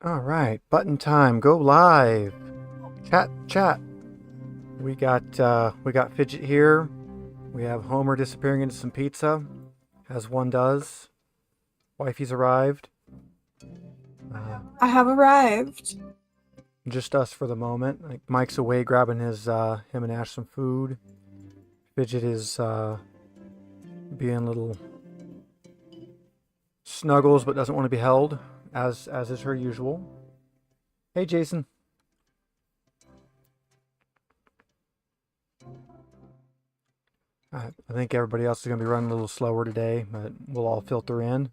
All right, button time. Go live. Chat, chat. We got Fidget here. We have Homer disappearing into some pizza, as one does. Wifey's arrived. I have arrived. Just us for the moment. Like Mike's away grabbing him and Ash some food. Fidget is being little snuggles, but doesn't want to be held, as is her usual. Hey, Jason. I think everybody else is going to be running a little slower today, but we'll all filter in.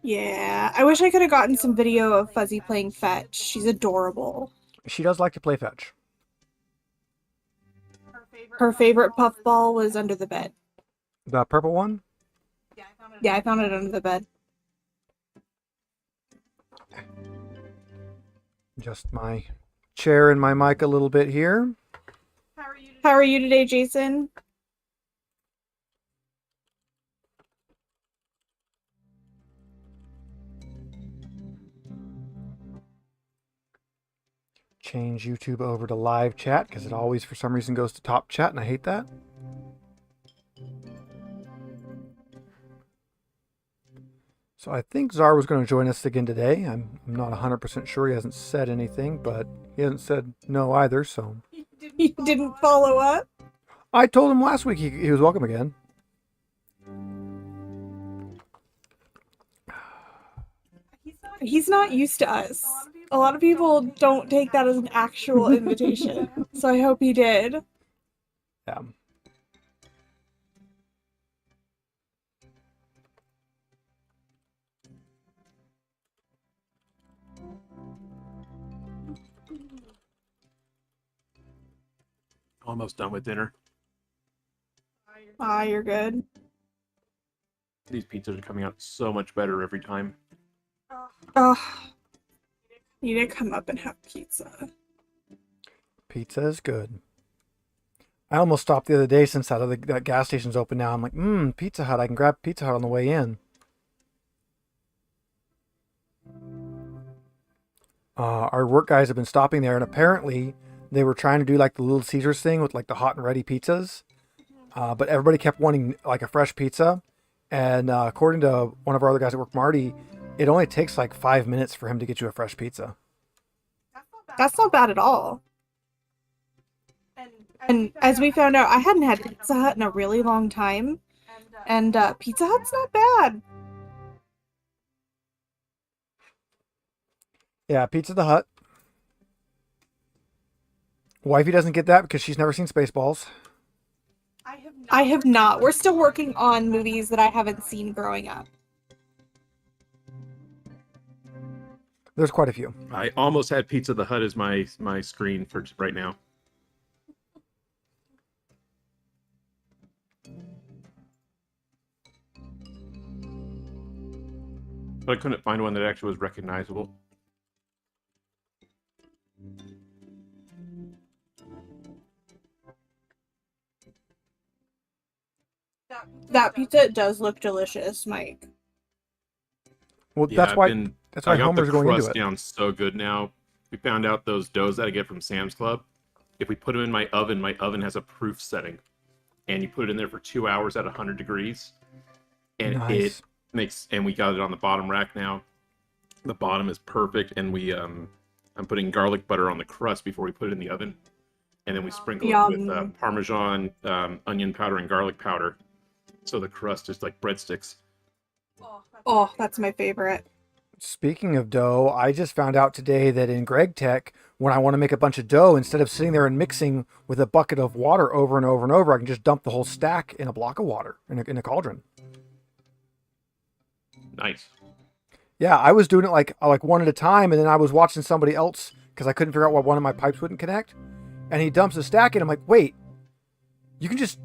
Yeah, I wish I could have gotten some video of Fuzzy playing fetch. She's adorable. She does like to play fetch. Her favorite puffball was under the bed. The purple one? Yeah, I found it under the bed. Just my chair and my mic a little bit here. How are you today, Jason? Change YouTube over to live chat because it always for some reason goes to top chat and I hate that. So I think Czar was going to join us again today. I'm not 100% sure. He hasn't said anything, but he hasn't said no either, so. You didn't follow up? I told him last week he was welcome again. He's not used to us. A lot of people don't take that as an actual invitation, so I hope he did. Yeah. Almost done with dinner. Ah, you're good. These pizzas are coming out so much better every time. Ugh. You need to come up and have pizza. Pizza is good. I almost stopped the other day since that gas station's open now. I'm like, Pizza Hut. I can grab Pizza Hut on the way in. Our work guys have been stopping there, and apparently they were trying to do like the Little Caesars thing with like the hot and ready pizzas. But everybody kept wanting like a fresh pizza. And according to one of our other guys at work, Marty, it only takes like 5 minutes for him to get you a fresh pizza. That's not bad at all. And as we found out, I hadn't had Pizza Hut in a really long time. And Pizza Hut's not bad. Yeah, Pizza the Hut. Wifey doesn't get that because she's never seen Spaceballs. I have not. We're still working on movies that I haven't seen growing up. There's quite a few. I almost had Pizza the Hut as my screen for right now. But I couldn't find one that actually was recognizable. That pizza does look delicious, Mike. Well, Yeah, that's why I got Homer's the going into crust it. down so good now. We found out those doughs that I get from Sam's Club. If we put them in my oven has a proof setting. And you put it in there for 2 hours at 100 degrees. And Nice. it makes, and we got it on the bottom rack now. The bottom is perfect, and I'm putting garlic butter on the crust before we put it in the oven. And then we sprinkle it with Yum. Parmesan, onion powder, and garlic powder. So the crust is like breadsticks. Oh, that's my favorite. Speaking of dough, I just found out today that in Greg Tech, when I want to make a bunch of dough, instead of sitting there and mixing with a bucket of water over and over and over, I can just dump the whole stack in a block of water in a cauldron. Nice. Yeah, I was doing it like one at a time, and then I was watching somebody else because I couldn't figure out why one of my pipes wouldn't connect. And he dumps a stack in. I'm like, wait, you can just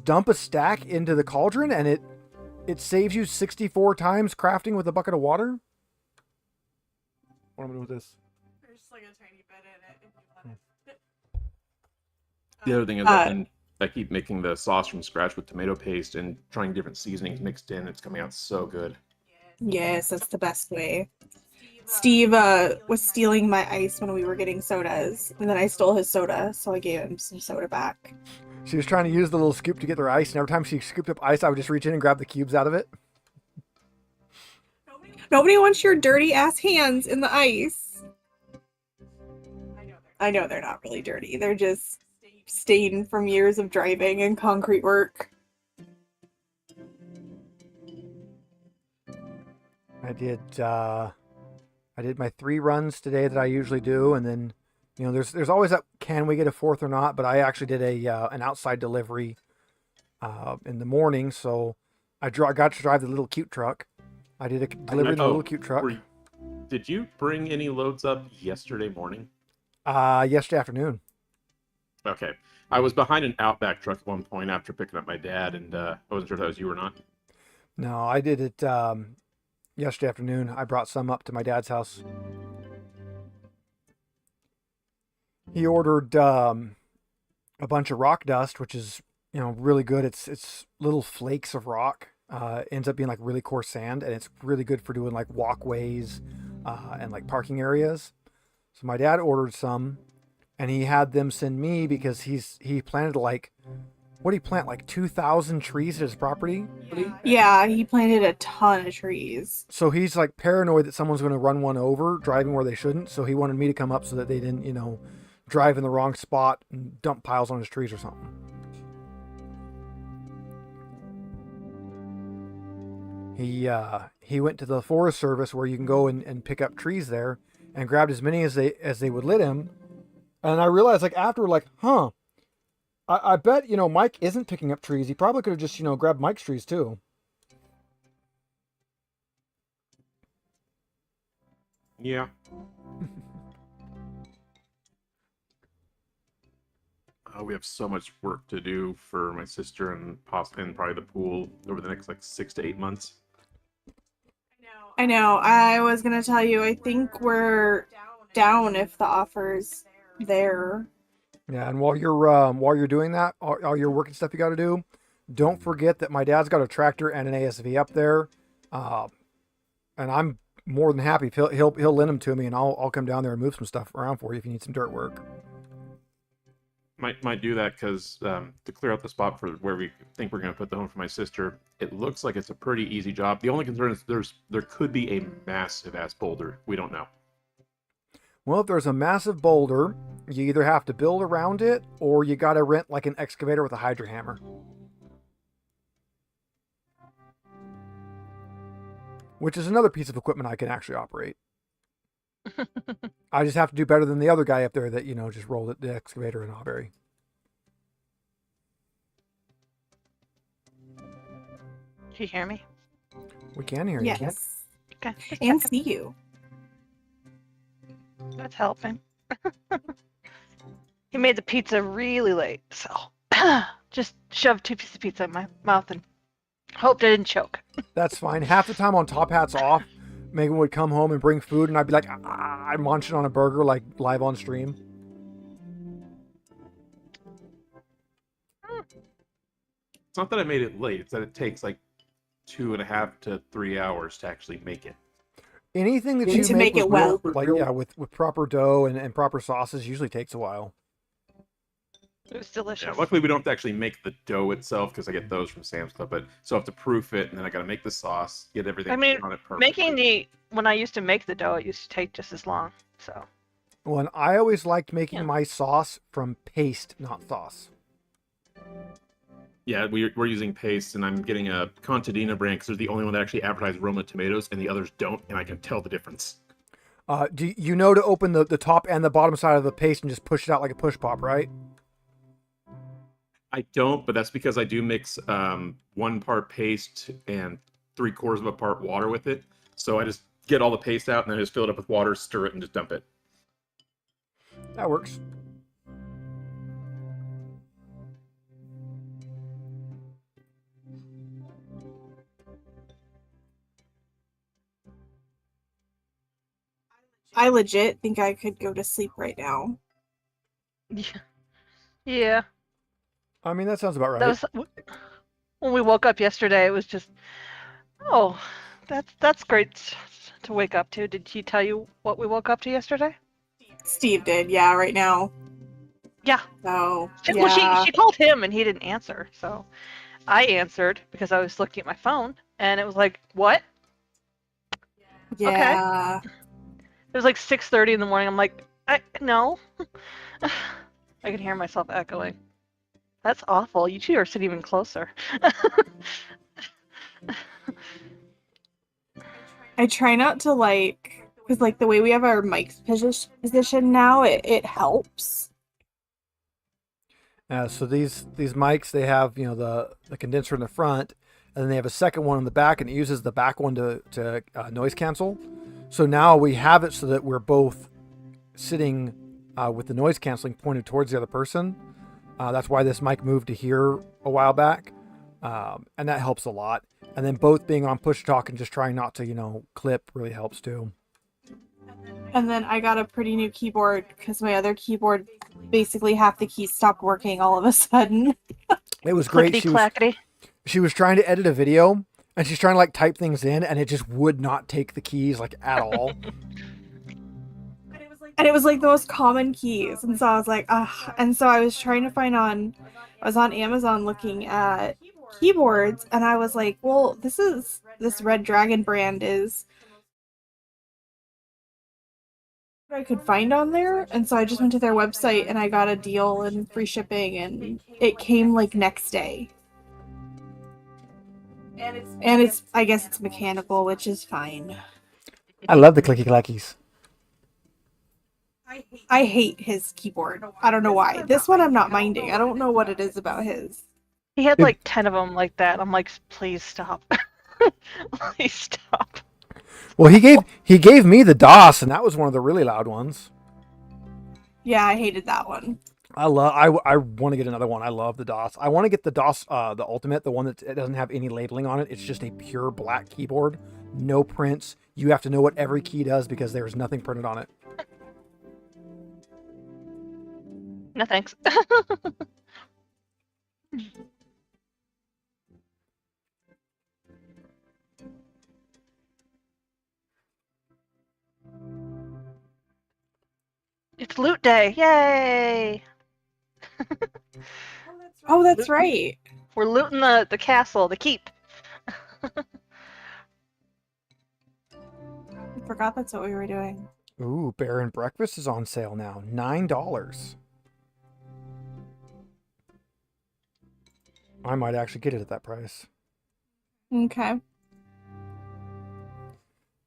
dump a stack into the cauldron and it saves you 64 times crafting with a bucket of water? What am I doing with this? There's like a tiny bit in it if you want it. The other thing is I keep making the sauce from scratch with tomato paste and trying different seasonings mixed in. It's coming out so good. Yes, that's the best way. Steve was stealing my ice when we were getting sodas, and then I stole his soda, so I gave him some soda back. She was trying to use the little scoop to get their ice, and every time she scooped up ice, I would just reach in and grab the cubes out of it. Nobody wants your dirty ass hands in the ice. I know they're not really dirty. They're just stained from years of driving and concrete work. I did my 3 runs today that I usually do, and then, you know, there's always that can we get a 4th or not, but I actually did an outside delivery in the morning, so I got to drive the little cute truck. I did a delivery in the little cute truck. Did you bring any loads up yesterday morning? Yesterday afternoon. Okay. I was behind an Outback truck at one point after picking up my dad, and I wasn't sure if that was you or not. No, I did it yesterday afternoon. I brought some up to my dad's house. He ordered a bunch of rock dust, which is, you know, really good. It's little flakes of rock. Ends up being like really coarse sand, and it's really good for doing like walkways and like parking areas. So my dad ordered some, and he had them send me because he planted like, what did he plant, like 2,000 trees at his property? Yeah, he planted a ton of trees. So he's like paranoid that someone's going to run one over driving where they shouldn't. So he wanted me to come up so that they didn't, you know, drive in the wrong spot and dump piles on his trees or something. He went to the Forest Service where you can go and pick up trees there, and grabbed as many as they would let him. And I realized, like, after, like, I bet, you know, Mike isn't picking up trees. He probably could have just, you know, grabbed Mike's trees too. Yeah. We have so much work to do for my sister and probably the pool over the next like 6 to 8 months. I know. I was gonna tell you, I think we're down if the offer's there. Yeah, and while you're doing that, all your work and stuff you got to do, don't forget that my dad's got a tractor and an ASV up there, and I'm more than happy if he'll lend them to me, and I'll come down there and move some stuff around for you if you need some dirt work. Might do that because to clear out the spot for where we think we're going to put the home for my sister, it looks like it's a pretty easy job. The only concern is there could be a massive ass boulder. We don't know. Well, if there's a massive boulder, you either have to build around it or you got to rent like an excavator with a hydro hammer. Which is another piece of equipment I can actually operate. I just have to do better than the other guy up there that, you know, just rolled the excavator in Auberry. Can you hear me? We can hear you. Yes. Okay. And see you. That's helping. He made the pizza really late, so just shoved 2 pieces of pizza in my mouth and hoped I didn't choke. That's fine. Half the time on Top Hats Off, Megan would come home and bring food, and I'd be like, I'm munching on a burger, like live on stream. It's not that I made it late. It's that it takes like 2.5 to 3 hours to actually make it. Anything that You need you to make make it with well. like yeah, with proper dough and proper sauces usually takes a while. It was delicious. Yeah, luckily we don't have to actually make the dough itself because I get those from Sam's Club. But so I have to proof it, and then I got to make the sauce, get everything I mean, on it perfectly. when I used to make the dough, it used to take just as long. So Well, and I always liked making Yeah. my sauce from paste, not sauce. Yeah, we're using paste, and I'm getting a Contadina brand because they're the only one that actually advertise Roma tomatoes, and the others don't, and I can tell the difference. Do you know to open the top and the bottom side of the paste and just push it out like a push pop, right? I don't, but that's because I do mix 1 part paste and 3/4 of a part water with it. So I just get all the paste out, and then I just fill it up with water, stir it, and just dump it. That works. I legit think I could go to sleep right now. yeah, I mean, that sounds about right. that was when we woke up yesterday. It was just, oh, that's great to wake up to. Did he tell you what we woke up to yesterday? Steve did, yeah, right now. Yeah. So, Well, yeah. she called him and he didn't answer. So I answered because I was looking at my phone and it was like, what? Yeah. It was like 6:30 in the morning. I'm like, no. I can hear myself echoing. That's awful. You two are sitting even closer. I try not to because the way we have our mic's position now, it helps. So these mics, they have the condenser in the front, and then they have a second one in the back, and it uses the back one to noise cancel. So now we have it so that we're both sitting with the noise canceling pointed towards the other person. That's why this mic moved to here a while back, and that helps a lot. And then both being on push talk and just trying not to clip really helps too. And then I got a pretty new keyboard because my other keyboard, basically half the keys stopped working all of a sudden. It was great. Clickety-clackety. She was trying to edit a video, and she's trying to type things in, and it just would not take the keys at all. And it was the most common keys. And so I was like, ugh. And so I was trying to I was on Amazon looking at keyboards, and I was like, well, this Red Dragon brand is what I could find on there. And so I just went to their website and I got a deal and free shipping, and it came next day. And I guess it's mechanical, which is fine. I love the clicky clackies. I hate his keyboard. I don't know why. This one I'm not minding. I don't know what it is about his. He had 10 of them like that. I'm like, please stop. Please stop. Well, he gave me the DOS, and that was one of the really loud ones. Yeah, I hated that one. I want to get another one. I love the DOS. I want to get the DOS, the Ultimate, the one that it doesn't have any labeling on it. It's just a pure black keyboard, no prints. You have to know what every key does because there's nothing printed on it. No thanks. It's loot day. Yay! Oh, that's right. We're looting the castle, the keep. I forgot that's what we were doing. Ooh, Bear and Breakfast is on sale now. $9. I might actually get it at that price. Okay.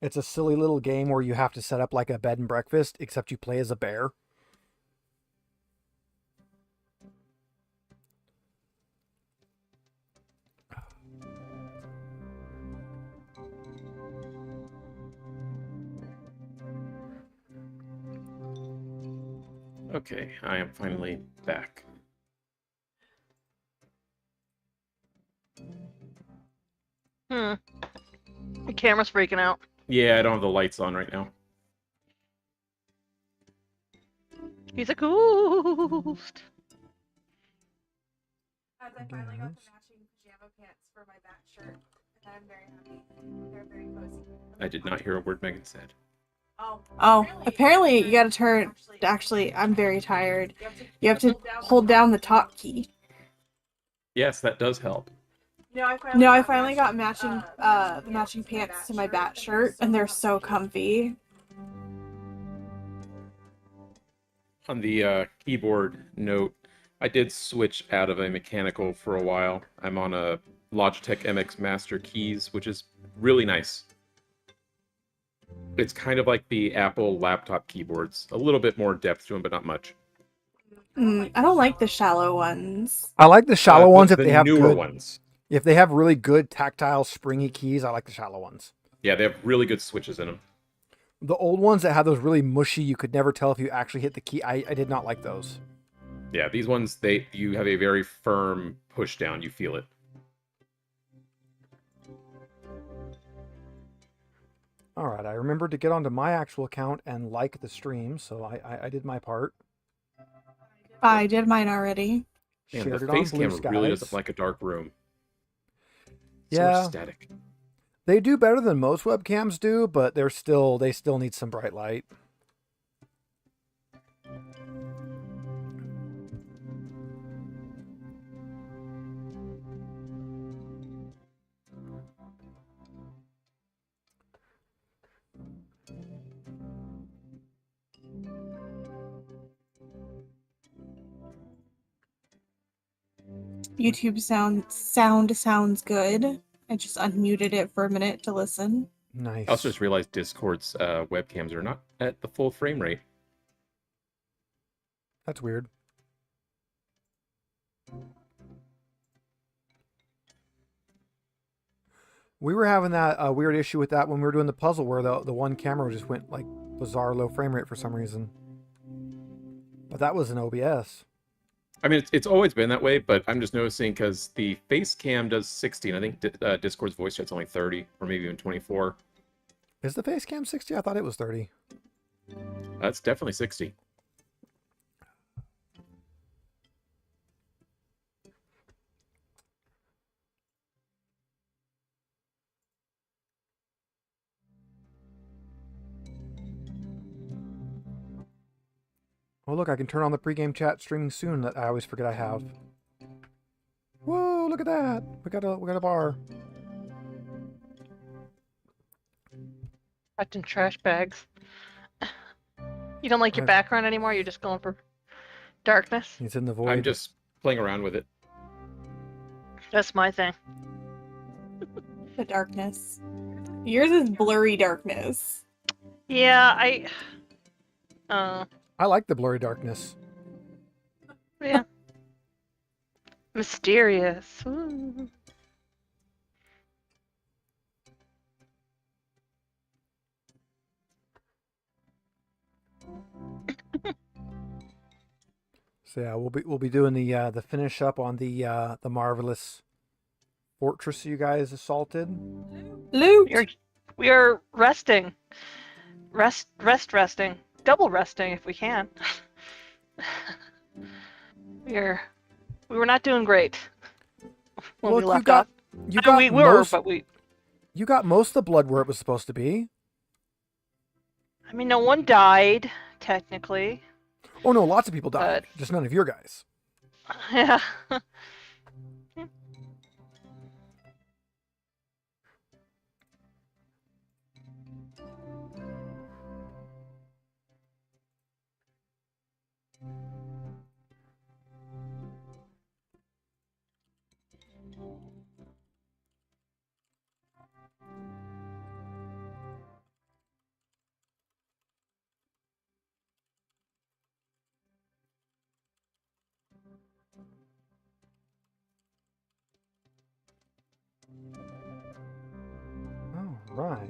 It's a silly little game where you have to set up a bed and breakfast, except you play as a bear. Okay, I am finally back. The camera's freaking out. Yeah, I don't have the lights on right now. He's a ghost. As I finally got the matching pajama pants for my bat shirt, and I'm very happy. They're very cozy. I did not hear a word Megan said. Oh, apparently you gotta turn. Actually, I'm very tired. You have to hold down the top key. Yes, that does help. No, I finally got matching the matching pants to my bat shirt, and they're so comfy. On the keyboard note, I did switch out of a mechanical for a while. I'm on a Logitech MX Master Keys, which is really nice. It's kind of like the Apple laptop keyboards. A little bit more depth to them, but not much. I don't like the shallow ones. I like the shallow ones if they have newer good ones. If they have really good tactile springy keys. I like the shallow ones. Yeah, they have really good switches in them. The old ones that have those really mushy, you could never tell if you actually hit the key. I did not like those. Yeah, these ones, you have a very firm push down. You feel it. All right, I remembered to get onto my actual account and like the stream, so I did my part. I did mine already. Man, Shared the it on face Blue camera really Skies. doesn't like a dark room. Yeah. So static. They do better than most webcams do, but they still need some bright light. YouTube sound sounds good. I just unmuted it for a minute to listen. Nice. I also just realized Discord's webcams are not at the full frame rate. That's weird. We were having that weird issue with that when we were doing the puzzle where the one camera just went like bizarre low frame rate for some reason. But that was an OBS. I mean, it's always been that way, but I'm just noticing because the face cam does 60, and I think Discord's voice chat's only 30, or maybe even 24. Is the face cam 60? I thought it was 30. That's definitely 60. Oh look, I can turn on the pregame chat streaming soon that I always forget I have. Whoa, look at that. We got a bar. Packed in trash bags. You don't like your Right. background anymore? You're just going for darkness? It's in the void. I'm just playing around with it. That's my thing. The darkness. Yours is blurry darkness. Yeah, I like the blurry darkness. yeah. Mysterious. Ooh. So yeah, we'll be doing the finish up on the marvelous fortress you guys assaulted. Loot! We are resting. Resting. Double resting if we can. we were not doing great when we Look, left off. you I got mean, we were, most, but we. you got most of the blood where it was supposed to be. I mean, no one died technically. Oh no, lots of people died. But- Just none of your guys. Yeah. Oh, right.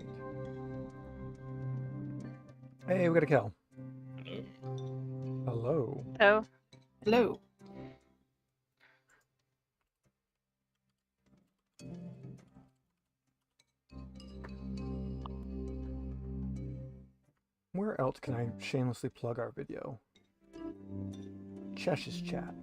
Hey, we got a kill. Hello. Oh. Hello. Where else can I shamelessly plug our video? Chesh's chat.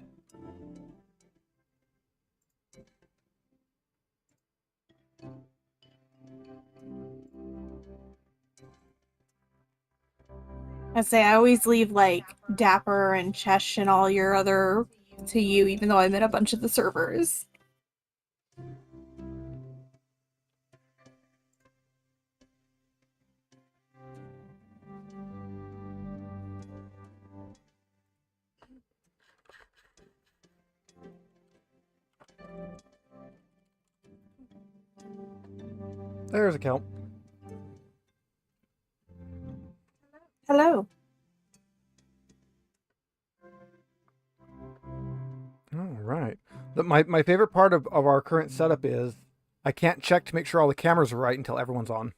I always leave like Dapper and Chesh and all your other to you, even though I'm in a bunch of the servers. There's a kill. Hello. All right. My favorite part of our current setup is I can't check to make sure all the cameras are right until everyone's on.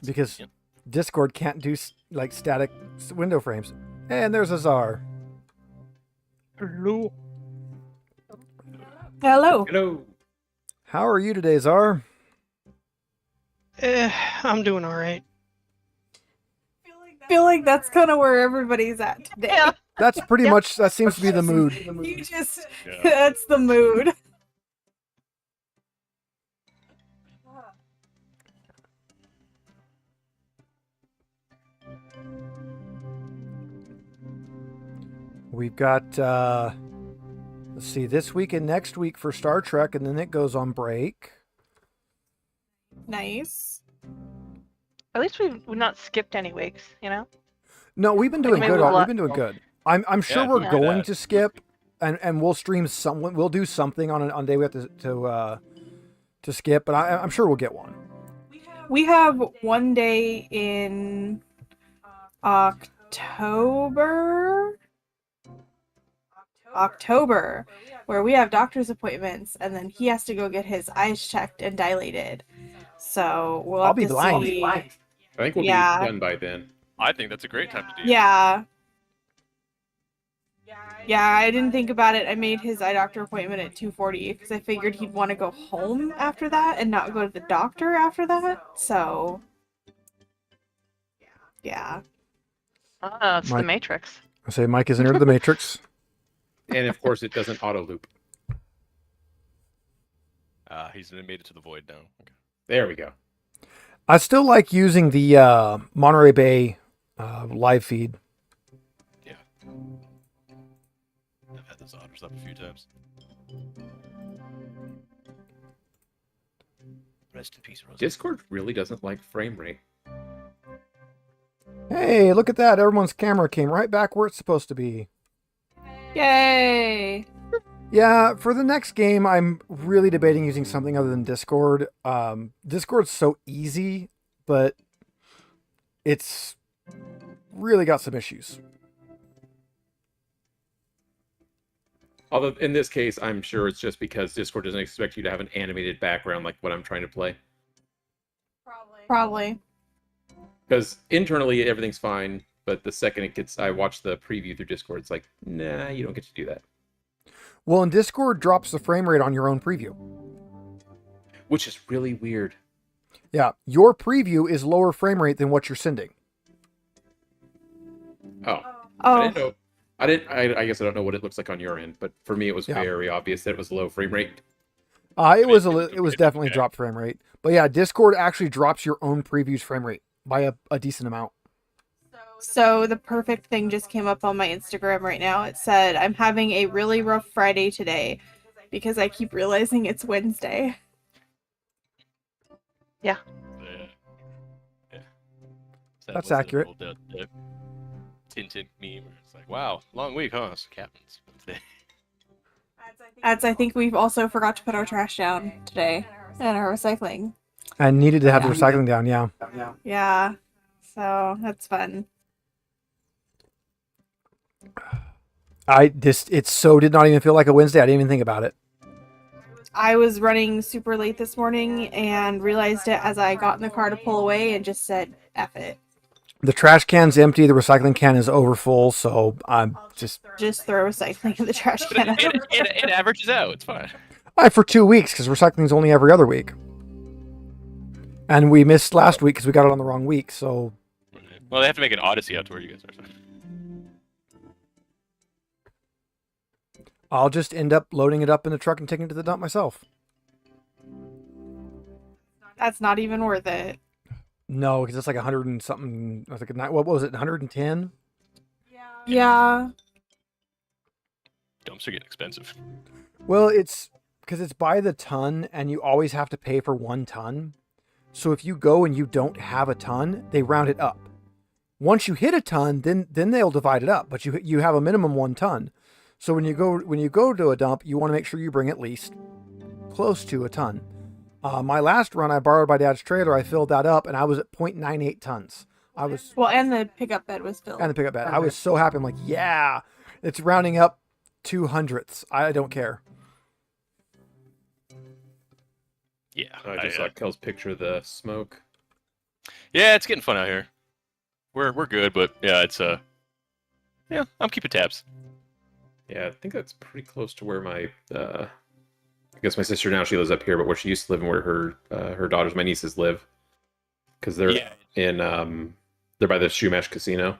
Because Discord can't do like static window frames. And there's Azar. Hello. Hello. Hello. How are you today, Zar? I'm doing all right. I feel like that's kind of where everybody's at today. Yeah. That's pretty much, that seems to be the mood. You just, that's the mood. We've got, let's see, this week and next week for Star Trek, and then it goes on break. Nice. At least we've not skipped any weeks, you know? No, we've been doing maybe good. we'll We've been doing good. I'm sure we're Yeah. going to skip, and we'll stream someone. We'll do something on a day we have to skip, but I'm sure we'll get one. We have one day in October, where we have doctor's appointments, and then he has to go get his eyes checked and dilated. So we'll I'll have be to blind. see. I think we'll Yeah. be done by then. I think that's a great time to do. Yeah. Yeah, I didn't think about it. I made his eye doctor appointment at 2:40 because I figured he'd want to go home after that and not go to the doctor after that. So, yeah. Ah, it's the Mike. Matrix. I say Mike is entered the Matrix. And of course, it doesn't auto loop. He's made it to the void now. Okay. There we go. I still like using the Monterey Bay live feed. Yeah. I've had those otters up a few times. Rest in peace, Rose. Discord really doesn't like frame rate. Hey, look at that! Everyone's camera came right back where it's supposed to be. Yay! Yeah, for the next game, I'm really debating using something other than Discord. Discord's so easy, but it's really got some issues. Although in this case, I'm sure it's just because Discord doesn't expect you to have an animated background like what I'm trying to play. Probably. Because internally everything's fine, but the second I watch the preview through Discord, it's like, nah, you don't get to do that. Well, and Discord drops the frame rate on your own preview. Which is really weird. Yeah, your preview is lower frame rate than what you're sending. Oh. I Oh, didn't know. I guess I don't know what it looks like on your end, but for me it was Yeah. very obvious that it was low frame rate. It was definitely okay. drop frame rate. But yeah, Discord actually drops your own preview's frame rate by a decent amount. so the perfect thing just came up on my Instagram right now. It said, "I'm having a really rough Friday today because I keep realizing it's Wednesday." Yeah. Yeah. So That's was a accurate. little, Tintin meme. It's like, wow, long week, huh? It's Captain's Wednesday. As I think we've also forgot to put our trash down today and our recycling. And needed to have the recycling down, yeah. Yeah, so that's fun. It so did not even feel like a Wednesday. I didn't even think about it. I was running super late this morning and realized it as I got in the car to pull away and just said, F it. The trash can's empty, the recycling can is over full, so I'm just Just throw recycling in the trash But can. it averages out. It's fine. for 2 weeks because recycling's only every other week. And we missed last week because we got it on the wrong week, so Well, they have to make an odyssey out to where you guys are. I'll just end up loading it up in the truck and taking it to the dump myself. That's not even worth it. No, because it's like 100 and something. I think what was it? 110. Yeah. Dumps are getting expensive. Well, it's because it's by the ton, and you always have to pay for 1 ton. So if you go and you don't have a ton, they round it up. Once you hit a ton, then they'll divide it up. But you have a minimum 1 ton. So when you go to a dump, you want to make sure you bring at least close to a ton. My last run, I borrowed my dad's trailer. I filled that up, and I was at 0.98 tons. I was Well, and the pickup bed was filled. and the pickup bed. I was so happy. I'm like, yeah, it's rounding up 200ths. I don't care. Yeah. I just saw Kel's picture of the smoke. Yeah, it's getting fun out here. We're good, but yeah, it's yeah, I'm keeping tabs. Yeah, I think that's pretty close to where my I guess my sister now she lives up here, but where she used to live and where her daughters, my nieces live, because they're in they're by the Shumash Casino.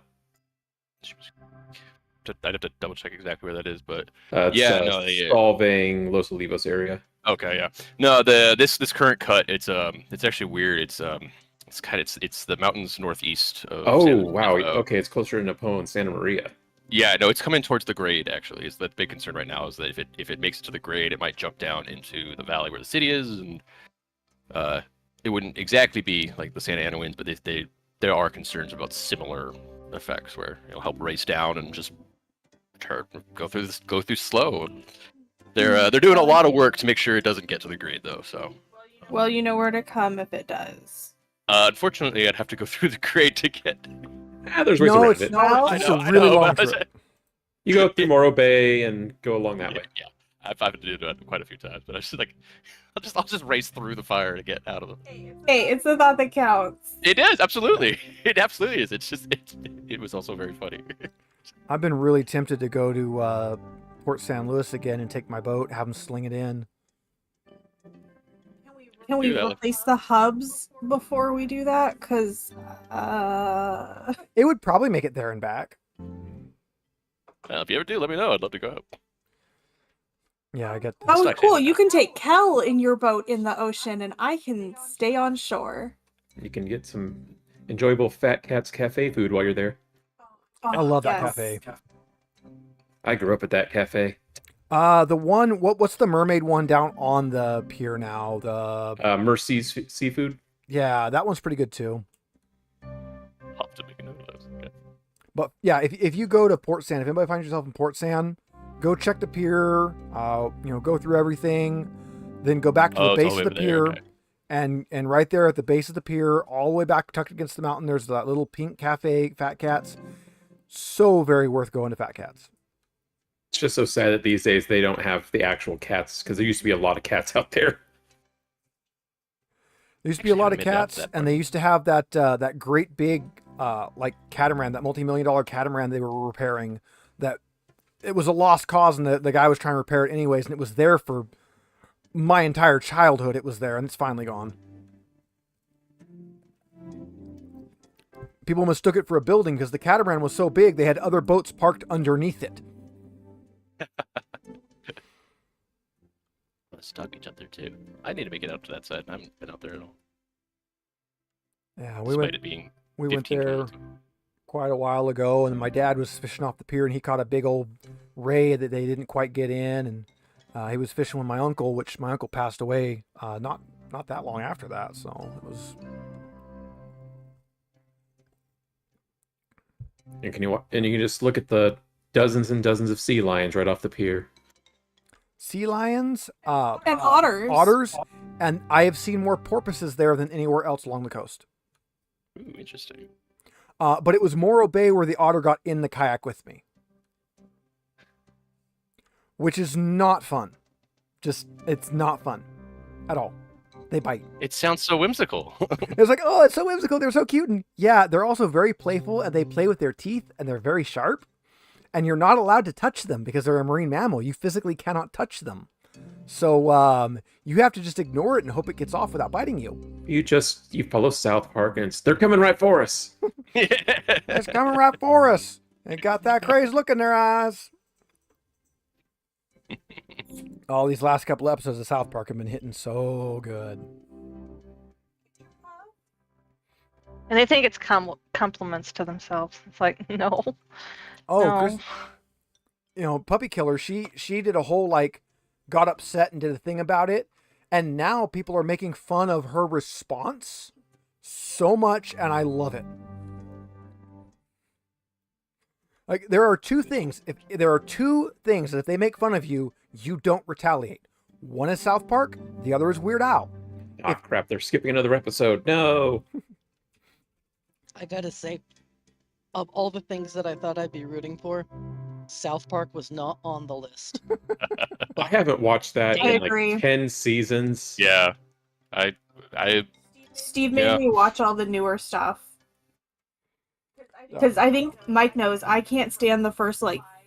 I'd have to double check exactly where that is, but It's, Solving Los Olivos area. okay, yeah. No, this current cut, it's actually weird. It's It's the mountains northeast of Oh San wow. Francisco. Okay, it's closer to Napo and Santa Maria. Yeah, no, it's coming towards the grade. Actually, is the big concern right now is that if it makes it to the grade, it might jump down into the valley where the city is, and it wouldn't exactly be like the Santa Ana winds, but there are concerns about similar effects where it'll help race down and just go through slow. They're doing a lot of work to make sure it doesn't get to the grade though. So, Well, you know where to come if it does. unfortunately, I'd have to go through the grade to get. There's ways No, around it's it. not. I It's know, a I really know. long trip. You go through Morro Bay and go along that way. Yeah, I've had to do that quite a few times, but I just like, I'll just race through the fire to get out of them. Hey, it's the thought that counts. It is absolutely, it absolutely is. It's just it was also very funny. I've been really tempted to go to Port San Luis again and take my boat, have them sling it in. Can we Yeah. replace the hubs before we do that? Because, It would probably make it there and back. If you ever do, let me know. I'd love to go. Yeah, I get that. oh, like- cool. You can take Kel in your boat in the ocean, and I can stay on shore. You can get some enjoyable Fat Cat's Cafe food while you're there. I love that yes. cafe. I grew up at that cafe. The one, what's the mermaid one down on the pier now? The Mercy's Seafood. yeah, that one's pretty good too. I'll have to make a note of those. Okay. But yeah, if you go to Port San, if anybody finds yourself in Port San, go check the pier. Go through everything, then go back to the Oh, it's base all of the the way over there, pier, okay. and right there at the base of the pier, all the way back tucked against the mountain, there's that little pink cafe, Fat Cats. So very worth going to Fat Cats. It's just so sad that these days they don't have the actual cats because there used to be a lot of cats out there. There used to be a lot of Actually, I haven't made it out cats, to that and they used to have that great big like catamaran, that multi-million-dollar catamaran they were repairing. That it was a lost cause, and the guy was trying to repair it anyways, and it was there for my entire childhood. It was there, and it's finally gone. People mistook it for a building because the catamaran was so big they had other boats parked underneath it. Stock beach up there too. I need to make it out to that side. I haven't been out there at all. Yeah, Despite it being we went 15 there kilometers. quite a while ago, and my dad was fishing off the pier, and he caught a big old ray that they didn't quite get in, and he was fishing with my uncle, which my uncle passed away not that long after that, so it was. And you can just look at the dozens and dozens of sea lions right off the pier. Sea lions, And otters. and I have seen more porpoises there than anywhere else along the coast. Ooh, interesting. But it was Morro Bay where the otter got in the kayak with me, which is not fun. It's not fun at all. They bite. It sounds so whimsical. It's like, oh, it's so whimsical. They're so cute. And yeah, they're also very playful, and they play with their teeth, and they're very sharp. And you're not allowed to touch them because they're a marine mammal. You physically cannot touch them. So you have to just ignore it and hope it gets off without biting you. You follow South Park and they're coming right for us. It's coming right for us. They got that crazy look in their eyes. All these last couple episodes of South Park have been hitting so good. And they think it's compliments to themselves. It's like, no. Oh, No. Chris, Puppy Killer, she did a whole got upset and did a thing about it, and now people are making fun of her response so much, and I love it. Like, there are two things that if they make fun of you, you don't retaliate. One is South Park, the other is Weird Al. Ah, crap, they're skipping another episode. No. I gotta say, of all the things that I thought I'd be rooting for, South Park was not on the list. I haven't watched that I in agree. 10 seasons. Yeah, I Steve made Yeah. me watch all the newer stuff. Because I think Mike knows I can't stand the first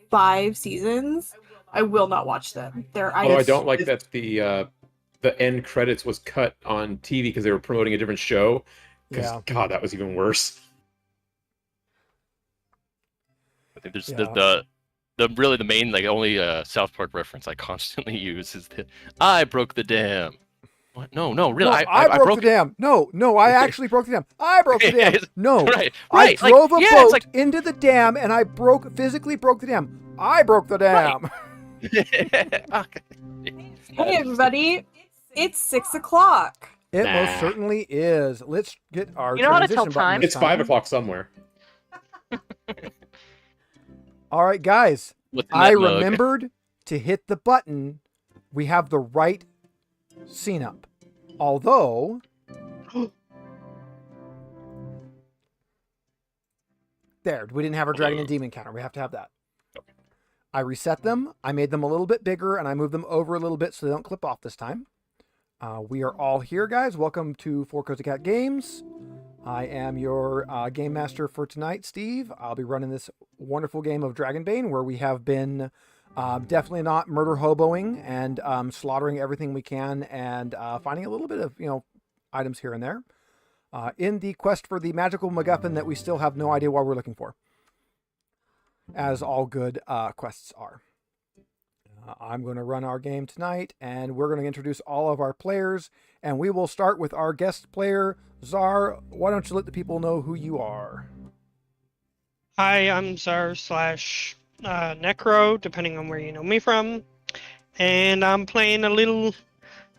5 seasons. I will not watch them. Although I don't like that the end credits was cut on TV because they were promoting a different show. Because, Yeah. God, that was even worse. think there's Yeah. the main only South Park reference I constantly use is the I broke the dam. What? No, really. No, I broke the dam. No, I actually broke the dam. I broke the dam. No, Right. I drove a boat it's like into the dam and I physically broke the dam. I broke the dam. Okay. Hey everybody, it's 6 o'clock. It Nah. most certainly is. Let's get our You know how to transition tell button time? this It's 5 o'clock somewhere. All right, guys. What's in I that mug? remembered to hit the button. We have the right scene up. Although there, we didn't have our dragon and demon counter. We have to have that. I reset them. I made them a little bit bigger, and I moved them over a little bit so they don't clip off this time. We are all here, guys. Welcome to Four Cozy Cat Games. I am your game master for tonight, Steve. I'll be running this wonderful game of Dragonbane, where we have been definitely not murder hoboing and slaughtering everything we can and finding a little bit of items here and there in the quest for the magical MacGuffin that we still have no idea what we're looking for, as all good quests are. I'm going to run our game tonight, and we're going to introduce all of our players, and we will start with our guest player, Czar. Why don't you let the people know who you are? Hi, I'm Czar slash Necro, depending on where you know me from, and I'm playing a little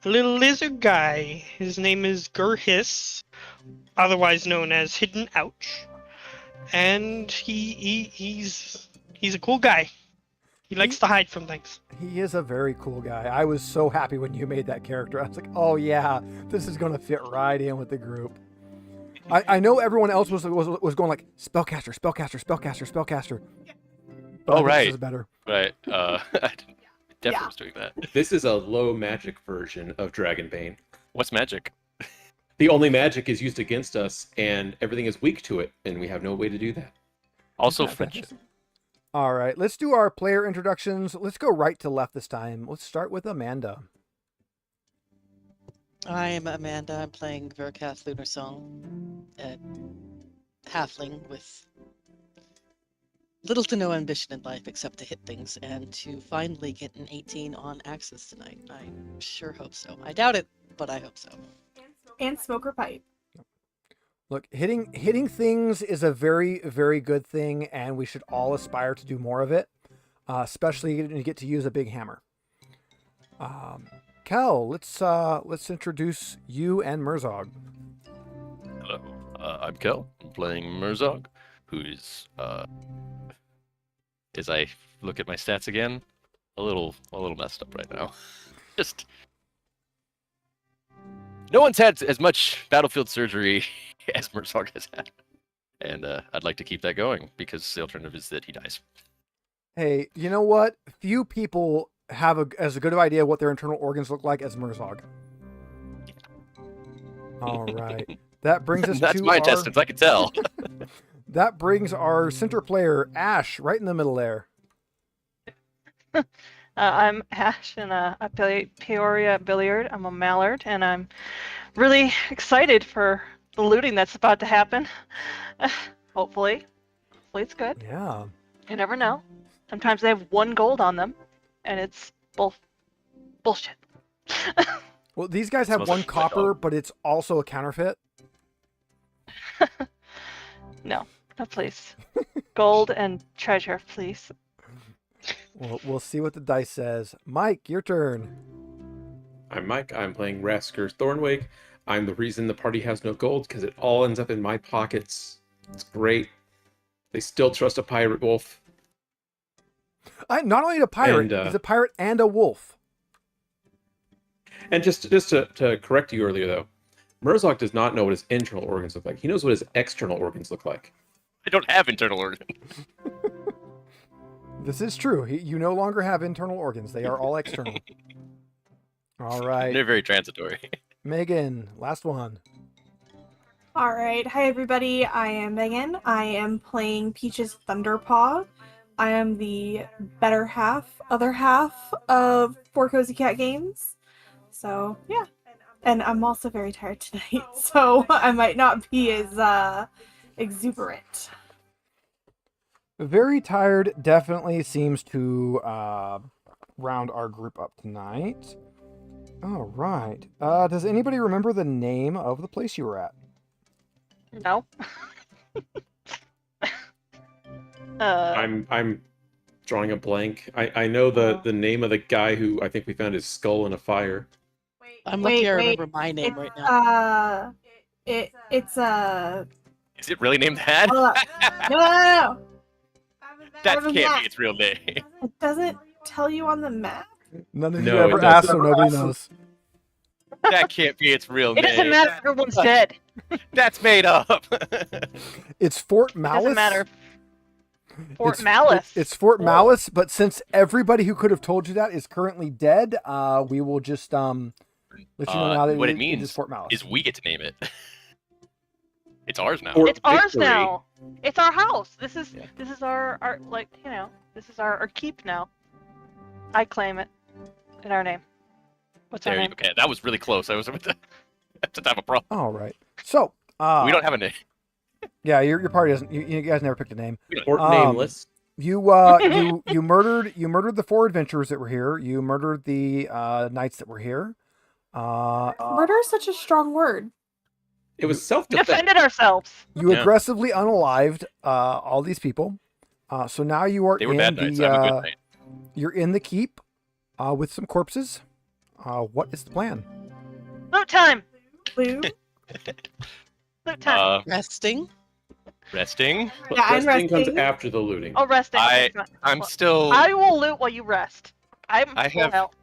lizard guy. His name is Gurhis, otherwise known as Hidden Ouch, and he's a cool guy. He likes to hide from things. He is a very cool guy. I was so happy when you made that character. I was like, oh yeah, this is going to fit right in with the group. I know everyone else was going like spellcaster. But I think right. This is better. Right. Definitely was doing that. This is a low magic version of Dragonbane. What's magic? The only magic is used against us, and everything is weak to it, and we have no way to do that. Also friendship. All right, let's do our player introductions. Let's go right to left this time. Let's start with Amanda. I'm Amanda. I'm playing Verkath Lunar Song, a halfling with little to no ambition in life except to hit things and to finally get an 18 on Axis tonight. I sure hope so. I doubt it, but I hope so. And smoker pipe. Look, hitting things is a very, very good thing, and we should all aspire to do more of it, especially when you get to use a big hammer. Kel, let's introduce you and Murzog. Hello. I'm Kel. I'm playing Murzog, who is, as I look at my stats again, a little messed up right now. Just no one's had as much battlefield surgery as Murzog has had, and I'd like to keep that going because the alternative is that he dies. Hey, you know what? Few people have as good of idea what their internal organs look like as Murzog. All right, that brings us That's to my intestines. I can tell. That brings our center player, Ash, right in the middle there. I'm Ash, and I play Peoria Billiard. I'm a mallard, and I'm really excited for the looting that's about to happen. Hopefully it's good. Yeah. You never know. Sometimes they have 1 gold on them, and it's bullshit. Well, these guys have Smells 1 like copper, dog. but it's also a counterfeit. No, please. Gold and treasure, please. Well, we'll see what the dice says. Mike, your turn. I'm Mike. I'm playing Rasker Thornwake. I'm the reason the party has no gold, because it all ends up in my pockets. It's great. They still trust a pirate wolf. Not only a pirate, And, he's a pirate and a wolf. And just to correct you earlier, though, Murzog does not know what his internal organs look like. He knows what his external organs look like. I don't have internal organs. This is true. You no longer have internal organs. They are all external. All right. They're very transitory. Megan, last one. All right. Hi, everybody. I am Megan. I am playing Peach's Thunderpaw. I am the other half of Four Cozy Cat Games. So, yeah. And I'm also very tired tonight, so I might not be as exuberant. Very tired definitely seems to round our group up tonight. All right. Does anybody remember the name of the place you were at? No. I'm drawing a blank. I know the name of the guy who I think we found his skull in a fire. I'm Wait, lucky I wait. remember my name right now. It's Is it really named that? hold up. No. That What is can't that? be its real name. It doesn't tell you on the map. None of you No, it ever doesn't. asked, so nobody knows. That can't be its real It name. doesn't matter. Everyone's dead. That's made up. It's Fort It Malice. doesn't matter. Fort It's- Malice. It's Fort Malice, but since everybody who could have told you that is currently dead, we will just let you know now that what it is means Fort Malice. is we get to name it. It's ours now. Fort It's ours Victory. now. It's our house. This is Yeah. this is our like this is our keep now. I claim it in our name. What's our There you name? go. Okay, that was really close. I was about to have a problem. All right. So We don't have a name. Yeah, your party doesn't. You guys never picked a name. Fort Um, Nameless. You murdered the 4 adventurers that were here. You murdered the knights that were here. Murder is such a strong word. It was We self-defense. defended ourselves. You Yeah. aggressively unalived all these people. So now you are They were in bad the nights. I'm a good night. you're in the keep with some corpses. What is the plan? Loot time. Blue. Loot time. Resting. Resting. Yeah, I'm Resting comes resting. after the looting. Oh, resting. I- Okay, fine. I'm Well, still I will loot while you rest. I Full have- health.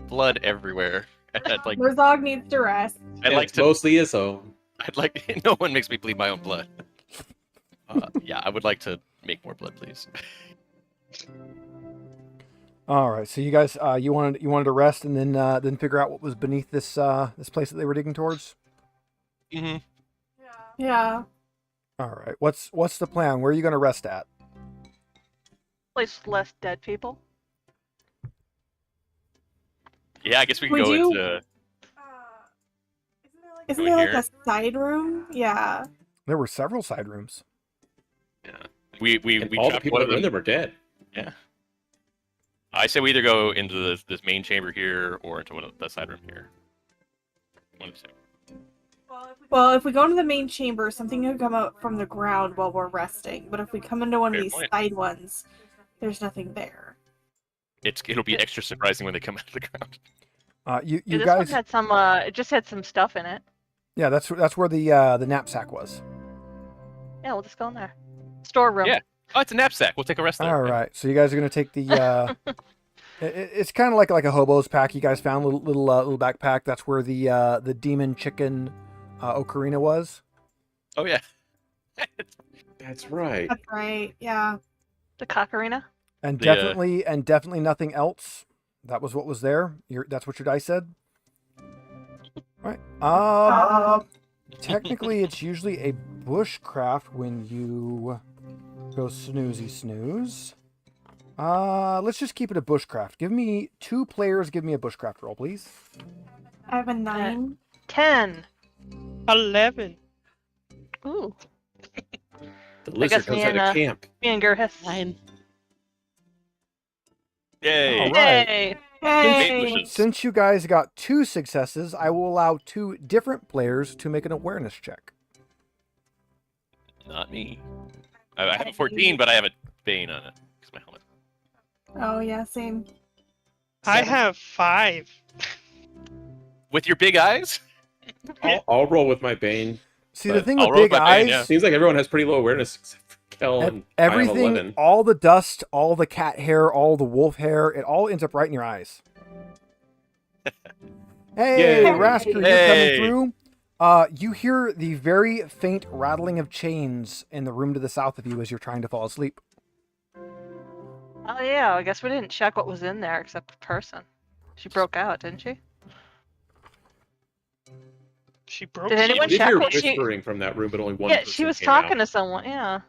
blood everywhere. I'd like. Merzog needs to rest. I'd Yeah, like it's to. mostly his own. I'd like. No one makes me bleed my own blood. Yeah, I would like to make more blood, please. All right. So you guys, you wanted to rest and then figure out what was beneath this this place that they were digging towards. Mm-hmm. Yeah. All right. What's the plan? Where are you going to rest at? Place with less dead people. Yeah, I guess we can Would go you- into. Isn't Go there like here? a side room? Yeah. There were several side rooms. Yeah, we And we all the trapped people one that of were in them. there were dead. Yeah. I say we either go into this main chamber here or into one of the side room here. One of the two. Well, if we go into the main chamber, something could come up from the ground while we're resting. But if we come into one Fair of these point. side ones, there's nothing there. It'll be extra surprising when they come out of the ground. You Yeah, this guys. one had some. It just had some stuff in it. Yeah, that's where the knapsack was. Yeah, we'll just go in there. Storeroom. Yeah. Oh, it's a knapsack. We'll take a rest there. All right. So you guys are going to take the. It's kind of like a hobo's pack. You guys found little backpack. That's where the demon chicken ocarina was. Oh yeah. That's right. That's right. Yeah. The cockarina. And The, definitely nothing else. That was what was there. That's what your dice said. All right. Technically, it's usually a bushcraft when you go snoozy snooze. Let's just keep it a bushcraft. Give me 2 players. Give me a bushcraft roll, please. I have a 9. 10. 11. Ooh. The lizard guess me goes out and, of camp. Me and Gerhis. 9. Yay. All right. Hey. Hey. bushes. Since you guys got 2 successes, I will allow 2 different players to make an awareness check. Not me. I have a 14, but I have a bane on it. 'Cause my helmet. Oh yeah, same. I have 5. With your big eyes? I'll roll with my bane. See, the But thing I'll with roll big my bane, eyes, yeah. Seems like everyone has pretty low awareness except for Kel and I have everything, 11. all the dust, all the cat hair, all the wolf hair, it all ends up right in your eyes. Hey, Yay. Rasker, you're Hey. coming through. You hear the very faint rattling of chains in the room to the south of you as you're trying to fall asleep. Oh yeah, I guess we didn't check what was in there except the person. She broke out, didn't she? She broke. Did anyone I did check hear what she? whispering from that room, but only one Yeah, person she was came talking out. to someone. Yeah.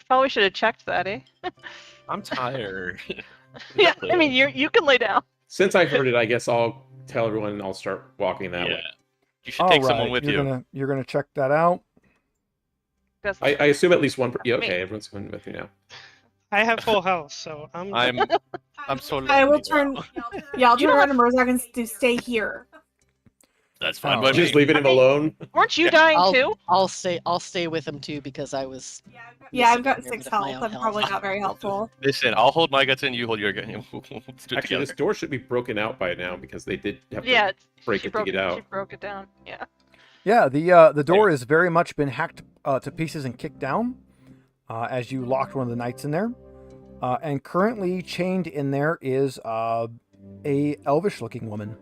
Probably should have checked that, eh? I'm tired. Yeah. I mean, you can lay down. Since I heard it, I guess I'll tell everyone and I'll start walking that Yeah. way. You should take All someone right, with you're you. you're gonna check that out. Guess- I assume at least one. Yeah, Me. okay, everyone's coming with me now. I have full health, so I'm. I'm so I will lonely. turn. Yeah, I'll You turn don't around to Merzog and stay here. That's fine Oh. by Just me. leaving him alone. Weren't you dying too? I'll stay with him too because I was. Yeah, I've missing got a 6 bit of my health. own I'm probably not very helpful. Listen, I'll hold my guts and you hold your gun. We'll do it Actually, together. this door should be broken out by now because they did have to Yeah, break she it to broke get out. She broke it down. Yeah. Yeah, the door has very much been hacked to pieces and kicked down as you locked one of the knights in there. And currently chained in there is a elvish-looking woman.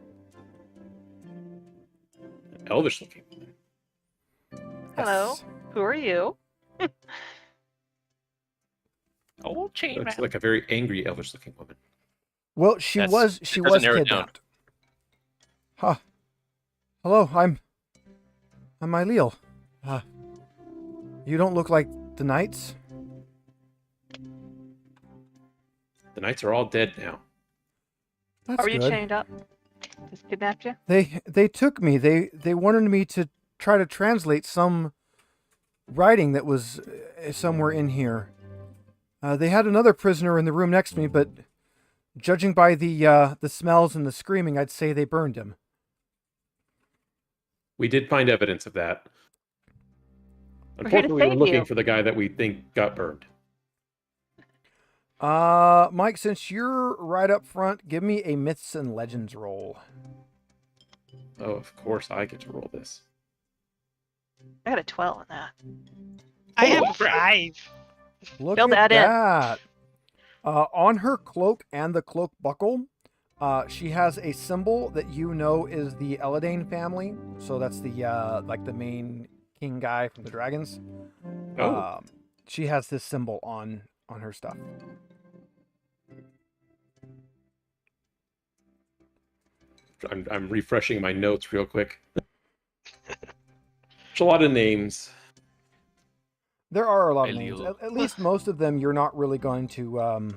Elvish looking. Hello. Yes. Who are you? Oh, chain Looks man. like a very angry elvish looking woman. Well, she That's- was it doesn't narrow it down. kidnapped. Huh. Hello, I'm Myleel. You don't look like the knights. The knights are all dead now. That's Are you good. chained up? Just kidnapped you? They took me. They wanted me to try to translate some writing that was somewhere in here. They had another prisoner in the room next to me, but judging by the smells and the screaming, I'd say they burned him. We did find evidence of that. We're here to Unfortunately, we were save looking you. for the guy that we think got burned. Mike, since you're right up front, give me a myths and legends roll. Oh, of course, I get to roll this. I got a 12 on that. I have Oh, a crap. 5. Look Fill at that in. that. On her cloak and the cloak buckle, she has a symbol that you know is the Eladane family. So that's the like the main king guy from the dragons. Oh. She has this symbol on her stuff. I'm refreshing my notes real quick. There's a lot of names. There are a lot of names. Myleel. At least most of them you're not really going to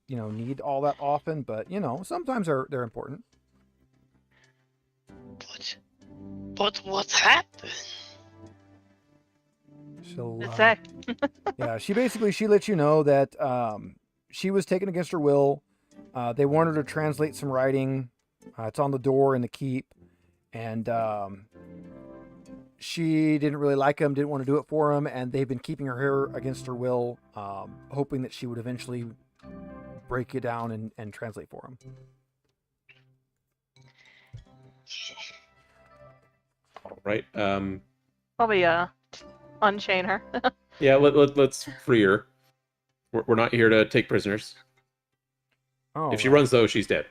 need all that often, but sometimes they're important. But what happened? So Let's say. yeah, she lets you know that she was taken against her will. They wanted her to translate some writing. It's on the door in the keep, and she didn't really like him, didn't want to do it for him, and they've been keeping her here against her will, hoping that she would eventually break it down and translate for him. All right. Probably unchain her. Yeah, let's free her. We're not here to take prisoners. Oh, If she right. runs, though, she's dead.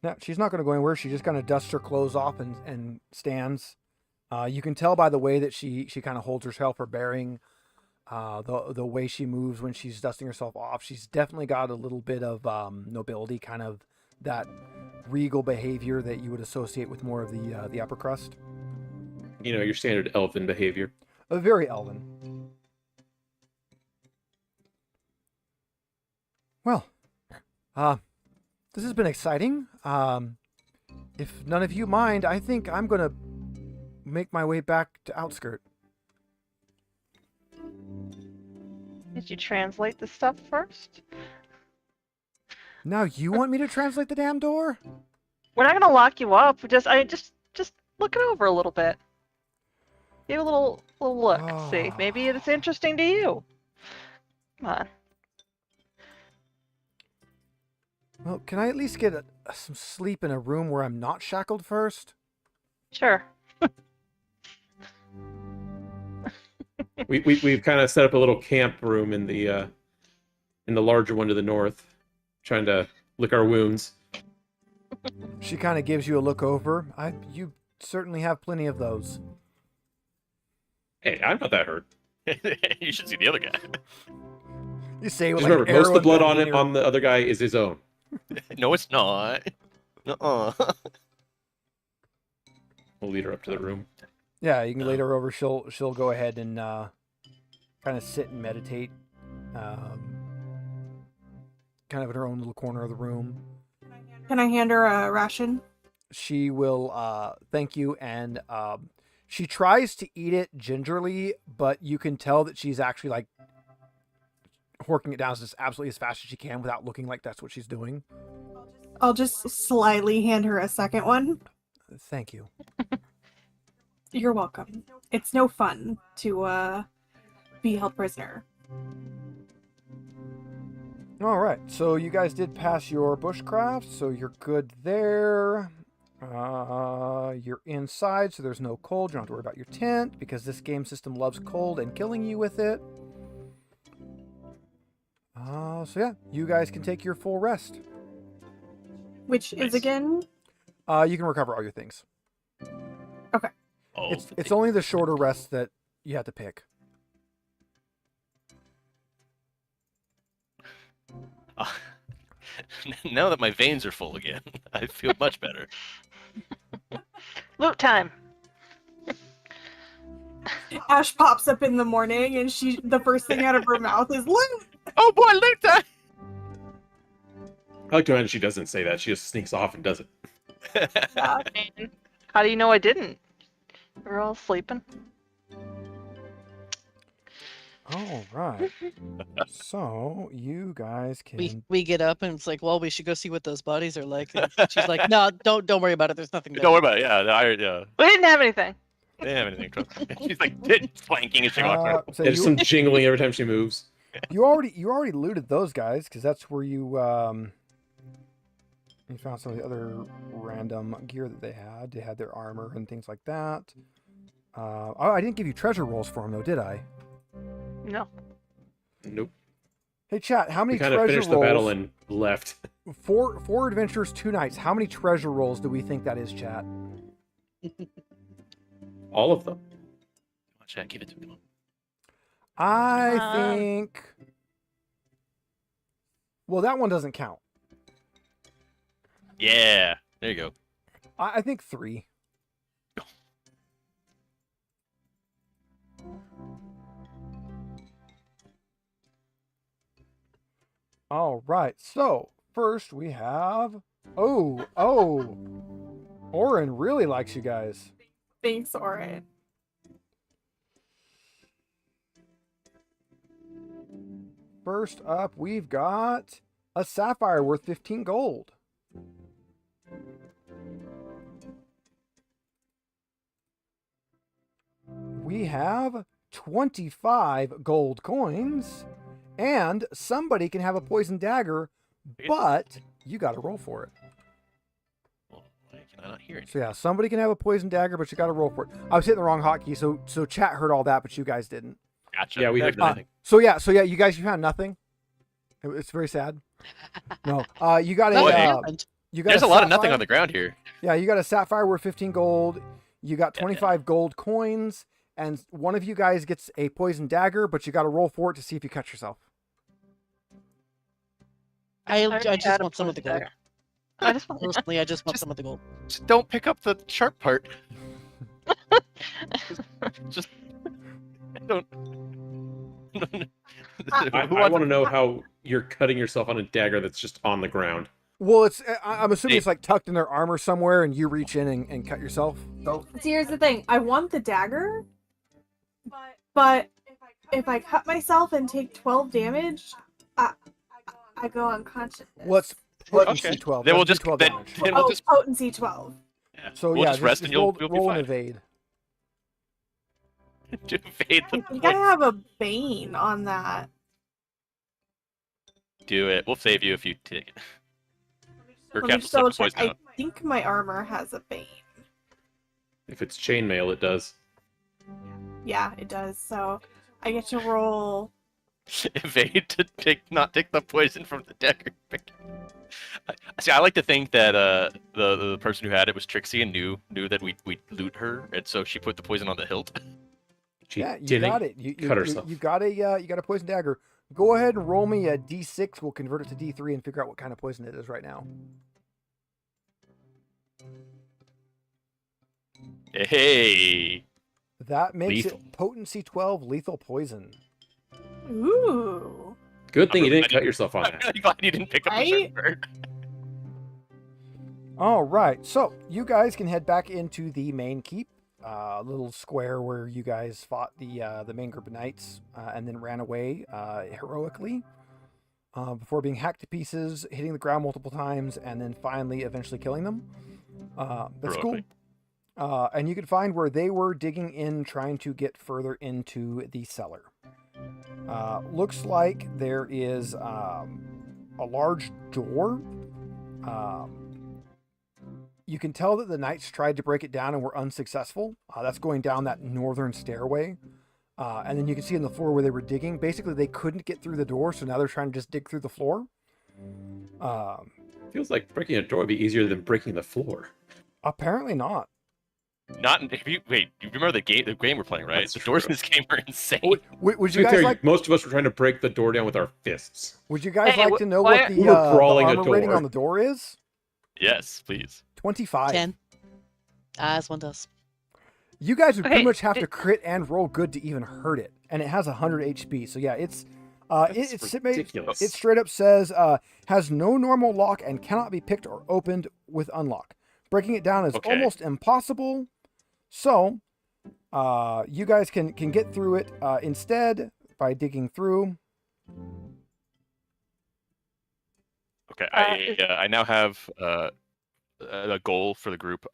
No, she's not going to go anywhere. She just kind of dusts her clothes off and stands. You can tell by the way that she kind of holds herself, her bearing, the way she moves when she's dusting herself off. She's definitely got a little bit of nobility, kind of that regal behavior that you would associate with more of the upper crust. Your standard elfin behavior. A very elven. Well, this has been exciting. If none of you mind, I think I'm gonna make my way back to Outskirt. Did you translate the stuff first? Now you want me to translate the damn door? We're not gonna lock you up. Just look it over a little bit. Give it a little look. See, maybe it's interesting to you. Come on. Well, can I at least get some sleep in a room where I'm not shackled first? Sure. We've kind of set up a little camp room in the larger one to the north, trying to lick our wounds. She kind of gives you a look over. You certainly have plenty of those. Hey, I'm not that hurt. You should see the other guy. You say with Just like remember, an most of the arrow blood in on your- on the other guy is his own. No, it's not. Uh-uh. We'll lead her up to the room. Yeah, you can lead her over. She'll go ahead and kind of sit and meditate, kind of in her own little corner of the room. Can I hand her a ration? She will thank you, and she tries to eat it gingerly, but you can tell that she's actually like horking it down as absolutely as fast as she can without looking like that's what she's doing. I'll just slyly hand her a second one. Thank you. You're welcome. It's no fun to be held prisoner. All right, so you guys did pass your bushcraft, so you're good there. You're inside, so there's no cold. You don't have to worry about your tent because this game system loves cold and killing you with it. So yeah, you guys can take your full rest. Which Nice. is again? You can recover all your things. Oh, It's only the shorter rest that you have to pick. now that my veins are full again, I feel much better. Loot time. Ash pops up in the morning and the first thing out of her mouth is loot! Oh boy, loot time! I like to imagine she doesn't say that. She just sneaks off and does it. Man, how do you know I didn't? We're all sleeping. All right. So you guys can. We get up and it's like, well, we should go see what those bodies are like. And she's like, no, don't worry about it. There's nothing there. Don't worry about it. Yeah. We didn't have anything. They didn't have anything. Trust me. She's like flanking as she walks around. So There's you, some jingling every time she moves. you already looted those guys because that's where you found some of the other random gear that they had. They had their armor and things like that. I didn't give you treasure rolls for them though, did I? No. Nope. Hey chat, how We many kind of treasure finished rolls? the battle and left. Four adventures, 2 nights. How many treasure rolls do we think that is, chat? All of them. Come on, chat, give it to me. I think. Well, that one doesn't count. Yeah, there you go. I think 3. All right. So first we have. Oh. Oren really likes you guys. Thanks, Oren. First up, we've got a sapphire worth 15 gold. We have 25 gold coins, and somebody can have a poison dagger, but you got to roll for it. Well, why can I not hear it? So yeah, somebody can have a poison dagger, but you got to roll for it. I was hitting the wrong hotkey, so chat heard all that, but you guys didn't. Gotcha. Yeah, we heard Uh, nothing. So yeah, you guys, you found nothing. It's very sad. No, you got Nothing a. happened. You got There's a a lot of nothing sapphire. on the ground here. Yeah, you got a sapphire worth 15 gold. You got Yeah, 25 gold coins, and one of you guys gets a poison dagger, but you got to roll for it to see if you cut yourself. I already just had a want some of the gold. dagger. I just want. Personally, I just want Just- some of the gold. Just don't pick up the sharp part. just don't. I want to know how you're cutting yourself on a dagger that's just on the ground. Well, I'm assuming it's like tucked in their armor somewhere, and you reach in and cut yourself. So here's the thing. I want the dagger, but if I cut myself and take 12 damage, I go unconscious. What's potency Okay. 12? Then we'll Doesn't do just 12 then, damage. then we'll Oh, just potency 12. yeah, So we'll yeah, just rest and roll, you'll roll be and fine. evade. To evade I the think I point. have a bane on that. Do it. We'll save you if you take it. Or Let me cast just the double poison check. I out. think my armor has a bane. If it's chainmail, it does. Yeah, it does. So I get to roll. Evade to not take the poison from the dagger. See, I like to think that the person who had it was tricksy and knew that we'd loot her, and so she put the poison on the hilt. She Yeah, you didn't got it. You cut herself. You got a poison dagger. Go ahead and roll me a d6. We'll convert it to d3 and figure out what kind of poison it is right now. Hey, That makes Lethal. it potency 12, lethal poison. Ooh. Good thing you I'm didn't cut yourself on I'm that. really glad you didn't pick up the Right? sharp part. All right, so you guys can head back into the main keep, little square where you guys fought the main group of knights and then ran away heroically. before being hacked to pieces, hitting the ground multiple times, and then finally eventually killing them. That's cool. Heroically. And you can find where they were digging in, trying to get further into the cellar. Looks like there is a large door. You can tell that the knights tried to break it down and were unsuccessful. That's going down that northern stairway. And then you can see on the floor where they were digging. Basically, they couldn't get through the door, so now they're trying to just dig through the floor. Feels like breaking a door would be easier than breaking the floor. Apparently not. You remember the game we're playing, right? That's The doors true. in this game are insane. Would To you be guys fair, like? most of us were trying to break the door down with our fists. Would you guys Hey, like to know why what are- the, We were the crawling a armor rating door. on the door is? Yes, please. 25. 10. As one does. You guys would Okay, pretty much have to did- crit and roll good to even hurt it, and it has 100 HP. So yeah, it's Ridiculous. it straight up says has no normal lock and cannot be picked or opened with unlock. Breaking it down is Okay. almost impossible. So you guys can get through it instead by digging through. Okay, Uh, I now have a goal for the group.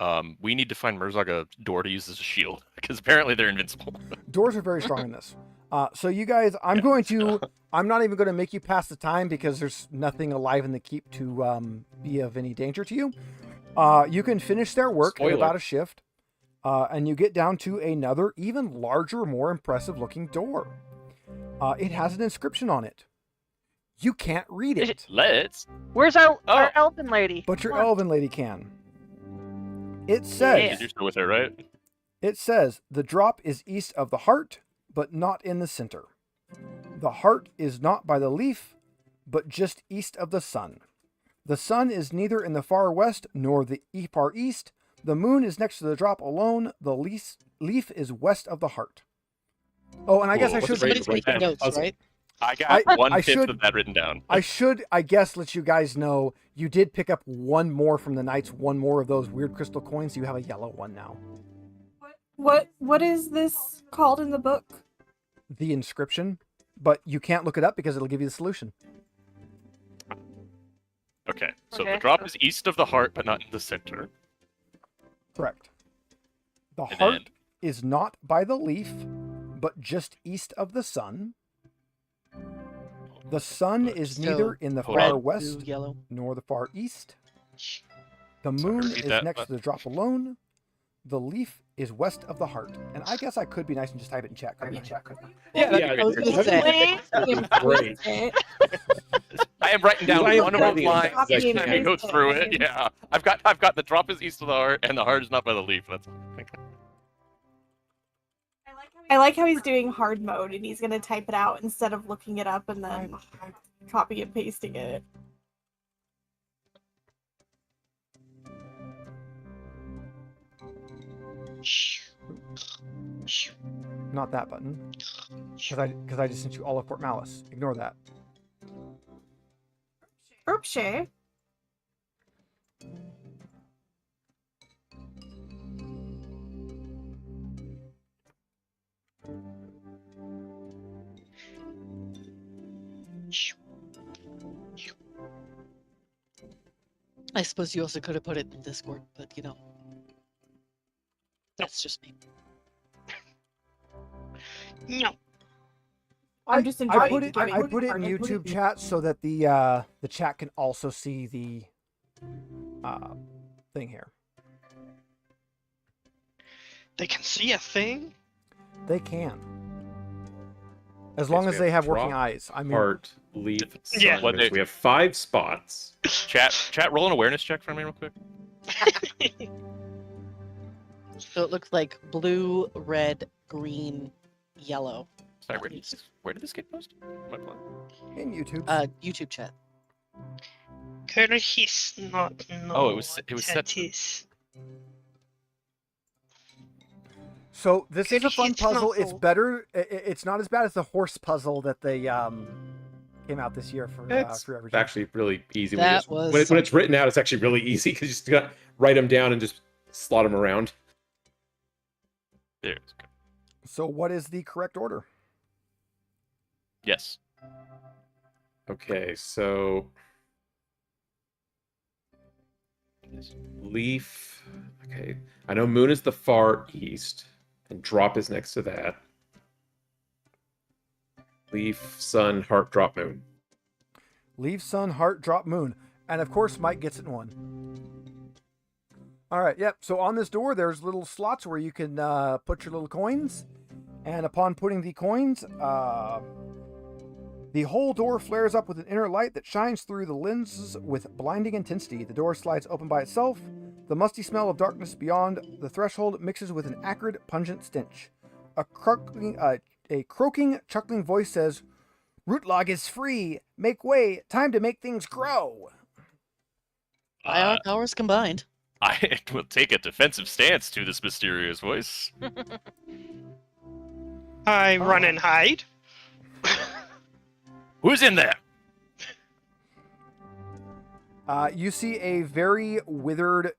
We need to find Murzog a door to use as a shield because apparently they're invincible. Doors are very strong in this. So you guys, I'm not even going to make you pass the time because there's nothing alive in the keep to be of any danger to you. You can finish their work in Spoiler. about a shift, and you get down to another, even larger, more impressive looking door. It has an inscription on it. You can't read Is it, Let's. Where's our Oh. elven lady? but your Come on. elven lady can. It says, You're still with her, right? It says, the drop is east of the heart, but not in the center. The heart is not by the leaf, but just east of the sun. The sun is neither in the far west nor the far east. The moon is next to the drop alone. The leaf is west of the heart. Oh, and I guess Cool. I What's should the rate Somebody's of making breakdown? notes, Puzzle. right? I got I 1/5 should- of that written down. I guess, let you guys know you did pick up one more from the knights, one more of those weird crystal coins. You have a yellow one now. What is this called in the book? The inscription, but you can't look it up because it'll give you the solution. Okay, so Okay. the drop is east of the heart, but not in the center. Correct. The And heart then- is not by the leaf, but just east of the sun. The sun is So, neither in the hold far on. Blue, west yellow. nor the far east. The Sorry, moon repeat is that, next but- to the drop alone. The leaf is west of the heart. And I guess I could be nice and just type it in chat. couldn't I? Yeah, I was gonna say. Great. I am writing down I am one of the writing it lines down. each time you go Copy and through it. paste. Yeah, I've got the drop is east of the heart, and the heart is not by the leaf. That's I like how he's doing hard mode and he's gonna type it out instead of looking it up and then copy and pasting it. Not that button. Because I just sent you all of Fort Malice. Ignore that. Oopsie. I suppose you also could have put it in Discord, but you know. That's just me. No. I'm just I enjoying put it. giving I put it in hard mode. YouTube chat so that the chat can also see the thing here. They can see a thing? They can, as Okay, long so as we they have have working drop, eyes. I mean, Heart, leaf, sun. Yeah. What they- So we have 5 spots. chat. Roll an awareness check for me, real quick. So it looks like blue, red, green, yellow. Sorry, where did this get posted? My plan. in YouTube. YouTube chat. Could he not know Oh, it was what set that to- is? So this is a fun It's puzzle. not It's cool. better. It's not as bad as the horse puzzle that they came out this year for It's everything. actually really easy. That when, was when it's written out, it's actually really easy because you just got to write them down and just slot them around. There. It's good. So what is the correct order? Yes. Okay, so Leaf. Okay, I know Moon is the far east, and Drop is next to that. Leaf, Sun, Heart, Drop, Moon. Leaf, Sun, Heart, Drop, Moon. And of course, Mike gets it in one. All right, yep. So on this door, there's little slots where you can put your little coins. And upon putting the coins, the whole door flares up with an inner light that shines through the lenses with blinding intensity. The door slides open by itself. The musty smell of darkness beyond the threshold mixes with an acrid, pungent stench. A croaking, chuckling voice says, "Root log is free. Make way. Time to make things grow." By our powers combined. I will take a defensive stance to this mysterious voice. I run and hide. Who's in there? You see a very withered,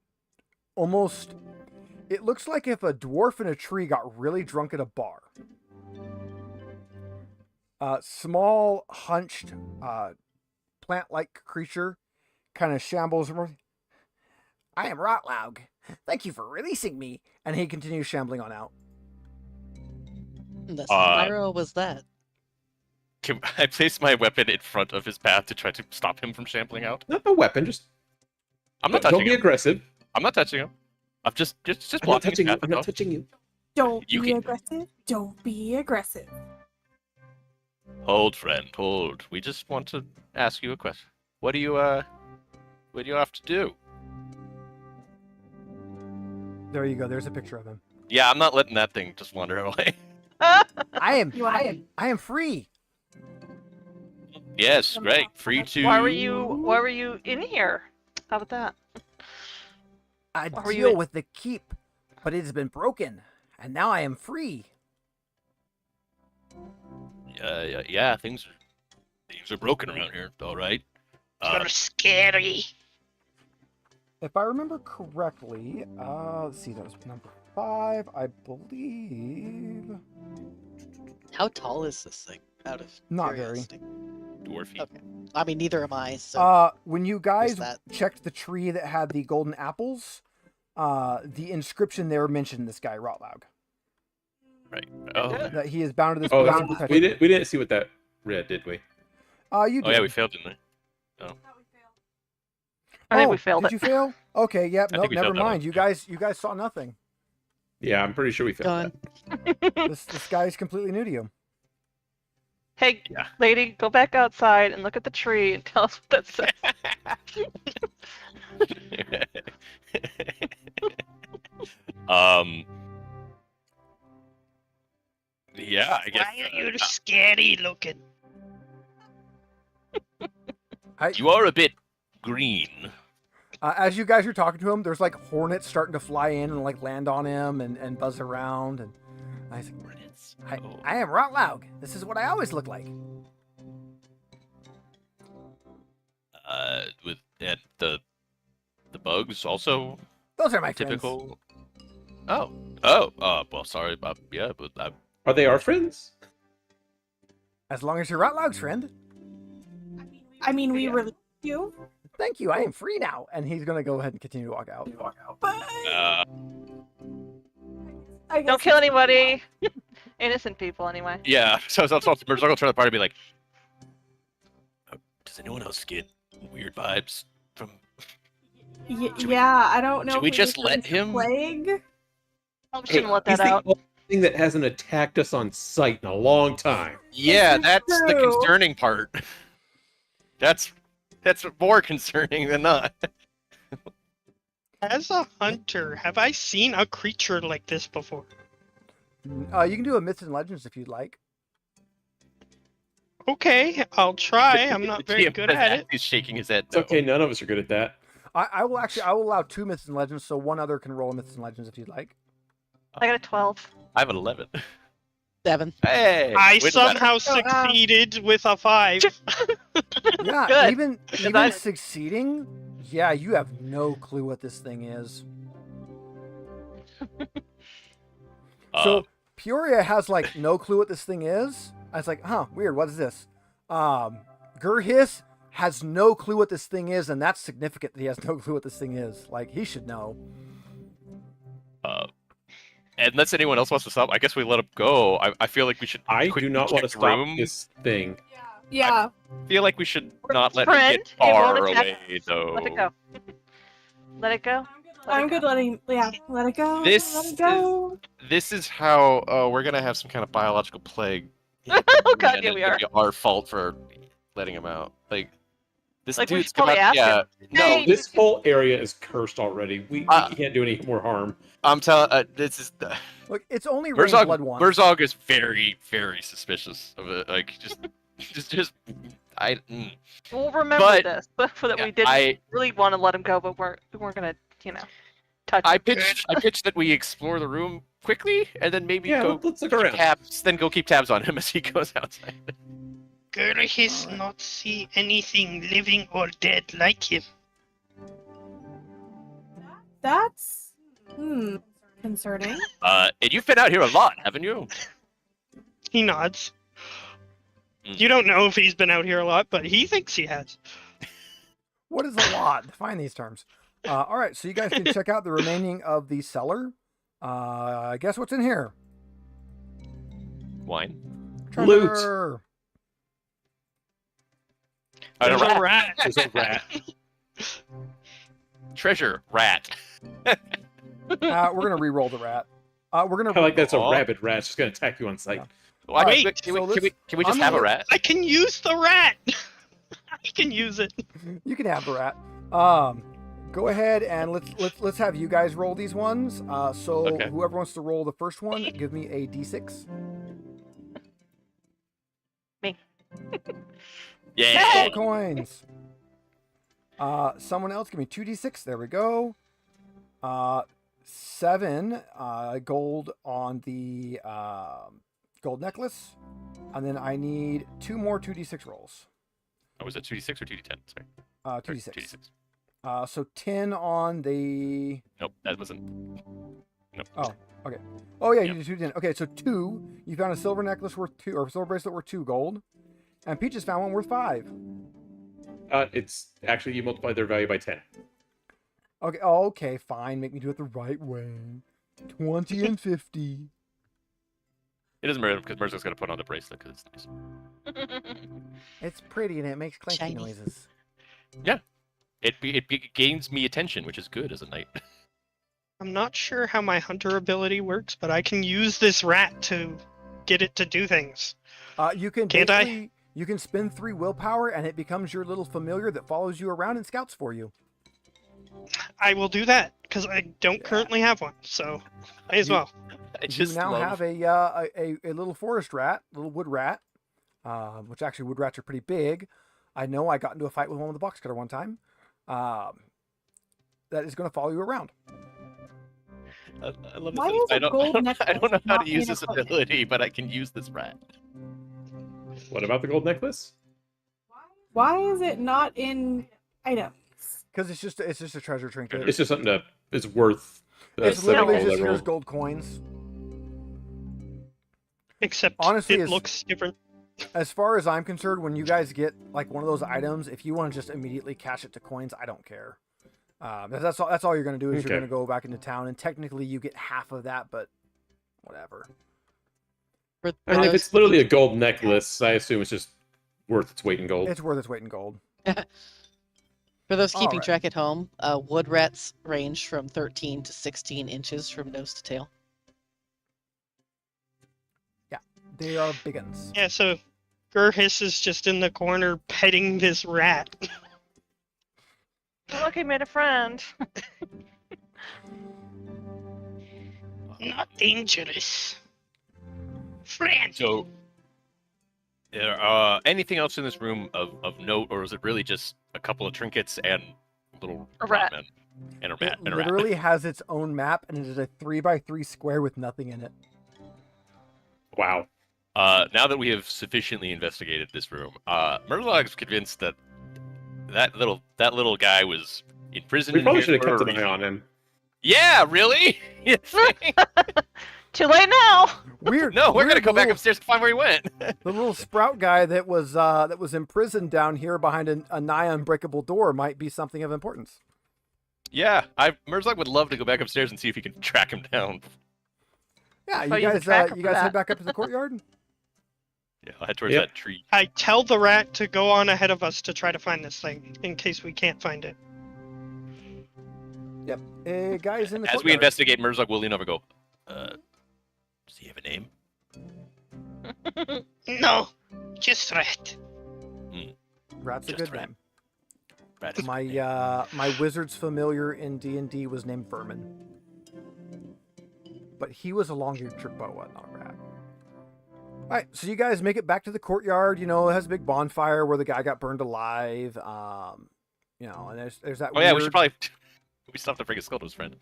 almost... It looks like if a dwarf in a tree got really drunk at a bar. Small, hunched, plant-like creature kind of shambles. "I am Rotlaug. Thank you for releasing me." And he continues shambling on out. The Spyro was that. Can I place my weapon in front of his path to try to stop him from shambling out? Not a weapon, just I'm not don't touching be him. aggressive. I'm not touching him. I'm just I'm not blocking his touching you. path. I'm not touching you. Don't You be can- aggressive. Don't be aggressive. Hold, friend, hold. We just want to ask you a question. What do you have to do? There you go. There's a picture of him. Yeah, I'm not letting that thing just wander away. I am free. Yes, great. Free to. Why were you in here? How about that? I Why were you deal in- with the keep, but it has been broken, and now I am free. Yeah, things are broken around here. All right. You're scary. If I remember correctly, let's see, that was number 5, I believe. How tall is this thing? Out of Not very. curiosity? Dwarfy. Okay. I mean, neither am I. So When you guys that? checked the tree that had the golden apples, the inscription there mentioned this guy, Rotlaug. Right. Oh. That he is bound to this Oh, place that's, in we perpetuity. didn't see what that read, did we? You Oh did. yeah, we failed, didn't we? I think we failed did it. you fail? Okay, yep, I think nope, we never failed that mind. one. You guys saw nothing. Yeah, I'm pretty sure we failed Done. that. This guy is completely new to you. Hey, Yeah. lady, go back outside and look at the tree and tell us what that says. Yeah, I guess. Why are you scary looking? You are a bit green. As you guys are talking to him, there's like hornets starting to fly in and like land on him and buzz around. And I was like, Oh. I am Rotlaug. This is what I always look like. With and the bugs also Those are my friends. typical. Oh, well, sorry, yeah, but Are they our friends? As long as you're Rotlaug's friend. I mean, we released you, Thank you. I am free now. And he's gonna go ahead and continue to walk out. but Don't I guess kill anybody. Innocent people, anyway. yeah. So I'll turn to the party and be like, does anyone else get weird vibes from? yeah, I don't know. Should if we just just let released the him- Plague. Probably shouldn't let he's that the out. only thing that hasn't attacked us on sight in a long time. Yeah, This is that's the true. concerning part. That's more concerning than not. As a hunter, have I seen a creature like this before? You can do a myths and legends if you'd like. Okay, I'll try. I'm not very GM good at it. He's shaking his head. It's No. okay, none of us are good at that. I will allow 2 myths and legends, so one other can roll myths and legends if you'd like. I got a 12. I have an 11. 7. Hey, I way to somehow So, succeeded with a 5. Yeah, Good, even I- succeeding, yeah, you have no clue what this thing is. So Peoria has like no clue what this thing is. I was like, huh, weird. What is this? Gurhis has no clue what this thing is, and that's significant that he has no clue what this thing is. Like, he should know. Unless anyone else wants to stop, I guess we let him go. I feel like we should. I quickly do not want to check the stop room. this thing. Yeah. I feel like we should not let Friend, it get it won't far attack away, us. though. Let it go. Let it go. I'm good letting. Yeah. Let it go. This Let it go. This is how we're gonna have some kind of biological plague. Oh god, and yeah, it's we gonna are. be our fault for letting him out. Like this Like, we dude's should probably come out. ask Yeah, him. no, Hey! This whole area is cursed already. We can't do any more harm. I'm telling. This is Look, it's only rained blood once. Burzog is very, very suspicious of it. Like just. We'll remember But- this, but that yeah, we didn't really want to let him go, but we weren't gonna, touch I him. pitched that we explore the room quickly and then maybe Yeah, go let's look keep around. tabs. Then go keep tabs on him as he goes outside. Gurhis not see anything living or dead like him. That's concerning. And you've been out here a lot, haven't you? He nods. Mm. You don't know if he's been out here a lot, but he thinks he has. What is a lot? Define these terms. All right, so you guys can check out the remaining of the cellar. Guess what's in here? Wine. Loot. Treasure. There's rat. a rat. There's a rat. Treasure rat. We're gonna re-roll the rat. We're gonna. I like that's a Aw. rabid rat. It's just gonna attack you on sight. Yeah. Why Wait, can we, so can we just I'm have a gonna- rat? I can use the rat. I can use it. You can have the rat. Go ahead and let's have you guys roll these ones. So Okay. whoever wants to roll the first one, give me a d6. Me. Yeah. 4 coins. Someone else, give me 2d6. There we go. 7 gold on the gold necklace, and then I need 2 more 2d6 rolls. Oh, was it 2d6 or 2d10? Sorry. 2d6. 2d6. So 10 on the. Nope, that wasn't. Nope. Oh, okay. Oh yeah, Yep. you did 2 10. Okay, so 2. You found a silver necklace worth 2, or silver bracelet worth 2 gold, and Peaches found one worth 5. It's actually you multiply their value by 10. Okay. Oh, okay. Fine. Make me do it the right way. 20 and 50. It doesn't matter because Mercer's gonna put on the bracelet because it's nice. It's pretty and it makes clanky Shiny. noises. It gains me attention, which is good as a knight. I'm not sure how my hunter ability works, but I can use this rat to get it to do things. You can Can't I? basically you can spend 3 willpower and it becomes your little familiar that follows you around and scouts for you. I will do that because I don't currently have one, so may as You- well. I You just now love... have a little forest rat, little wood rat, which actually wood rats are pretty big. I know I got into a fight with one with a box cutter one time. That is going to follow you around. I love Why this. is a gold I don't necklace know how not to use in a this book? ability, but I can use this rat. What about the gold necklace? Why is it not in items? Because it's just a treasure trinket. It's just something that is worth. It's setting literally all just that here's roll. gold coins. Except Honestly, it it's- looks different. As far as I'm concerned, when you guys get like one of those items, if you want to just immediately cash it to coins, I don't care. That's all you're going to do is Okay. you're going to go back into town, and technically you get half of that, but whatever. For, I mean, if it's literally a gold necklace, I assume it's just worth its weight in gold. It's worth its weight in gold. For those keeping Alright. track at home, wood rats range from 13 to 16 inches from nose to tail. They are big uns. Yeah, so Gurhis is just in the corner petting this rat. Look, I made a friend. Not dangerous. Friend. So, anything else in this room of note, or is it really just a couple of trinkets and little A rat. men? And a It rat. And a rat. literally has its own map, and it is a 3x3 square with nothing in it. Wow. Now that we have sufficiently investigated this room, Murlog's convinced that that little guy was in prison. We in probably here should have for kept a an eye reason. on him. Yeah, really? You think? Too late now. Weird. No, we're weird gonna go back little- upstairs to find where he went. The little sprout guy that was imprisoned down here behind a nigh unbreakable door might be something of importance. Yeah, Merzog would love to go back upstairs and see if he can track him down. Yeah, Oh, you use a guys tracker you for guys head that. back up to the courtyard. Yeah, I'll head towards Yep. that tree. I tell the rat to go on ahead of us to try to find this thing, in case we can't find it. Yep. Guys in the As we courtyard. investigate, Merzog will lean over and go, does he have a name? No, just rat. Rat's a Just good rat. name. Rat is a My good name. my wizard's familiar in D&D was named Vermin. But he was a long-eared Jerboa, not a rat. Alright, so you guys make it back to the courtyard. You know, it has a big bonfire where the guy got burned alive. You know, and there's that Oh yeah, we weird- should probably... We still have to bring a skull to his friend.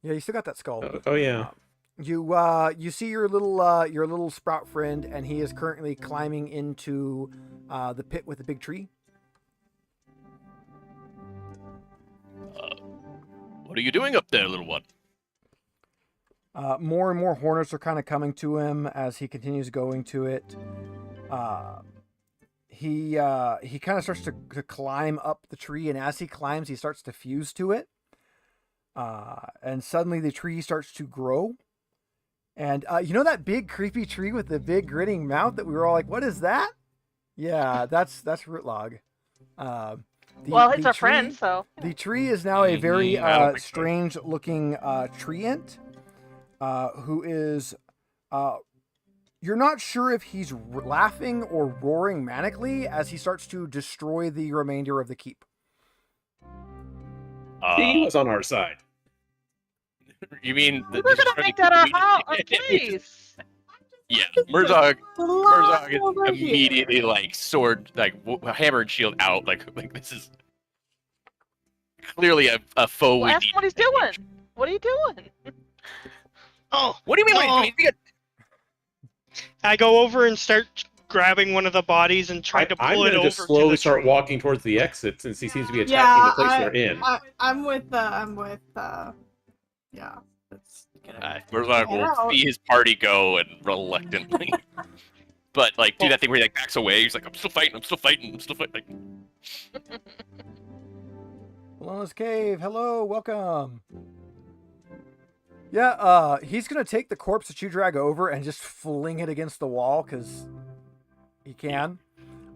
Yeah, you still got that skull. Oh yeah. You see your little sprout friend, and he is currently climbing into the pit with the big tree. What are you doing up there, little one? More and more hornets are kind of coming to him as he continues going to it. He kind of starts to climb up the tree, and as he climbs, he starts to fuse to it. And suddenly the tree starts to grow. And you know that big creepy tree with the big grinning mouth that we were all like, "What is that?" Yeah, that's Rootlog. Well, it's the our friend, so. The tree is now a very I don't think so. strange-looking treant, who is. You're not sure if he's laughing or roaring manically as he starts to destroy the remainder of the keep. He was on our side. You mean... We're gonna make that our house, our place. Yeah, Merzog Lost is over here. immediately like sword, like hammer and shield out. Like this is clearly a foe. Well, we ask need him what he's to doing. engage. What are you doing? Oh, What do you mean? No. What do you mean? I go over and start grabbing one of the bodies and try to I'm pull it gonna over just slowly to the start tree. walking towards the exit since he seems to be attacking Yeah, the place we're in. I'm with yeah. It's gonna... Merzog will Out. see his party go and reluctantly, but like do that thing where he like backs away. He's like, I'm still fighting. I'm still fighting. I'm still fighting. Like,Alona's Cave, hello, welcome. Yeah, he's gonna take the corpse that you drag over and just fling it against the wall because he can,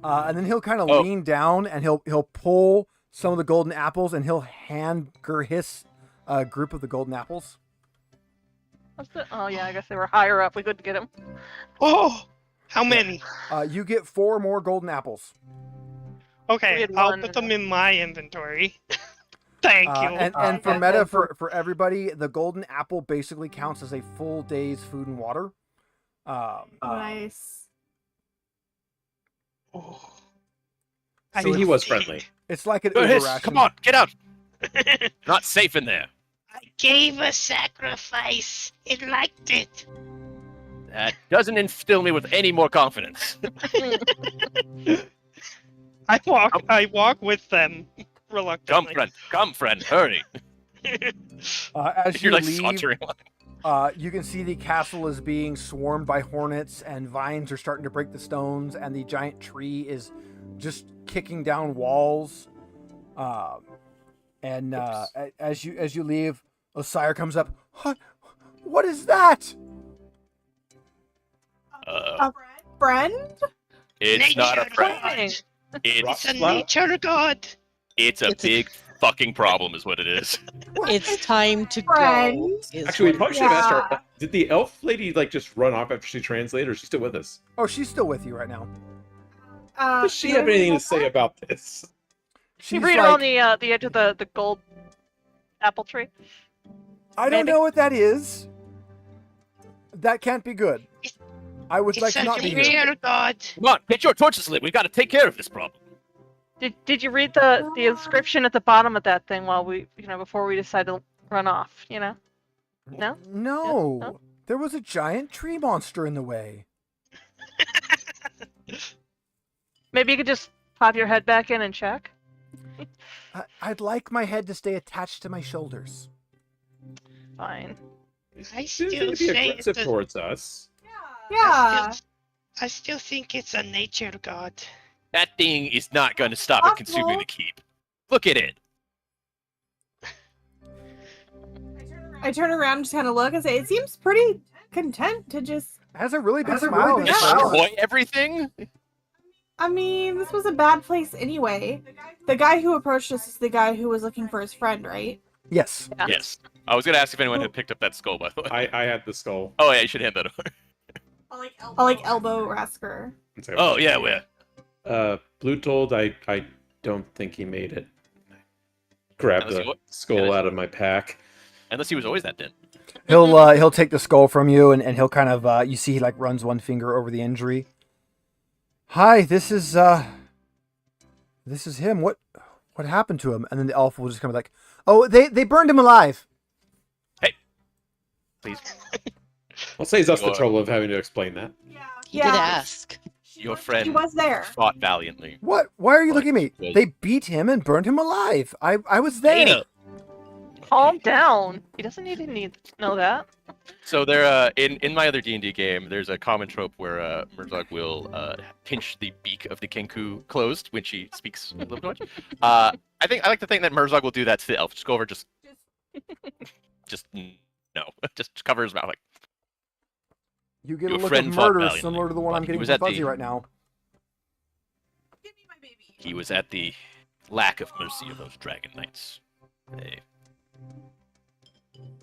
and then he'll kind of Oh. lean down and he'll pull some of the golden apples and he'll hand Gurhis a group of the golden apples. Oh yeah, I guess they were higher up. We couldn't get him. Oh, how many? You get 4 more golden apples. We Okay, had I'll one. put them in my inventory. Thank you. And for Okay. meta, for everybody, the golden apple basically counts as a full day's food and water. Nice. Oh. I mean, he didn't was think. friendly. It's like an Go Uber ahead, ration. come on, get out. Not safe in there. I gave a sacrifice. It liked it. That doesn't instill me with any more confidence. I walk with them reluctantly. Come, friend, hurry. As you You're like leave, sauntering along. you can see the castle is being swarmed by hornets, and vines are starting to break the stones, and the giant tree is just kicking down walls. As you leave, Osire comes up. What is that? A friend? It's not a Nature friend. God. It's It's a nature god. it's a It's a- big fucking problem, is what it is. It's time to Friend. go. is Actually, we what probably it should have asked Yeah. our. Did the elf lady like just run off after she translated, or is she still with us? Oh, she's still with you right now. Does she have anything to say about this? You She's read her like, on the edge of the gold apple tree. I don't maybe. know what that is. That can't be good. I would like It's to a not be here. nature god. Come on, get your torches lit. We've got to take care of this problem. Did you read the inscription at the bottom of that thing while we before we decide to run off? No. No, No? there was a giant tree monster in the way. Maybe you could just pop your head back in and check. I'd like my head to stay attached to my shoulders. Fine. I Didn't still seem to be say it's aggressive a, towards us. Yeah. I still think it's a nature god. That thing is not going to stop it consuming the keep. Look at it. I turn around and just kind of look and say, it seems pretty content to just. Has a really big Has a smile really on big his smile. face. Destroy everything? I mean, this was a bad place anyway. The guy who approached us is the guy who was looking for his friend, right? Yes. Yeah. Yes. I was going to ask if anyone had picked up that skull, by the way. I had the skull. Oh, yeah, you should hand that over. I like elbow Rasker. Oh, yeah, well. Blue told I don't think he made it. Grab Unless the he skull out of my pack. Unless he was always that dead. He'll take the skull from you and he'll kind of you see he like runs one finger over the injury. Hi, this is him. What happened to him? And then the elf will just kind of like, oh, they burned him alive. Hey, please. I'll say it's us the trouble of having to explain that. He did ask. Your friend He was there. fought valiantly. What? Why are you But- looking at me? They beat him and burned him alive. I was there. Lady. Calm down. He doesn't need to know that. So there, in my other D&D game, there's a common trope where Murdoch will pinch the beak of the Kenku closed when she speaks a little bit much. I like to think that Murdoch will do that to the elf. Just go over, just no, just cover his mouth like. You get a Your look of friend fought murder valiantly, similar to the one but I'm he getting was from at the- Fuzzy right now. He was at the lack of mercy of those dragon knights.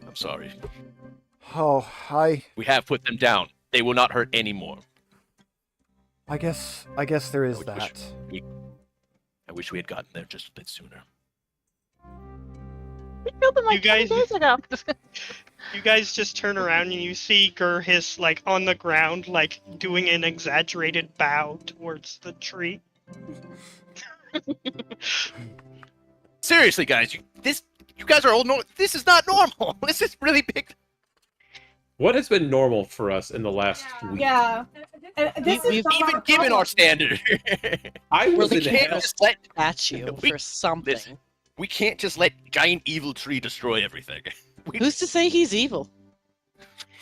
I'm sorry. Oh, We have put them down. They will not hurt anymore. I guess there is I that. I wish we had gotten there just a bit sooner. We killed him like You guys- 10 days ago. You guys just turn around and you see Gurhis like on the ground, like doing an exaggerated bow towards the tree. Seriously, guys, you guys are old. This is not normal. This is really big. What has been normal for us in the last week? Yeah. And this is We've not Even our given problem. our standard, I was Really in can't hell. just let At you We- for something. listen. we can't just let giant evil tree destroy everything. Who's to say he's evil?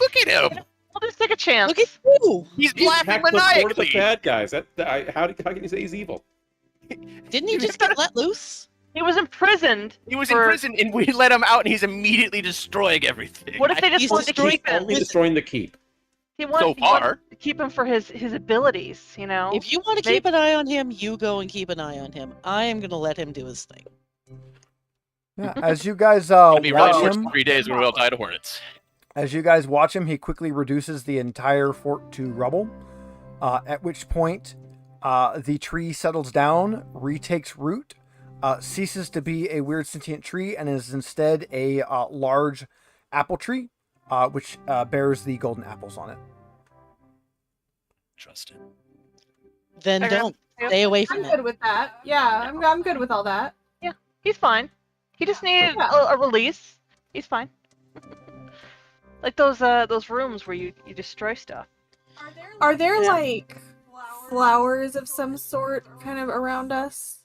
Look at him. We'll just take a chance. Look at you! He's He's laughing hacked the sword of the maniacally. bad guys. How can you say he's evil? Didn't he just get let loose? He was imprisoned. He was in for- prison, and we let him out, and he's immediately destroying everything. What if they just He's wanted to destroyed keep him? Only destroying the keep. He So wanted far. to keep him for his abilities, you know? If you want to Maybe- keep an eye on him, you go and keep an eye on him. I am going to let him do his thing. Yeah, as you guys It'll be really watch worse him, than 3 days when we all died of hornets. as you guys watch him, he quickly reduces the entire fort to rubble. At which point, the tree settles down, retakes root, ceases to be a weird sentient tree, and is instead a large apple tree, which bears the golden apples on it. Trust it. Then Okay. don't. Stay away from I'm it. good with that. Yeah, I'm good with all that. He's fine. He just needed Yeah. a release. He's fine. Like those rooms where you destroy stuff. Are there Yeah. like flowers of some sort kind of around us?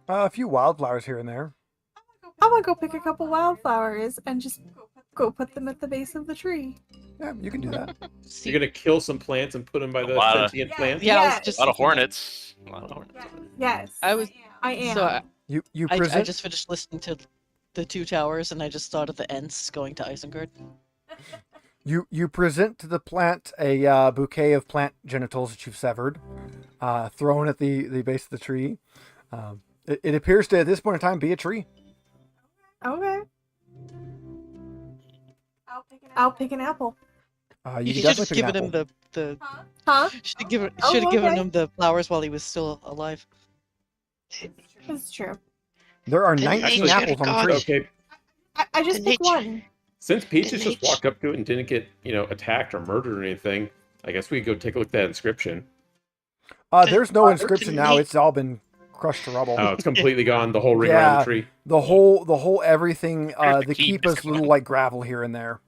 A few wildflowers here and there. I'm gonna go pick a couple wildflowers and just go put them at the base of the tree. Yeah, you can do that. See, You're gonna kill some plants and put them by the lot of- sentient plants. yeah, I was Yes. just A lot of thinking that. hornets. A lot of hornets. Yes. I am. So You I present. just finished listening to the Two Towers, and I just thought of the Ents going to Isengard. You present to the plant a bouquet of plant genitals that you've severed, thrown at the base of the tree. It appears to, at this point in time, be a tree. Okay. I'll pick an apple. You You can should have definitely just pick an given him apple. the Huh? should have given Oh, okay. him the flowers while he was still alive. That's true. There are The 19 nature apples on the god. tree. Okay, I just The pick nature- one. since Peaches just Nature. walked up to it and didn't get, attacked or murdered or anything, I guess we could go take a look at that inscription. There's no inscription now. It's all been crushed to rubble. Oh, it's completely gone. The whole ring around Yeah. the tree. The whole everything. Where's the The keep keep is is coming little up? like gravel here and there.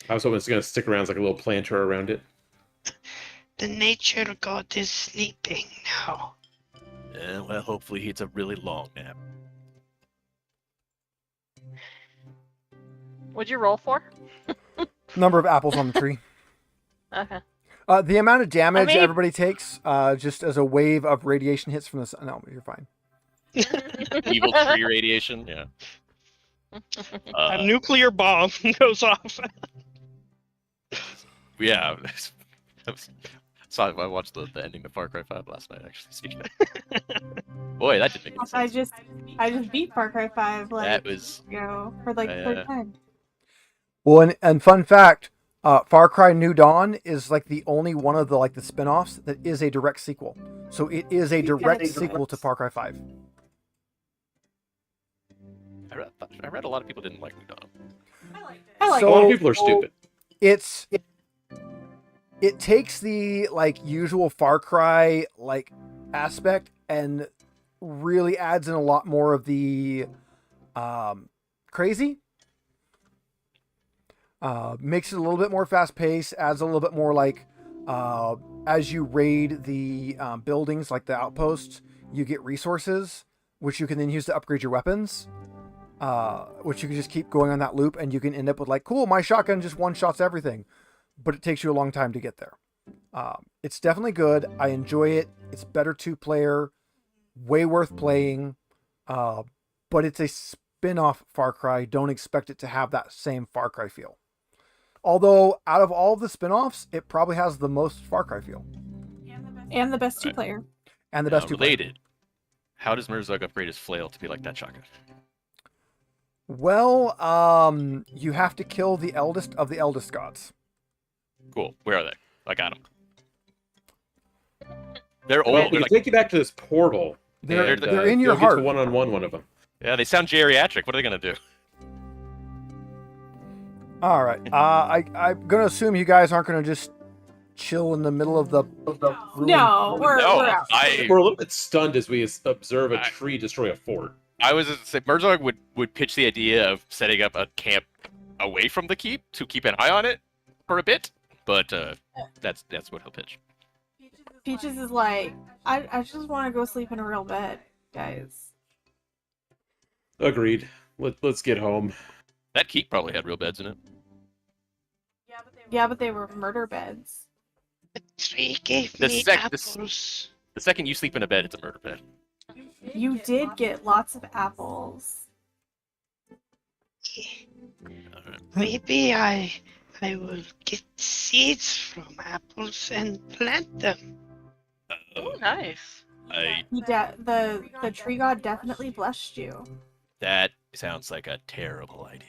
I was hoping it's gonna stick around as like a little planter around it. The nature god is sleeping now. Yeah, well, hopefully it's a really long nap. What'd you roll for? Number of apples on the tree. Okay. The amount of damage mean- everybody takes, just as a wave of radiation hits from the sun. No, you're fine. Evil tree radiation. Yeah. A nuclear bomb goes off. Yeah. I watched the ending of Far Cry 5 last night. Actually, speaking of. Boy, that didn't make any sense. I just beat Far Cry 5 like That was for like the third time. Well, and fun fact, Far Cry New Dawn is like the only one of the the spin-offs that is a direct sequel. So it is a direct sequel to Far Cry 5. I read a lot of people didn't like New Dawn. I like A So- lot of people are stupid. It takes the usual Far Cry aspect and really adds in a lot more of the crazy. Makes it a little bit more fast paced, adds a little bit more as you raid the buildings, like the outposts, you get resources, which you can then use to upgrade your weapons, which you can just keep going on that loop, and you can end up with cool, my shotgun just one-shots everything, but it takes you a long time to get there. It's definitely good. I enjoy it. It's better two-player, way worth playing, but it's a spin-off Far Cry. Don't expect it to have that same Far Cry feel. Although, out of all the spin-offs, it probably has the most Far Cry feel. And the best two-player. And the best two-player. Related. How does Mirzug upgrade his flail to be like that shotgun? Well, you have to kill the eldest of the eldest gods. Cool. Where are they? I got them. They're Well, old. we They're can take you back to this portal. They're and, in your you'll heart. Get to one-on-one one of them. yeah, they sound geriatric. What are they gonna do? All right. I'm gonna assume you guys aren't gonna just chill in the middle of the room. No, we're out. We're a little bit stunned as we observe a tree destroy a fort. I was gonna say Mirzug would pitch the idea of setting up a camp away from the keep to keep an eye on it for a bit, but that's what he'll pitch. Peaches is like, I just want to go sleep in a real bed, guys. Agreed. Let's get home. That keep probably had real beds in it. Yeah, but they were murder beds. The tree gave The me sec- the apples. The second you sleep in a bed, it's a murder bed. You did get lots of apples. Alright. Maybe I will get seeds from apples and plant them. Oh, nice. The tree god definitely blessed you. That sounds like a terrible idea.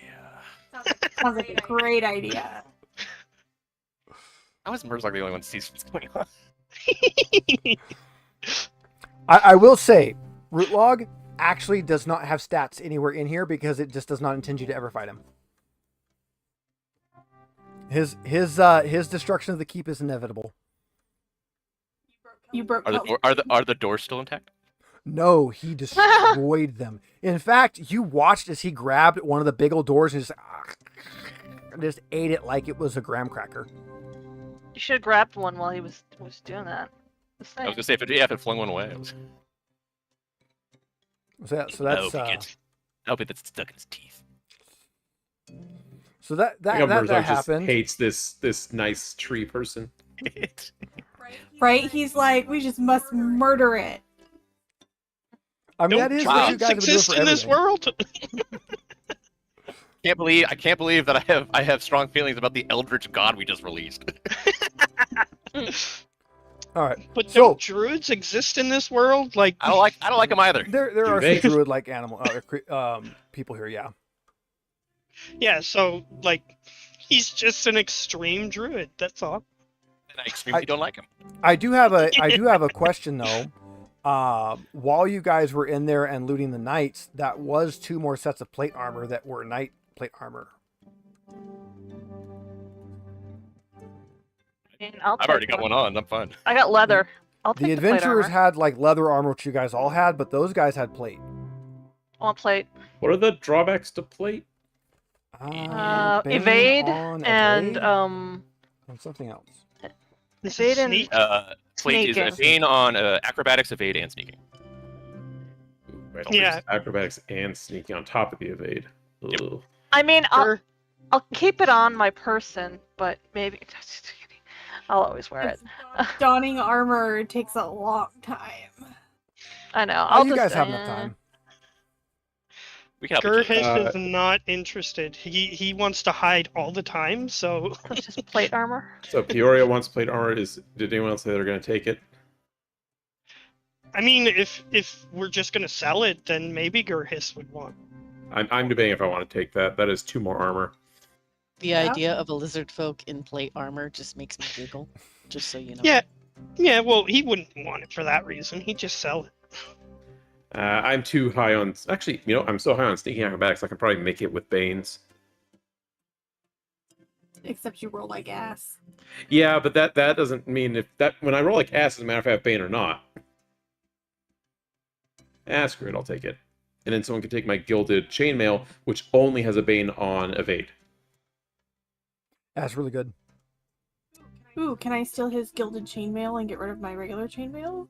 Sounds like a great idea. How is Mirzug the only one who sees what's going on? I will say, Root Log actually does not have stats anywhere in here because it just does not intend you to ever fight him. His destruction of the keep is inevitable. You broke. Are the doors still intact? No, he destroyed them. In fact, you watched as he grabbed one of the big old doors and just ate it like it was a graham cracker. You should have grabbed one while he was doing that. I was gonna say if it flung one away. So that's I hope it's stuck in his teeth. so that I think Mirzog just happened. hates this nice tree person. Right? He's like, we just must murder it. I mean, Don't that is what you giants guys have been doing exist for in this everything. world? I can't believe that I have strong feelings about the Eldritch God we just released. All right, But So- don't druids exist in this world? Like, I don't like them either. there are they? some druid-like animal people here. Yeah, yeah, so, like, he's just an extreme druid, that's all. And I extremely don't like him. I do have a question though. While you guys were in there and looting the knights, that was 2 more sets of plate armor that were knight plate armor. And I've already got one on. I'm fine. I got leather. I'll take The the plate adventurers armor. had leather armor, which you guys all had, but those guys had plate. I want plate. What are the drawbacks to plate? Bane Evade on and evade and something else. This Evade is and- sneak. Plate is Sneaking. a bane on acrobatics, evade, and sneaking. Right, Yeah. acrobatics and sneaking on top of the evade. Ugh. I mean, For, I'll keep it on my person, but maybe I'll always wear it. Donning armor takes a long time. I know. Oh, I'll you just guys have enough time. We can help each other. Gerhis is not interested. He wants to hide all the time, so That's just plate armor. So Peoria wants plate armor. Did anyone else say they're going to take it? I mean, if we're just gonna sell it, then maybe Gerhis would want. I'm debating if I want to take that. That is 2 more armor. The idea of a lizard folk in plate armor just makes me giggle. Just so you know. Yeah. Well, he wouldn't want it for that reason. He'd just sell it. I'm too high on... Actually, I'm so high on sneaking acrobatics, I can probably make it with Banes. Except you roll like ass. Yeah, but that doesn't mean if that... When I roll like ass, doesn't matter if I have Bane or not. Screw it, I'll take it. And then someone can take my Gilded Chainmail, which only has a Bane on Evade. That's really good. Ooh, can I steal his gilded chainmail and get rid of my regular chainmail?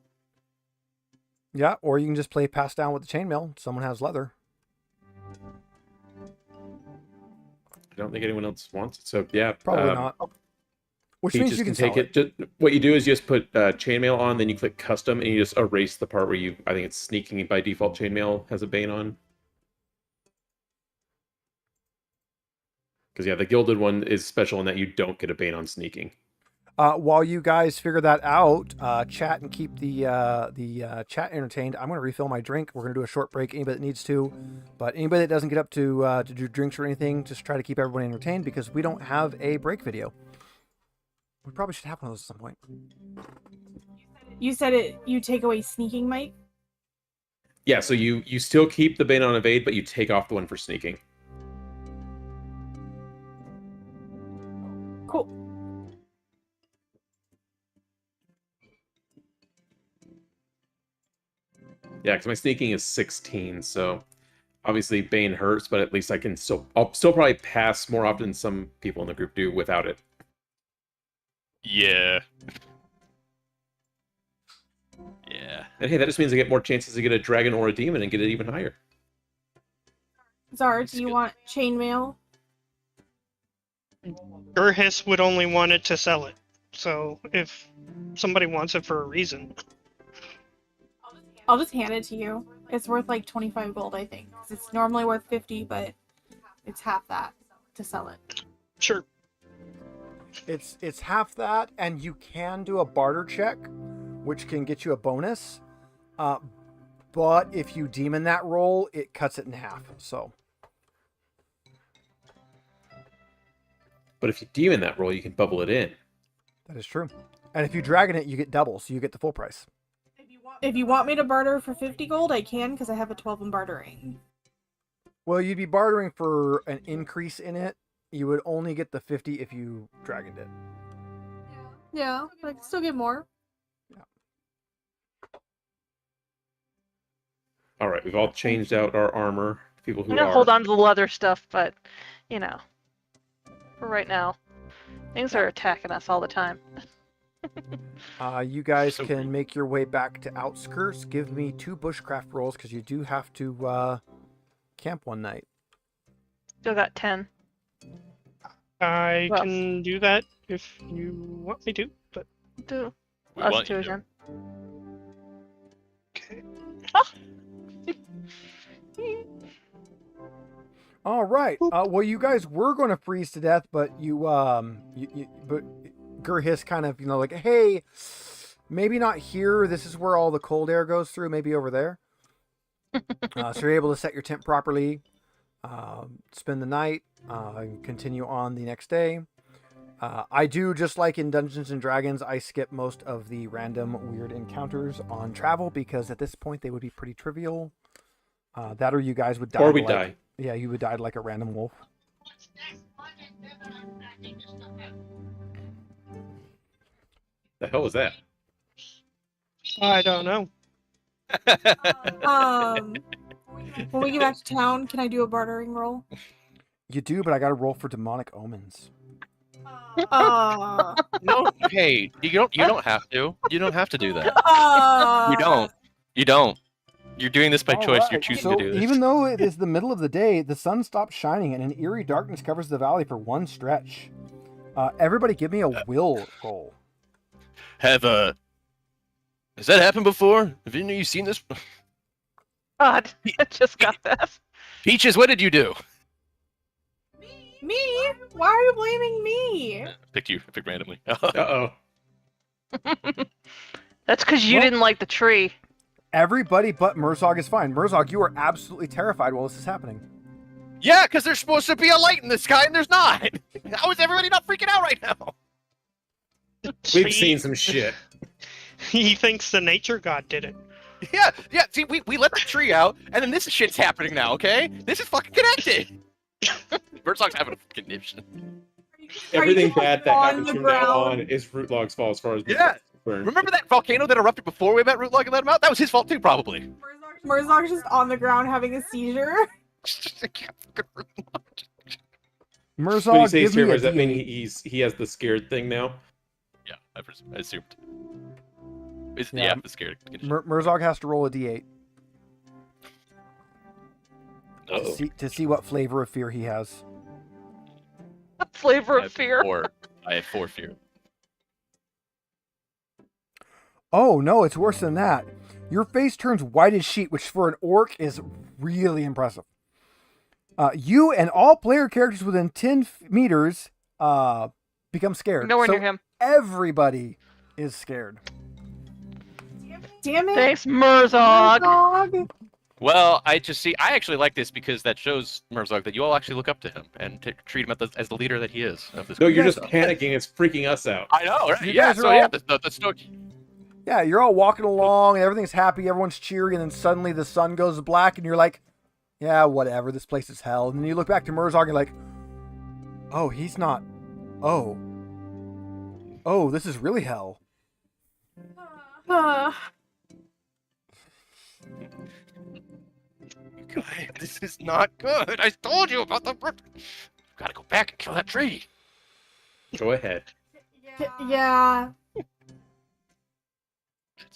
Yeah, or you can just play pass down with the chainmail. Someone has leather. I don't think anyone else wants it, so yeah. Probably not. Which means you can take sell it. Just, what you do is you just put chainmail on, then you click custom, and you just erase the part where I think it's sneaking by default. Chainmail has a Bane on. Because yeah, the gilded one is special in that you don't get a Bane on sneaking. While you guys figure that out, chat and keep the chat entertained. I'm going to refill my drink. We're going to do a short break. Anybody that needs to, but anybody that doesn't get up to do drinks or anything, just try to keep everybody entertained because we don't have a break video. We probably should have one of those at some point. You said it. You take away sneaking, Mike. Yeah, so you still keep the Bane on evade, but you take off the one for sneaking. Cool. Yeah, because my sneaking is 16, so obviously Bane hurts, but at least I'll still probably pass more often than some people in the group do without it. Yeah. Yeah. And hey, that just means I get more chances to get a dragon or a demon and get it even higher. Zara, do you want chainmail? Gerhis would only want it to sell it. So if somebody wants it for a reason. I'll just hand it to you. It's worth like 25 gold, I think. 'Cause it's normally worth 50, but it's half that to sell it. Sure. It's half that, and you can do a barter check, which can get you a bonus. But if you demon that roll, it cuts it in half. So. But if you demon that roll, you can bubble it in. That is true. And if you dragon it, you get double, so you get the full price. If you want me to barter for 50 gold, I can, because I have a 12 in bartering. Well, you'd be bartering for an increase in it. You would only get the 50 if you dragoned it. Yeah, but I can still get more. All right, we've all changed out our armor. People who I'm gonna are... hold on to the leather stuff, but for right now, things are attacking us all the time. You guys can make your way back to outskirts. Give me 2 bushcraft rolls because you do have to camp one night. Still got 10. I Well- can do that if you want me to, but Do We us want two you to. again. okay. All right. Well, you guys were going to freeze to death, but but Gerhis kind of, like, hey, maybe not here. This is where all the cold air goes through. Maybe over there. So you're able to set your tent properly, spend the night, and continue on the next day. I do, just like in Dungeons and Dragons, I skip most of the random weird encounters on travel because at this point they would be pretty trivial. That or you guys would die. Or we die. Yeah, you would die like a random wolf. The hell was that? I don't know. When we get back to town, can I do a bartering roll? You do, but I got to roll for demonic omens. No, hey, you don't have to. You don't have to do that. Uh, You don't. You're doing this by All choice. right, You're choosing so to do this. even though it is the middle of the day, the sun stops shining and an eerie darkness covers the valley for one stretch. Everybody give me a will roll. Has that happened before? Have any of you seen this? God, I just got that. Peaches, what did you do? Me? Why are you blaming me? Picked randomly. Uh-oh. That's because you What? didn't like the tree. Everybody but Murzog is fine. Murzog, you are absolutely terrified while this is happening. Yeah, because there's supposed to be a light in the sky and there's not. How is everybody not freaking out right now? We've seen some shit. He thinks the nature god did it. Yeah. See, we let the tree out, and then this shit's happening now. Okay, this is fucking connected. Birdsong's having a conniption. Everything Are you bad that on happens the from now ground? on is Rootlog's fault as far as Yeah. concerned. Remember that volcano that erupted before we met Rootlog and let him out? That was his fault too, probably. Murzog's just on the ground having a seizure. When you Murzog, say he's give me here, a does that mean D8. he has the scared thing now? Yeah, I assumed. Yeah. Yeah, I'm scared. Murzog has to roll a D8 Uh-oh. to see what flavor of fear he has. Flavor I of fear. have 4 fear. Oh no, it's worse than that. Your face turns white as sheet, which for an orc is really impressive. You and all player characters within 10 meters become scared. Nowhere So near him. everybody is scared. Damn it. Thanks, Murzog. Murzog. Well, I actually like this because that shows Murzog that you all actually look up to him and treat him as the leader that he is of this No, you're Yes. just panicking. It's freaking us out. I know, right? You Yeah, guys are so all- yeah, the story. Yeah, you're all walking along and everything's happy, everyone's cheery, and then suddenly the sun goes black and you're like, yeah, whatever, this place is hell. And then you look back to Murzog and you're like, oh, he's not. Oh, this is really hell. God, this is not good. I told you about the. Gotta go back and kill that tree. Go ahead. Yeah.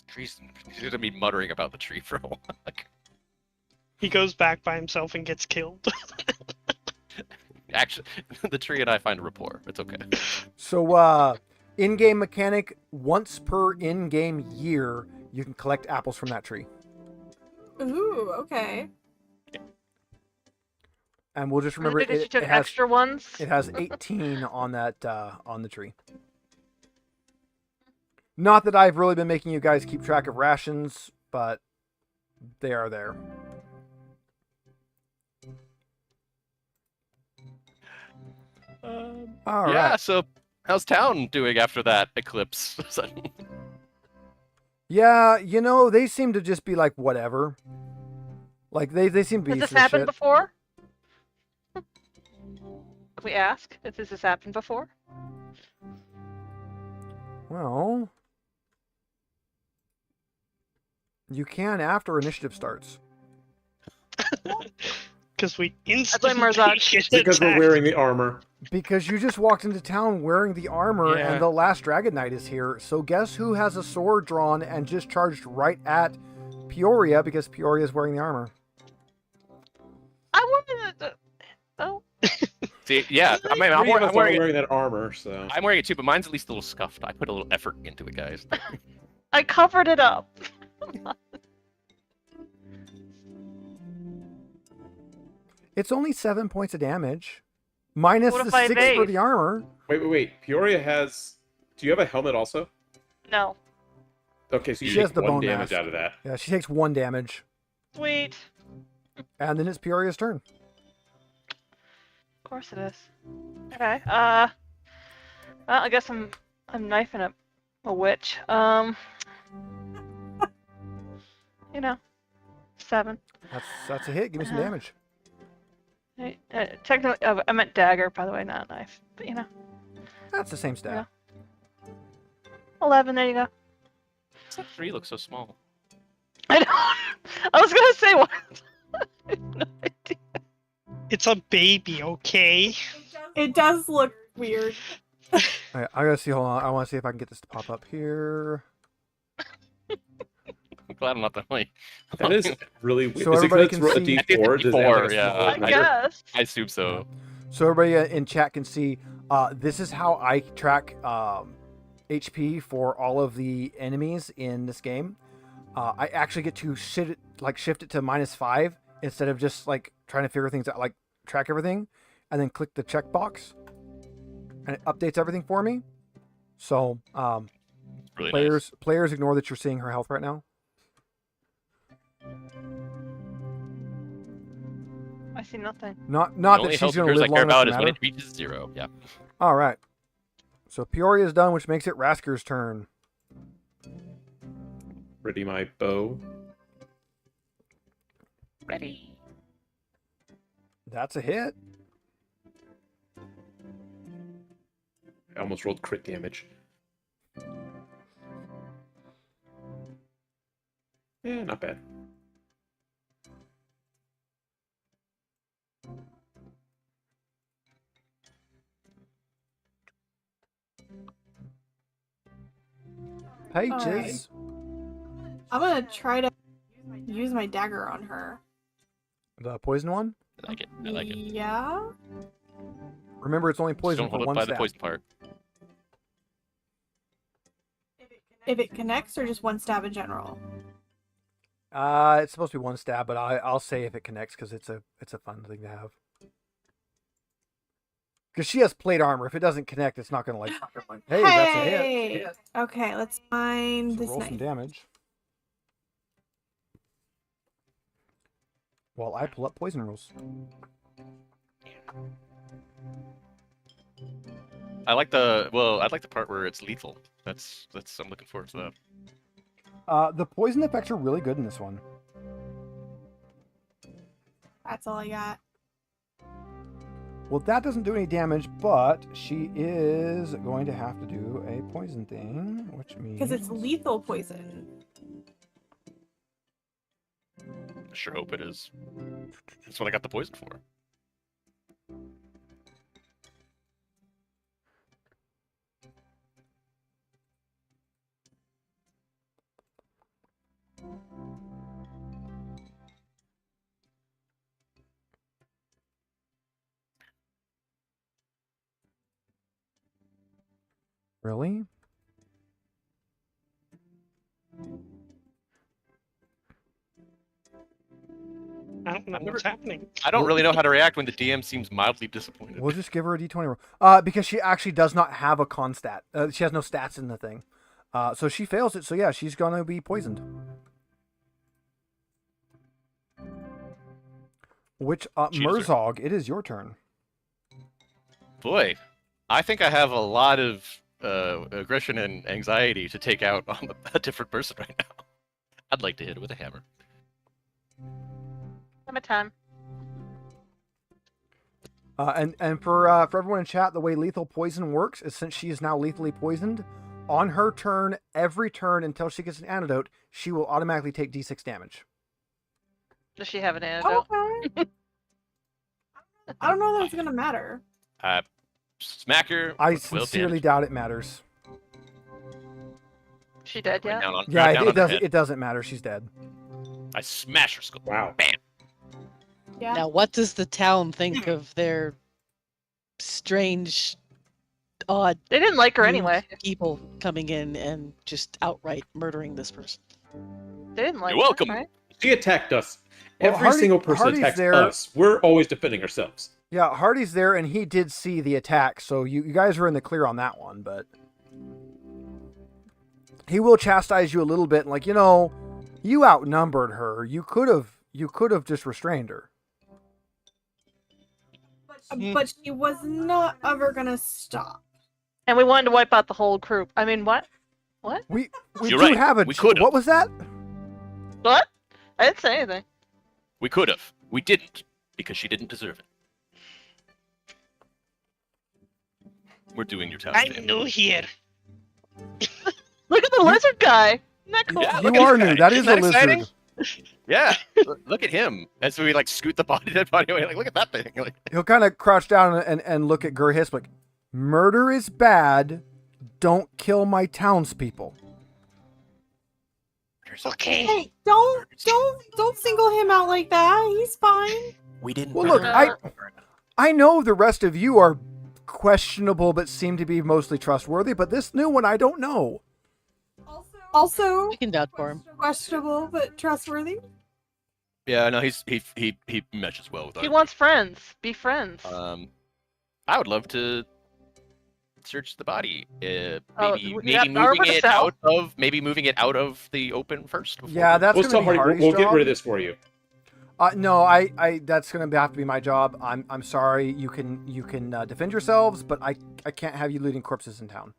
Tree's gonna be muttering about the tree for a while. He goes back by himself and gets killed. Actually, the tree and I find a rapport. It's okay. So, in-game mechanic, once per in-game year, you can collect apples from that tree. Ooh, okay. And we'll just remember Because you it took has extra ones. It has 18 on that on the tree. Not that I've really been making you guys keep track of rations, but they are there. All Yeah. right. So, how's town doing after that eclipse? Yeah, they seem to just be like whatever. Like they seem to be Has used this to this happened shit. before? If we ask if this has happened before? Well, you can after initiative starts. Because we blame instantly Murzog. get Because we're attacked. wearing the armor. Because you just walked into town wearing the armor Yeah. and the last Dragon Knight is here. So guess who has a sword drawn and just charged right at Peoria because Peoria is wearing the armor. I wanted to. Oh. See, yeah. I mean, Three of us I'm are wearing it. wearing that armor, so. I'm wearing it too, but mine's at least a little scuffed. I put a little effort into it, guys. I covered it up. It's only 7 points of damage. Minus What the if I 6 for evade? the armor. Wait. Peoria has. Do you have a helmet also? No. Okay, so you She has take the 1 bone damage mask. out of that. Yeah, she takes 1 damage. Sweet. And then it's Peoria's turn. Of course it is. Okay. Well, I guess I'm knifing a witch. 7. That's a hit. Give me some Uh-huh. damage. Technically, I meant dagger, by the way, not a knife. But That's the same stat. 11. There you go. That tree looks so small. I know. I was gonna say what. I have no idea. It's a baby, okay? It does look weird. All right, I gotta see. Hold on. I want to see if I can get this to pop up here. glad I'm not the only. That is really weird. So Is it everybody because it's can a see- I think D4? it's Does it have like D4, a yeah. small I number? guess. I assume so. So everybody in chat can see. This is how I track HP for all of the enemies in this game. I actually get to shift it to -5 instead of just like trying to figure things out, like track everything, and then click the checkbox, and it updates everything for me. So Really players ignore that you're seeing her health right now. I see nothing. Not Nice. The that only she's health going to occurs I live care long enough about to is when matter. it reaches 0. Yeah. All right. So Peoria's done, which makes it Rasker's turn. Ready my bow. Ready. That's a hit. I almost rolled crit damage. Yeah, not bad. Pages. I'm gonna try to use my dagger on her. The poison one. I like it. I like it. Yeah. Remember, it's only Just poison don't for hold up one by stab. the poison part. If it connects or just one stab in general. It's supposed to be one stab, but I'll say if it connects because it's a fun thing to have. Because she has plate armor. If it doesn't connect, it's not gonna like. Hey, that's a hit. Hey! Okay, let's find So this roll some knife. damage. While I pull up poison rules. I like the part where it's lethal. That's I'm looking forward to that. The poison effects are really good in this one. That's all I got. Well, that doesn't do any damage, but she is going to have to do a poison thing, which means Because it's lethal poison. I sure hope it is. That's what I got the poison for. Really? I don't know what's happening. I don't really know how to react when the DM seems mildly disappointed. We'll just give her a d20 roll. Because she actually does not have a con stat. She has no stats in the thing. So she fails it. So yeah, she's gonna be poisoned. Which Cheers, Murzog, it is your turn. Boy, I think I have a lot of aggression and anxiety to take out on a different person right now. I'd like to hit it with a hammer. I'm at time. And for everyone in chat, the way lethal poison works is since she is now lethally poisoned, on her turn, every turn until she gets an antidote, she will automatically take d6 damage. Does she have an antidote? Okay. I don't know that it's gonna matter. Smack her. I with 12 sincerely damage. doubt it matters. She dead Right yet? down on, Yeah, right down it on the doesn't. head. It doesn't matter. She's dead. I smash her skull. Wow. Bam. Yeah. Now, what does the town think of their strange, odd They didn't like her new anyway. people coming in and just outright murdering this person? They didn't like You're welcome. her, right? She attacked us. Well, Every Hardy- single person Hardy's attacks there. us. We're always defending ourselves. Yeah, Hardy's there, and he did see the attack, so you guys are in the clear on that one. But he will chastise you a little bit, like, you outnumbered her. You could have just restrained her. But she was not ever gonna stop. And we wanted to wipe out the whole group. I mean, what? What? We You're do right. have a. We could've. What was that? What? I didn't say anything. We could have. We didn't because she didn't deserve it. We're doing your task. I'm new here. Look at the lizard guy. Isn't that cool? Yeah, You look at are this new. guy. That is Isn't a lizard. exciting? Yeah. Look at him as we scoot the dead body away. Like, look at that thing. Like, He'll kind of crouch down and look at Gurhis like, murder is bad. Don't kill my townspeople. There's Okay. Hey, don't single him out like that. He's fine. We didn't. Well, look, I know the rest of you are questionable, but seem to be mostly trustworthy. But this new one, I don't know. Also, We can vouch for him. questionable but trustworthy. Yeah, no, he meshes well with He our. wants friends. Be friends. I would love to search the body. Oh, Maybe you maybe have moving armor to it sell? out of the open first. Before Yeah, that's We'll gonna tell be Hardy. Hardy's We'll get job. rid of this for you. No, I that's gonna have to be my job. I'm sorry. You can defend yourselves, but I can't have you looting corpses in town.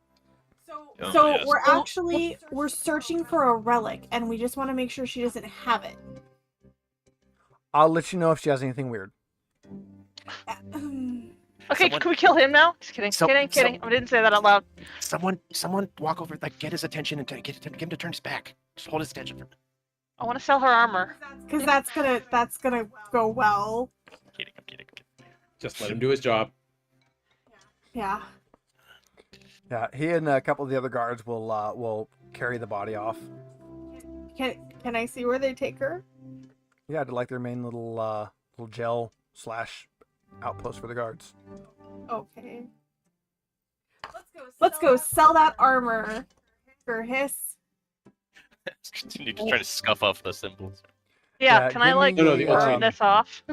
Oh, So yes. we're searching for a relic, and we just want to make sure she doesn't have it. I'll let you know if she has anything weird. Okay, someone- can we kill him now? Just kidding. Some- Kidding. I didn't say that out loud. Someone walk over, like get his attention and get him to turn his back. Just hold his attention. For... I want to sell her armor. Because that's gonna go well. I'm kidding. Just let him do his job. Yeah. Yeah, he and a couple of the other guards will carry the body off. Can I see where they take her? Yeah, to like their main little jail / outpost for the guards. Okay. Let's go sell that armor for hiss. You need to try to scuff off the symbols. Yeah, Yeah, can I give like me No, the burn arm. this off?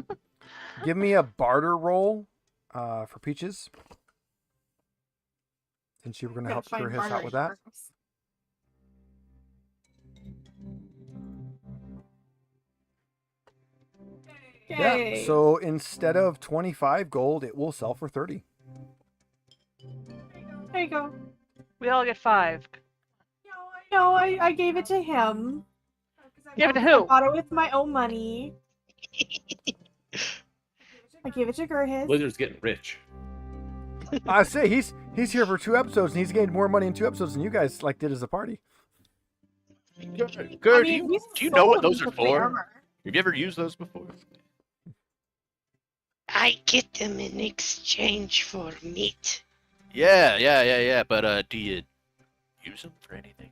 Give me a barter roll for Peaches. Since you were going to help Gotta screw find hiss out with bartering that. first. Yeah, Okay. so instead of 25 gold, it will sell for 30. There you go. We all get 5. No, I gave it to him. Give it to I who? bought it with my own money. I gave it to Gerhis. Blizzard's getting rich. I say he's here for 2 episodes and he's gained more money in 2 episodes than you guys did as a party. Good. I mean, we do you know what sold those him are for free for? armor. Have you ever used those before? I get them in exchange for meat. Yeah. But do you use them for anything?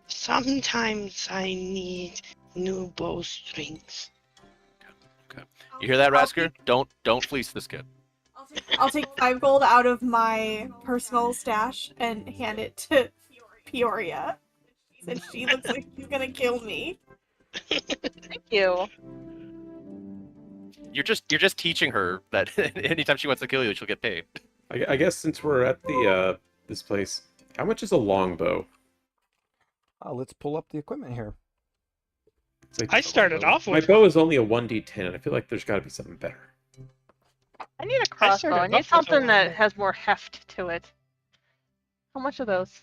Sometimes I need new bowstrings. Okay. You hear that, Rasker? Don't fleece this kid. I'll take 5 gold out of my personal stash and hand it to Peoria. Since she looks like she's gonna kill me. Thank you. You're just teaching her that anytime she wants to kill you, she'll get paid. I guess since we're at the this place, how much is a longbow? Let's pull up the equipment here. It's like- I started off My with bow is only a 1d10, and I feel like there's got to be something better. I need a crossbow. I started need off with something a- that has more heft to it. How much are those?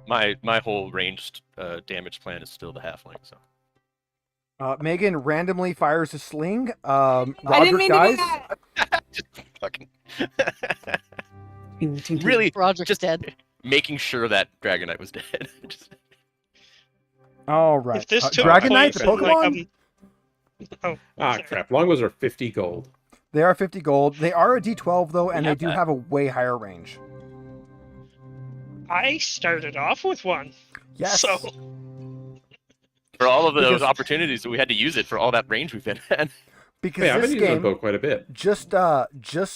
My whole ranged damage plan is still the halfling. So Megan randomly fires a sling. I didn't Roderick mean to dies. do that. just fucking really Roderick's just dead. making sure that Dragonite was dead. Just- All right. If this took Dragonite, place the in, Pokemon? oh, Ah, sorry. crap. Longbows are 50 gold. They are 50 gold. They are a D12 though, and they have do that. have a way higher range. I started off with one. Yes. So for all of those Because- opportunities that we had to use it for all that range we've been at. Because Wait, I've this been using a game, bow quite a bit. just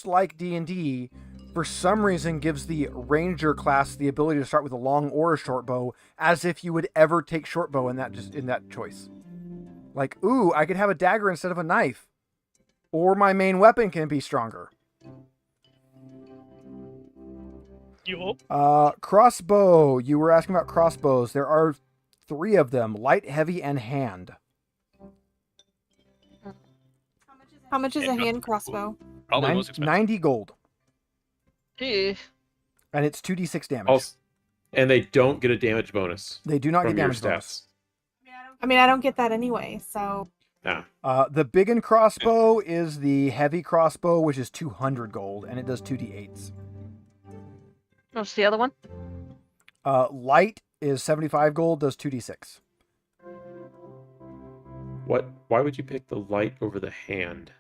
like D&D, for some reason gives the ranger class the ability to start with a long or a short bow, as if you would ever take short bow in that choice. Like, ooh, I could have a dagger instead of a knife, or my main weapon can be stronger. you Crossbow. You were asking about crossbows. There are 3 of them: light, heavy, and hand. How much is a hand crossbow? Probably most expensive. 90 gold, Ew. and it's 2d6 damage. Also, and they don't get a damage bonus They do not from get your damage bonus. stats. I mean, I don't get that anyway, so Nah. The big and crossbow is the heavy crossbow, which is 200 gold, and it does 2d8s. What's the other one? Light is 75 gold, does 2d6. Why would you pick the light over the hand?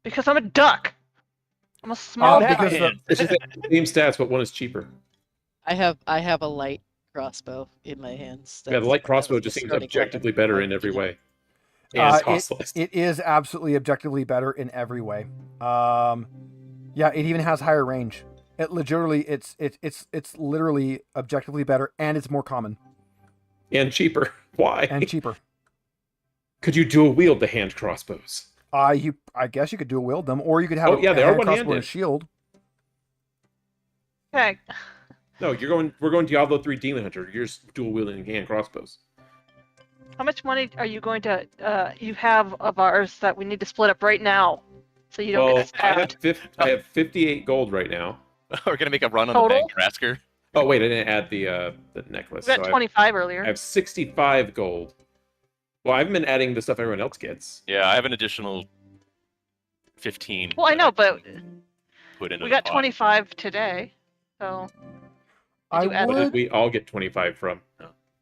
Because I'm a duck. I'm a small Because duck. the, It's just the same stats, but one is cheaper. I have a light crossbow in my hands. Yeah, the That's light kind crossbow of just the seems starting objectively weapon. better in every way. And Uh, cost less. It is absolutely objectively better in every way. Yeah, it even has higher range. It literally, it's literally objectively better, and it's more common And cheaper. Why? and cheaper. Could you dual wield the hand crossbows? I guess you could dual wield them, or you could have Oh, yeah, they a are hand crossbow and a one-handed. shield. Okay. No, we're going Diablo 3 Demon Hunter. You're just dual wielding hand crossbows. How much money are you going to you have of ours that we need to split up right now, so you don't Well, get stabbed? I have 58 gold right now. We're gonna make a run on Total? the bank Rasker. Oh wait, I didn't add the necklace. We got so 25 earlier. I have 65 gold. Well, I haven't been adding the stuff everyone else gets. Yeah, I have an additional 15. Well, I that know, but can put into we the got pot. 25 today, so. I you add What that? did we all get 25 from?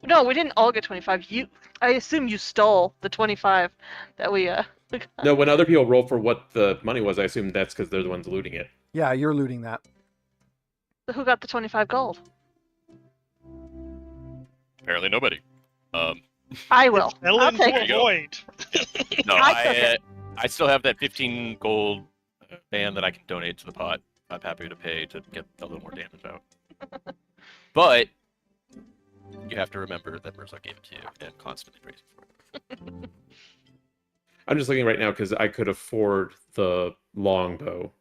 No, we didn't all get 25. I assume you stole the 25 that we got. No, when other people roll for what the money was, I assume that's because they're the ones looting it. Yeah, you're looting that. So who got the 25 gold? Apparently nobody. I will. Fell I'll into take a it. void. No, I took it. I still have that 15 gold band that I can donate to the pot. I'm happy to pay to get a little more damage out. But you have to remember that Mirza gave it to you and constantly praise you for it. I'm just looking right now because I could afford the longbow,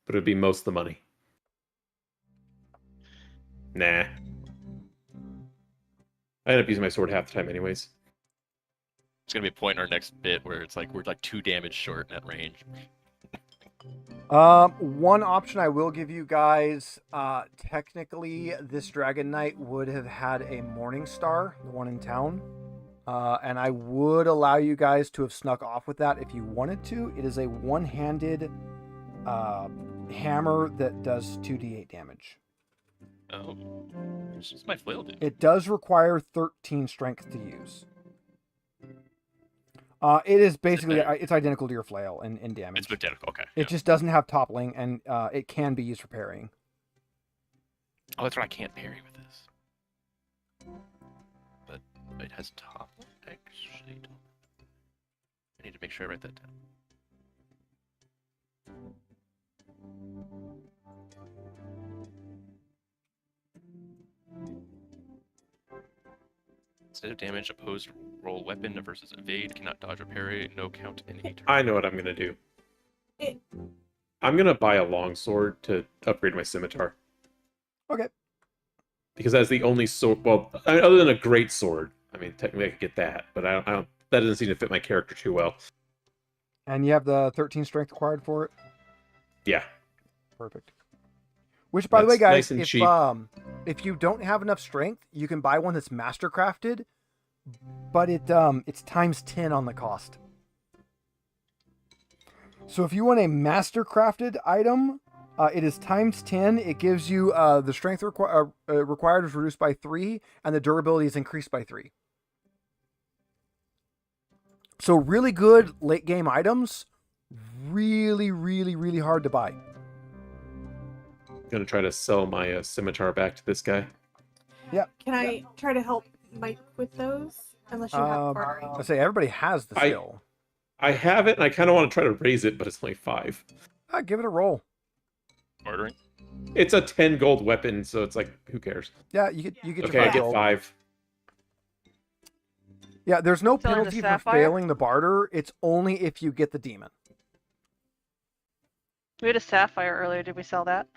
but it'd be most of the money. Nah. I end up using my sword half the time anyways. It's gonna be a point in our next bit where it's like we're like 2 damage short at range. One option I will give you guys, technically this Dragon Knight would have had a Morning Star, the one in town. And I would allow you guys to have snuck off with that if you wanted to. It is a one-handed hammer that does 2d8 damage. Oh, this is my flail dude. It does require 13 strength to use. It is basically, it's identical to your flail in damage. It's identical. Okay. It yeah. just doesn't have toppling, and it can be used for parrying. Oh, that's right. I can't parry with this. But it has top. Actually, I need to make sure I write that down. Instead of damage, opposed roll weapon versus evade, cannot dodge or parry, no count in a turn. I know what I'm gonna do. It- I'm gonna buy a longsword to upgrade my scimitar. Okay. Because that's the only sword. Well, I mean, other than a great sword, I mean, technically I could get that, but I don't. That doesn't seem to fit my character too well. And you have the 13 strength required for it? Yeah. Perfect. Which, by the way, That's guys, nice and cheap. if you don't have enough strength, you can buy one that's master crafted, but it's times 10 on the cost. So if you want a master crafted item, it is times 10. It gives you the strength required is reduced by 3, and the durability is increased by 3. So really good late game items, really, really, really hard to buy. I'm gonna try to sell my scimitar back to this guy. Can I try to help Mike with those? Unless you have bartering. I say everybody has the skill. I have it, and I kind of want to try to raise it, but it's only 5. Give it a roll. Bartering? It's a 10 gold weapon, so it's like, who cares? Yeah, you get your Okay, I 5 get gold. 5. Yeah, there's no Selling the penalty for sapphire? failing the barter. It's only if you get the demon. We had a sapphire earlier. Did we sell that?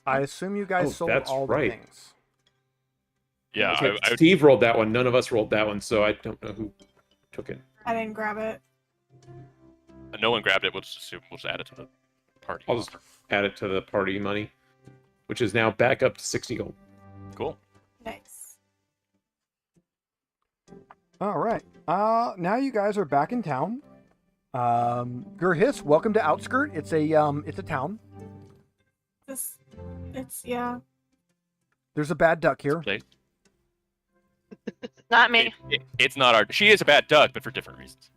I assume you guys Oh, sold that's all right. the things. Yeah, Okay, I Steve rolled that one. None of us rolled that one, so I don't know who took it. I didn't grab it. no one grabbed it. We'll just assume we'll just add it to the party. I'll just add it to the party money, which is now back up to 60 gold. Cool. Nice. All right. Now you guys are back in town. Gurhis, welcome to Outskirt. It's a town. Yeah. There's a bad duck here. Play. Not me. It's not our. She is a bad duck, but for different reasons.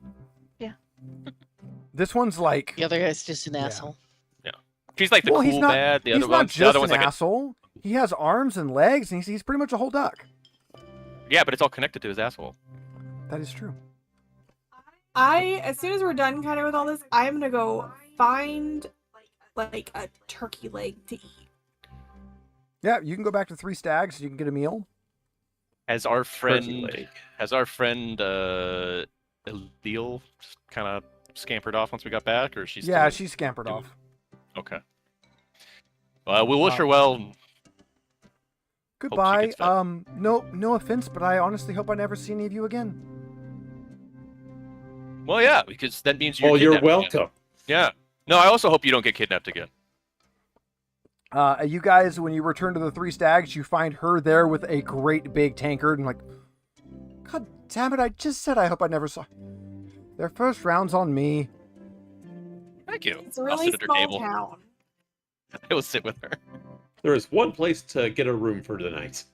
This one's like The other guy's just an Yeah. asshole. She's like the Well, cool he's not- bad. The he's other not one's the just other an one's like asshole. He has arms and legs, and he's pretty much a whole duck. Yeah, but it's all connected to his asshole. That is true. As soon as we're done kind of with all this, I'm gonna go find like a turkey leg to eat. Yeah, you can go back to 3 Stags. You can get a meal. Has our Turkey friend leg. Elil just kind of scampered off once we got back, or is she still... Yeah, she's scampered doing- off. Okay. Well, we'll wish her well. Goodbye. gets fed. No offense, but I honestly hope I never see any of you again. Well, yeah, because that means you're Oh, you're kidnapped again. welcome. Yeah. No, I also hope you don't get kidnapped again. You guys, when you return to the 3 Stags, you find her there with a great big tankard, and like, God damn it! I just said I hope I never saw. Their first round's on me. Thank you. It's a I'll really sit at her small table. town. I will sit with her. There is one place to get a room for the night.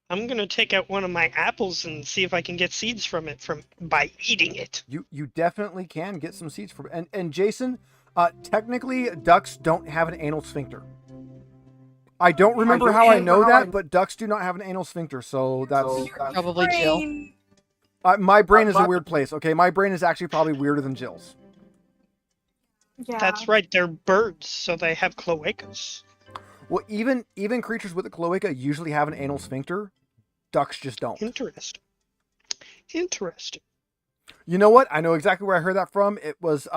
I'm gonna take out one of my apples and see if I can get seeds from it by eating it. You definitely can get some seeds for and Jason. Technically, ducks don't have an anal sphincter. I don't remember how I know that, but ducks do not have an anal sphincter, so that's Probably Jill. Brain. my brain is a weird place. Okay, my brain is actually probably weirder than Jill's. Yeah. That's right, they're birds, so they have cloacas. Well, even creatures with a cloaca usually have an anal sphincter. Ducks just don't. Interesting. Interesting. You know what? I know exactly where I heard that from. It was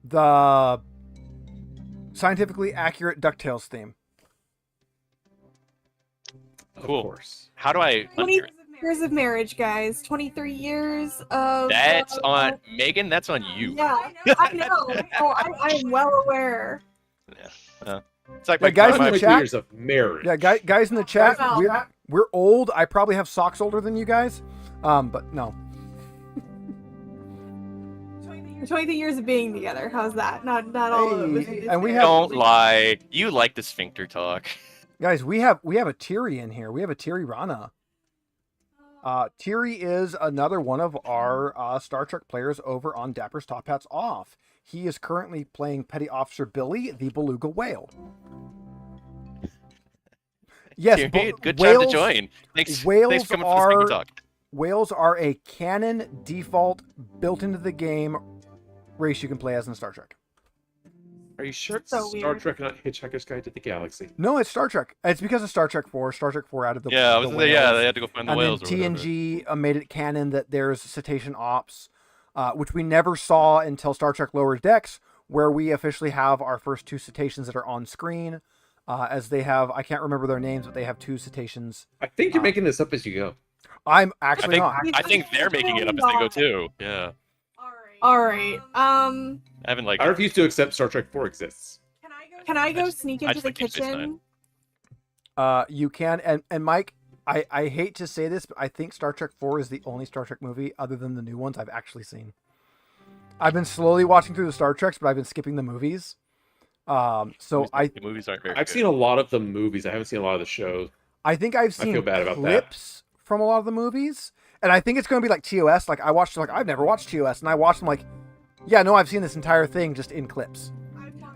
the scientifically accurate DuckTales theme. Cool. Of course. How do I... 20 years of marriage, guys. 23 years of. That's on... Megan, that's on you. Yeah, I know. I'm well aware. It's like Yeah, guys in my, the 23 chat- years of marriage. Yeah, guys in the chat, Well- we're old. I probably have socks older than you guys. But no. 23 years of being together. How's that? Not all of it. Hey, and we have- Don't lie. You like the sphincter talk. Guys, we have a Tiri in here. We have a Tiri Rana. Tiri is another one of our Star Trek players over on Dapper's Top Hats Off. He is currently playing Petty Officer Billy, the Beluga Whale. Yes, Tiri, good whales, time to join. Thanks for whales coming for the sphincter talk. Whales are a canon default built into the game race you can play as in Star Trek. Are you sure it's So Star weird. Trek, not Hitchhiker's Guide to the Galaxy? No, it's Star Trek. It's because of Star Trek 4. Star Trek 4 added the Yeah, I was the there, yeah, whales. they had to go find the And whales then or whatever. TNG made it canon that there's cetacean ops, which we never saw until Star Trek Lower Decks, where we officially have our first 2 cetaceans that are on screen. As they have, I can't remember their names, but they have 2 cetaceans. I think you're making this up as you go. I'm actually not. I think they're making it up as they go too. Yeah. All right. I haven't like... I refuse to accept Star Trek 4 exists. Can I go just- sneak I into just the like Deep Space kitchen? You can, and Mike, I hate to say this, but I think Star Trek 4 is the only Star Trek movie, other than the new ones, I've actually seen. I've been slowly watching through the Star Treks, but I've been skipping the movies. So the movies aren't very I've good. seen a lot of the movies. I haven't seen a lot of the shows. I think I've seen feel bad about that. clips from a lot of the movies, and I think it's going to be like TOS. Like I've never watched TOS, and I watched them like, yeah, no, I've seen this entire thing just in clips.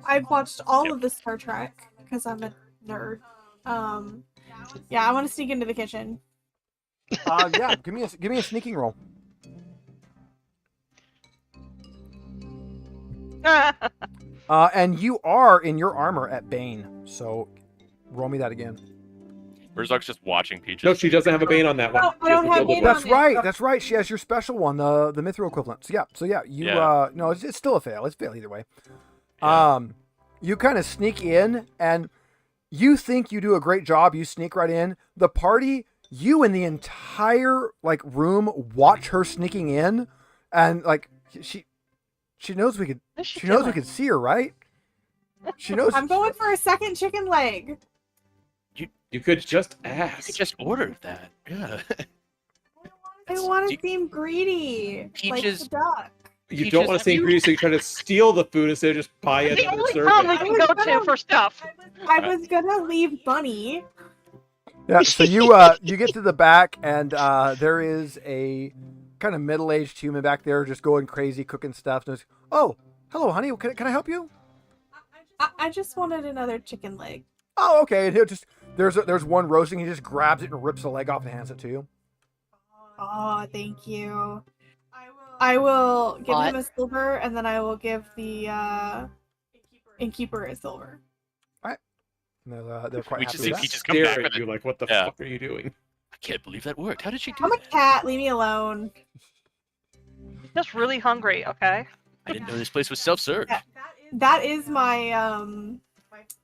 I've watched all of the Star Trek because I'm a nerd. Yeah, I want to sneak into the kitchen. Yeah, give me a sneaking roll. And you are in your armor at Bane, so roll me that again. Berzog's just watching Peaches. No, she doesn't have a Bane on that one. No, I She has don't the have Gilded Bane one. on That's right. That's right. She has your special one, the mithril equivalent. So yeah, you Yeah. no, it's still a fail. It's fail either way. Yeah. You kind of sneak in, and you think you do a great job. You sneak right in. The party, you and the entire like room watch her sneaking in, and like she knows we could. What's she She knows we doing? could see her, right? She knows. I'm going for a second chicken leg. You could just You ask. could just order that. Yeah. I want to seem greedy, like Peaches- the duck. You Peaches, don't want to have seem you- greedy, so you try to steal the food instead of just buy it The and only serve town we it. can go to for stuff. I was gonna leave Bunny. Yeah. So you you get to the back, and there is a kind of middle-aged human back there just going crazy cooking stuff. And it's, oh, hello, honey. Can I help you? I just wanted another chicken leg. Oh, okay. And he'll just there's one roasting. He just grabs it and rips the leg off and hands it to you. Oh, thank you. I will give What? him a silver, and then I will give the innkeeper a silver. And they're quite We happy just with if he that. just come Stare back at with you it. like, what the Yeah. fuck are you doing? I can't believe that worked. How did she do I'm a that? cat. Leave me alone. Just really hungry, okay? I didn't know this place was self-serve. That is my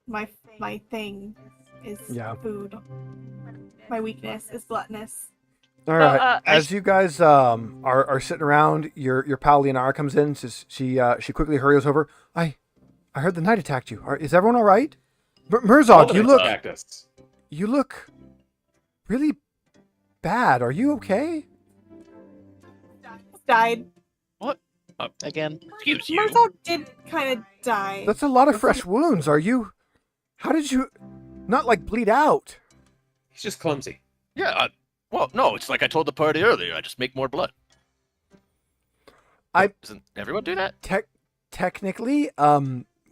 my thing is Yeah. food. My weakness is gluttonous. All right. uh, As you guys are sitting around, your pal Leonara comes in. Says she quickly hurries over. I heard the knight attacked you. Is everyone all right? All Murzog, the you knights look attacked us. really bad. Are you okay? Died. Again. Excuse you. Murzog did kind of die. That's a lot of fresh wounds. Are you? How did you not like bleed out? He's just clumsy. Yeah. Well, no, it's like I told the party earlier. I just make more blood. Doesn't everyone do that? Technically,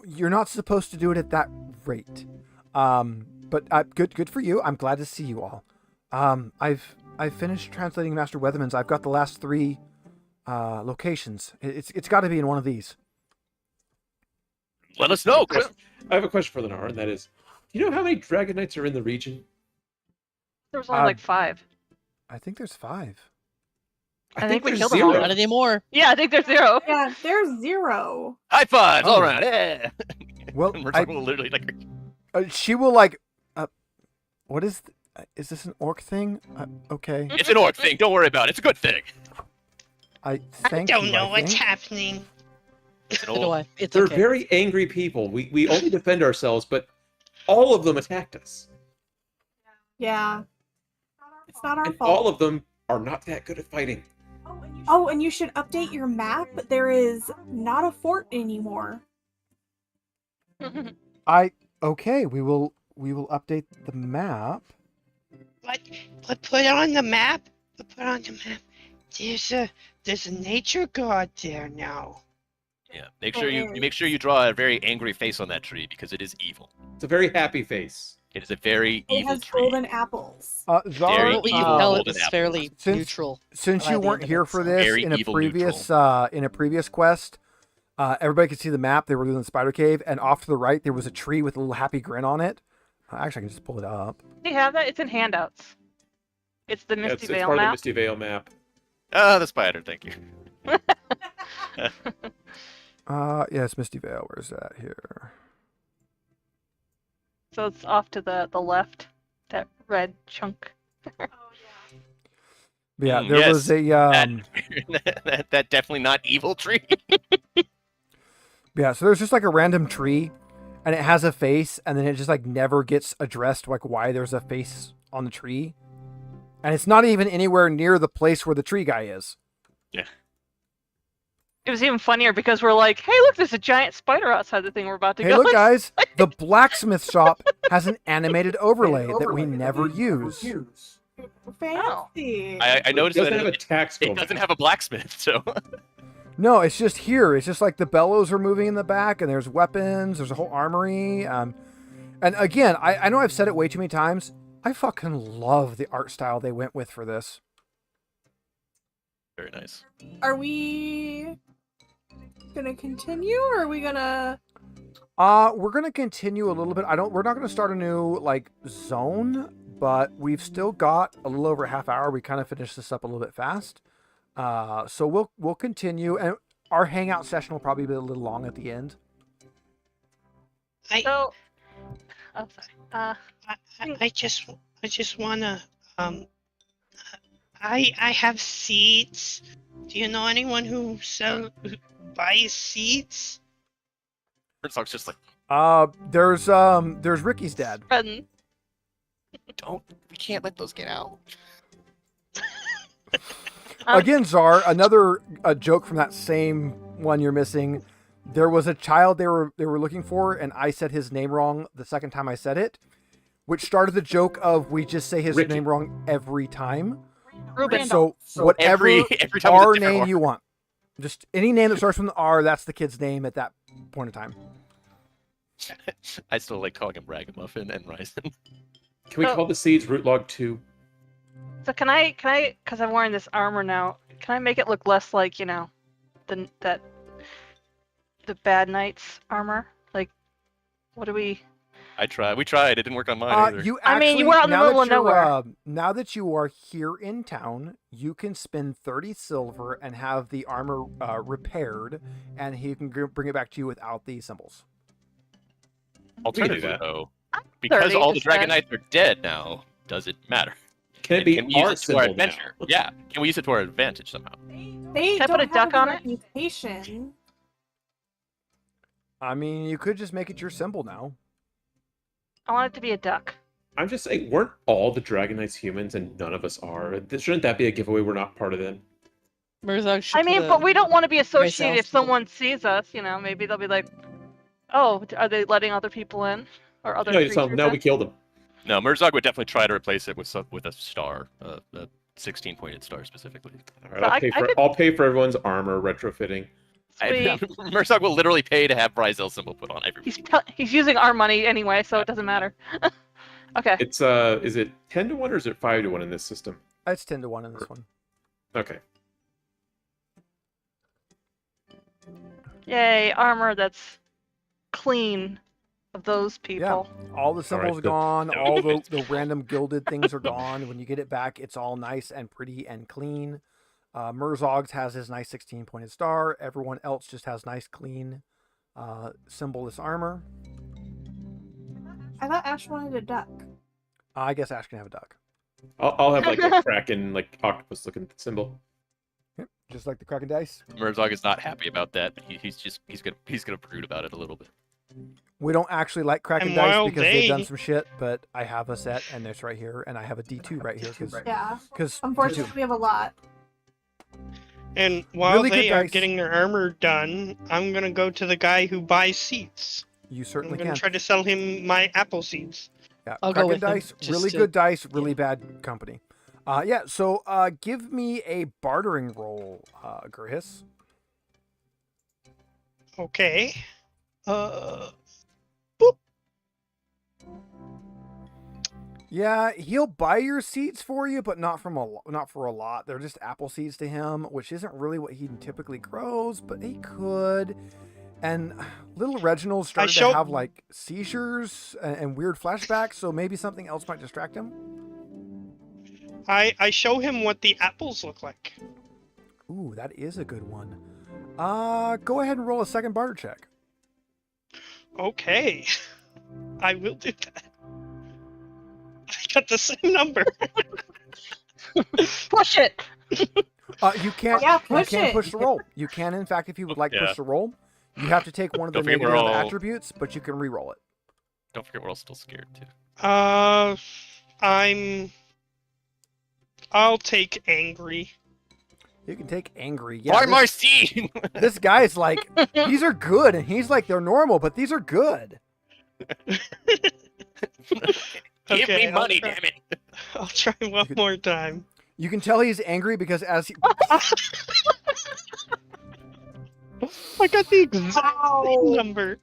you're not supposed to do it at that rate. But good for you. I'm glad to see you all. I've finished translating Master Weatherman's. I've got the last 3 locations. It's got to be in one of these. Let us know. I have a question for Lenore, and that is, do you know how many Dragon Knights are in the region? There was only Uh, like 5. I think there's 5. I think we there's killed them all. 0. Not anymore. Yeah, I think there's 0. Yeah, there's 0. High fives all Oh. around. Yeah. Well, We're talking literally like. she will like. What is? Is this an orc thing? Okay. It's an orc thing. Don't worry about it. It's a good thing. I thank don't you, know what's think. happening. It's an So do old. I. It's They're okay. very angry people. We only defend ourselves, but all of them attacked us. Yeah. It's not our And fault. all of them are not that good at fighting. Oh, and you should update your map. There is not a fort anymore. Okay. We will update the map. But put on the map. Put on the map. There's a nature god there now. Yeah. Make sure you draw a very angry face on that tree because it is evil. It's a very happy face. It is a very It evil has tree. golden apples. Zara, Very What we can evil tell it golden was apple. fairly Since- neutral. since by you the weren't end of here it, for so- this Very in a evil previous quest, everybody could see the map. They were doing the spider cave, and off to the right there was a tree with a little happy grin on it. Actually, I can just pull it up. Do you have that? It's in handouts. It's the Yeah, Misty it's Vale part of the map. Misty Vale map. Ah, the spider. Thank you. Yeah, it's Misty Vale. Where's that here? So it's off to the left. That red chunk. But yeah, Mm, there yes. was a That definitely not evil tree. yeah. So there's just like a random tree, and it has a face, and then it just like never gets addressed, like why there's a face on the tree, and it's not even anywhere near the place where the tree guy is. It was even funnier because we're like, hey, look, there's a giant spider outside the thing we're about to Hey, go. look, guys! The blacksmith shop has an animated overlay that we never use. Fancy. I It noticed doesn't that have a tax it doesn't have a blacksmith, so No, it's just here. It's just like the bellows are moving in the back, and there's weapons. There's a whole armory. And again, I know I've said it way too many times. I fucking love the art style they went with for this. very nice. Are we gonna continue, or are we gonna? We're gonna continue a little bit. We're not gonna start a new like zone, but we've still got a little over a half hour. We kind of finished this up a little bit fast. So we'll continue, and our hangout session will probably be a little long at the end. So, oh, sorry. I just wanna I have seeds. Do you know anyone who buys seeds? Herzog's just like, There's Ricky's dad. Spreading. we can't let those get out. Again, Czar, another joke from that same one you're missing. There was a child they were looking for, and I said his name wrong the second time I said it, which started the joke of we just say his Ricky. name wrong every time. Ruben. So whatever every time is a R different name R. you want, just any name that starts from the R, that's the kid's name at that point in time. I still like calling him Ragamuffin and Ryzen. Can we So- call the seeds root log 2? So can I, because I'm wearing this armor now, can I make it look less like, the Bad Knight's armor? Like, what do we... We tried. It didn't work on mine either. You I mean, you actually- were out in the now middle that of you're, nowhere. now that you are here in town, you can spend 30 silver and have the armor repaired, and he can bring it back to you without the symbols. Alternatively, that. though, I'm because 30 all the to Dragon spend. Knights are dead now, does it matter? Can it And be can we use our it to our symbol now? adventure? Yeah. Can we use it to our advantage somehow? They Can I don't put a duck have on it? reputation. I mean, you could just make it your symbol now. I want it to be a duck. I'm just saying, weren't all the Dragon Knights humans and none of us are? Shouldn't that be a giveaway we're not part of them? Murzog should I mean, put but we don't want to be associated if symbol. someone sees us, maybe they'll be like, oh, are they letting other people in? Or other No, you tell them, creatures no, we in? killed them. No, Murzog would definitely try to replace it with a star, a 16-pointed star specifically. All right, So I could- I'll pay for everyone's armor retrofitting. Sweet. Murzog will literally pay to have Bryzel's symbol put on every He's using our money anyway, so it doesn't matter. Okay. It's is it 10 to 1 or is it 5 to 1 in this system? It's 10 to 1 in this one. Okay. Yay, armor that's clean of those people. All the symbols good. gone. All the random gilded things are gone. When you get it back, it's all nice and pretty and clean. Murzog's has his nice 16-pointed star. Everyone else just has nice, clean, symbolless armor. I thought Ash wanted a duck. I guess Ash can have a duck. I'll have like a kraken, like octopus looking symbol. Yep, just like the Kraken dice. Murzog is not happy about that. He's gonna brood about it a little bit. We don't actually like Kraken And dice Wild because they've done Day. some shit, but I have a set, and it's right here, and I have a D2 right here Yeah. because Unfortunately, we have a lot. And while Really good they are dice. getting their armor done, I'm gonna go to the guy who buys seeds. you I'm certainly gonna can. try to sell him my apple seeds. Yeah, I'll go Kraken with him, dice, just really to- good dice, really bad company. Yeah, so give me a bartering roll, Gurhis. Okay. Yeah, he'll buy your seeds for you, but not for a lot. They're just apple seeds to him, which isn't really what he typically grows, but he could. And little Reginald started to have like seizures and weird flashbacks, so maybe something else might distract him. I show him what the apples look like. Ooh, that is a good one. Go ahead and roll a second barter check. Okay. I will do that. I got the same number. Push it! You can't. Yeah, you push can't it. push the roll. You can, in fact, if you would like, Yeah. push the roll. You have to take one of the Don't forget negative we're all- attributes, but you can re-roll it. Don't forget we're all still scared too. I'll take angry. You can take angry. Yeah, Buy this, my seed! this guy's like, these are good, and he's like, they're normal, but these are good. Give Okay, me money, I'll damn it! I'll try one more time. You can tell he's angry because as he, I got the exact Wow. number.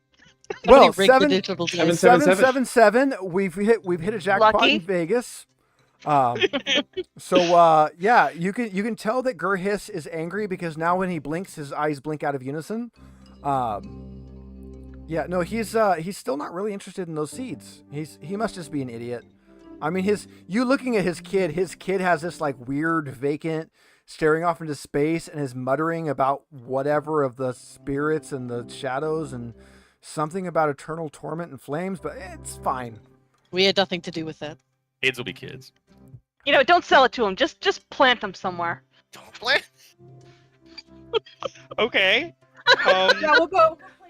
well, Somebody rigged the 7 digital seven, dice. seven. 777. We've hit a jackpot Lucky. in Vegas. So yeah, you can tell that Gurhis is angry because now when he blinks, his eyes blink out of unison. Yeah, no, he's still not really interested in those seeds. He must just be an idiot. I mean, you looking at his kid has this like weird vacant staring off into space and is muttering about whatever of the spirits and the shadows and something about eternal torment and flames, but it's fine. We had nothing to do with that. Kids will be kids. Don't sell it to him. Just plant them somewhere. Don't play. Okay. Yeah,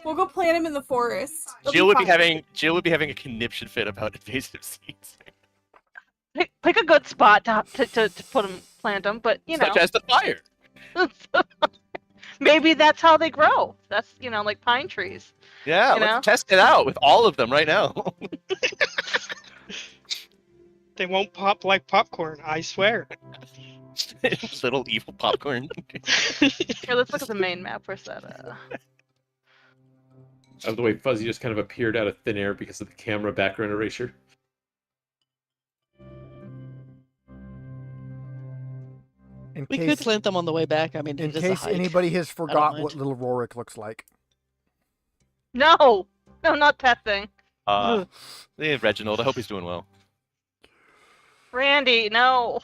we'll go plant him in the forest. It'll Jill would be fine. having a conniption fit about invasive seeds, Pick a good spot to plant them, but such as the fire. maybe that's how they grow. That's like pine trees. Yeah, You let's know? test it out with all of them right now. They won't pop like popcorn, I swear. Little evil popcorn. Here, let's look at the main map. Where's that? of the way Fuzzy just kind of appeared out of thin air because of the camera background erasure. We could plant them on the way back. I mean, In it is a case hike. anybody has forgot mind. what little Rorik looks like. No, no, not that thing. Hey, Reginald, I hope he's doing well. Randy, no.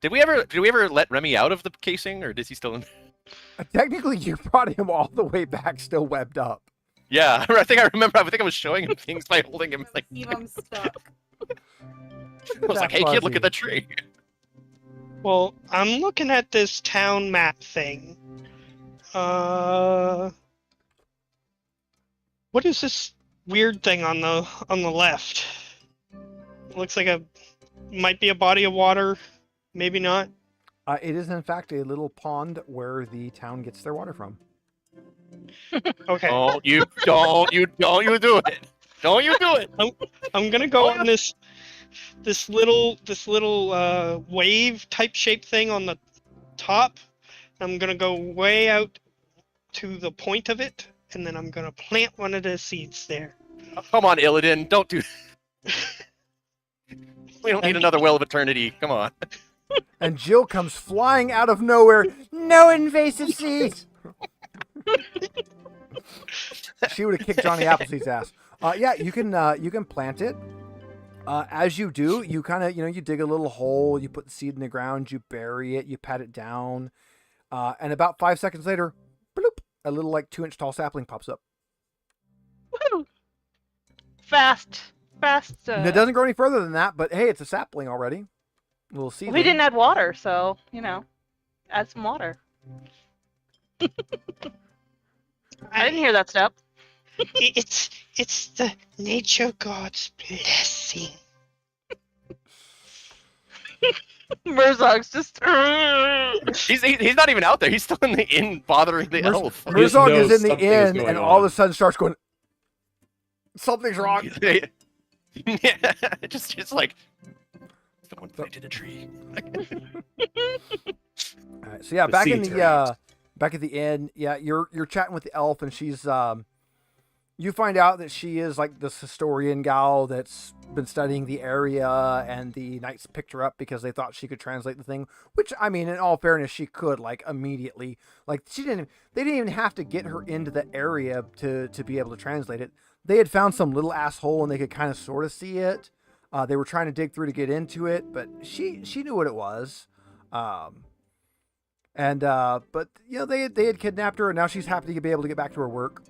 Did we ever let Remy out of the casing, or is he still in? Technically, you brought him all the way back, still webbed up. Yeah, I think I remember. I think I was showing him things by holding him. Like, Keep him stuck. I was like, "Hey, kid, look at the tree." Well, I'm looking at this town map thing. What is this weird thing on the left? Looks like might be a body of water, maybe not. It is in fact a little pond where the town gets their water from. Okay. Don't you do it! Don't you do it! I'm gonna go on this little wave type shape thing on the top. I'm gonna go way out to the point of it, and then I'm gonna plant one of the seeds there. Oh, come on, Illidan, don't do. We don't need another well of eternity. Come on. And Jill comes flying out of nowhere. No invasive seeds. She would have kicked Johnny Appleseed's ass. Yeah, you can plant it. As you do, you kind of you dig a little hole, you put the seed in the ground, you bury it, you pat it down, and about 5 seconds later, bloop, a little like 2-inch tall sapling pops up. Woo! Fast. And it doesn't grow any further than that, but hey, it's a sapling already. We'll see. We didn't add water, so add some water. I didn't hear that step. It's the nature god's blessing. Murzog's just. He's not even out there. He's still in the inn bothering the elf. Murzog is in the something is inn, going and all of on. a sudden starts going. Something's wrong. Yeah, just like someone planted a tree. All right, so yeah, The back in seeds the are out. back at the inn, yeah, you're chatting with the elf, and she's you find out that she is like this historian gal that's been studying the area, and the knights picked her up because they thought she could translate the thing. Which, I mean, in all fairness, she could, like, immediately. Like, they didn't even have to get her into the area to be able to translate it. They had found some little asshole, and they could kind of sort of see it. They were trying to dig through to get into it, but she knew what it was. But they had kidnapped her, and now she's happy to be able to get back to her work.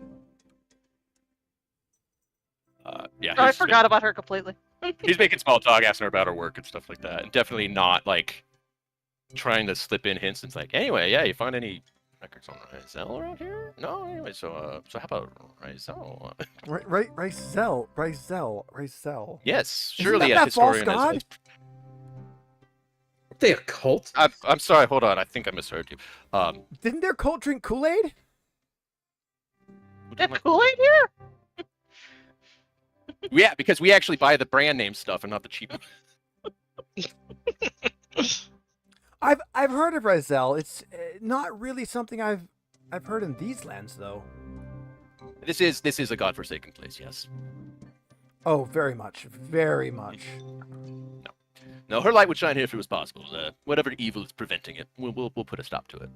Oh, I forgot about her completely. He's making small talk, asking her about her work and stuff like that, and definitely not like trying to slip in hints. And it's like, anyway, yeah, you find any records on Rizel around here? No, anyway, so how about Rizel? Rizel. Yes, Isn't surely that a that false historian god? is. Are they a cult? I'm sorry. Hold on. I think I misheard you. Didn't their cult drink Kool-Aid? Is Kool-Aid here? Yeah, because we actually buy the brand name stuff and not the cheap. I've heard of Rizel. It's not really something I've heard in these lands, though. This is a godforsaken place. Yes. Oh, very much, very much. No, her light would shine here if it was possible. Whatever evil is preventing it, we'll put a stop to it.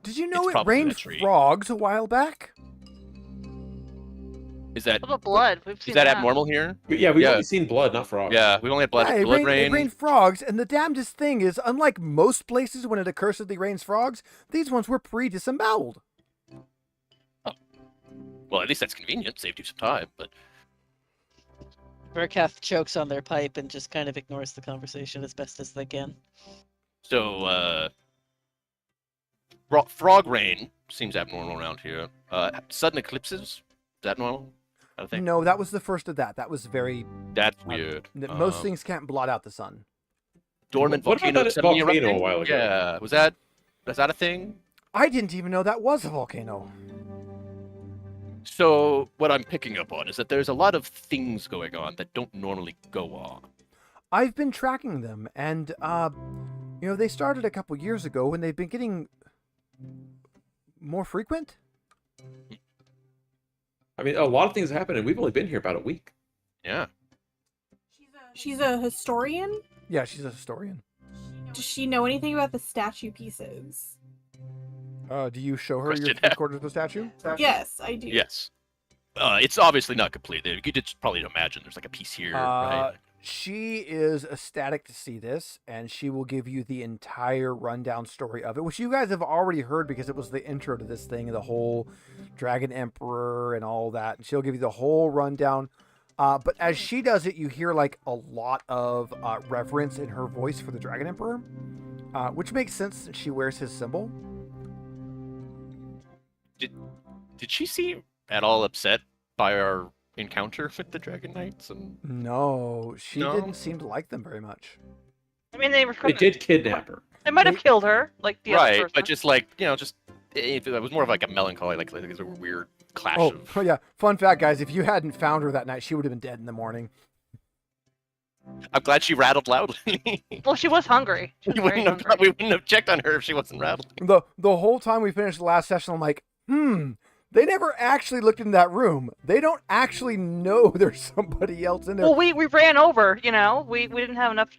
Did you know It's it probably rained that tree. frogs a while back? Is that What about blood? We've seen is that abnormal here? Yeah, we've Yeah. only seen blood, not frogs. Yeah, we've only had blood Yeah, blood it rain. rained frogs, and the damnedest thing is, unlike most places when it accursedly rains frogs, these ones were pre-disemboweled. Well, at least that's convenient. Saved you some time. But Verkath chokes on their pipe and just kind of ignores the conversation as best as they can. so, frog rain seems abnormal around here. Sudden eclipses, is that normal? I think No, that was the first of that. That was very... that's weird. Most things can't blot out the sun. Dormant What about volcano that suddenly volcano erupting? a while ago? Yeah, was that a thing? I didn't even know that was a volcano. So what I'm picking up on is that there's a lot of things going on that don't normally go on. I've been tracking them, and, they started a couple years ago, and they've been getting more frequent. I mean, a lot of things happen, and we've only been here about a week. Yeah. She's a historian. Yeah, she's a historian. Does she know anything about the statue pieces? Do you show her your Question. 3/4 of the statue? Yes, I do. Yes. It's obviously not complete. You could just probably imagine there's like a piece here, right? She is ecstatic to see this, and she will give you the entire rundown story of it, which you guys have already heard because it was the intro to this thing, the whole Dragon Emperor and all that. And she'll give you the whole rundown. But as she does it, you hear like a lot of reverence in her voice for the Dragon Emperor, which makes sense since she wears his symbol. Did she seem at all upset by our encounter with the Dragon Knights? And No, she No? didn't seem to like them very much. I mean, they were. They did kidnap her. They might have killed her, like the other right, person. but just like it was more of like a melancholy, like there's a weird clash Oh, of. oh, yeah. Fun fact, guys, if you hadn't found her that night, she would have been dead in the morning. I'm glad she rattled loudly. Well, she was hungry. She was very hungry. We wouldn't have checked on her if she wasn't rattled. The whole time we finished the last session, I'm like, they never actually looked in that room. They don't actually know there's somebody else in there. Well, we ran over. You know, we didn't have enough.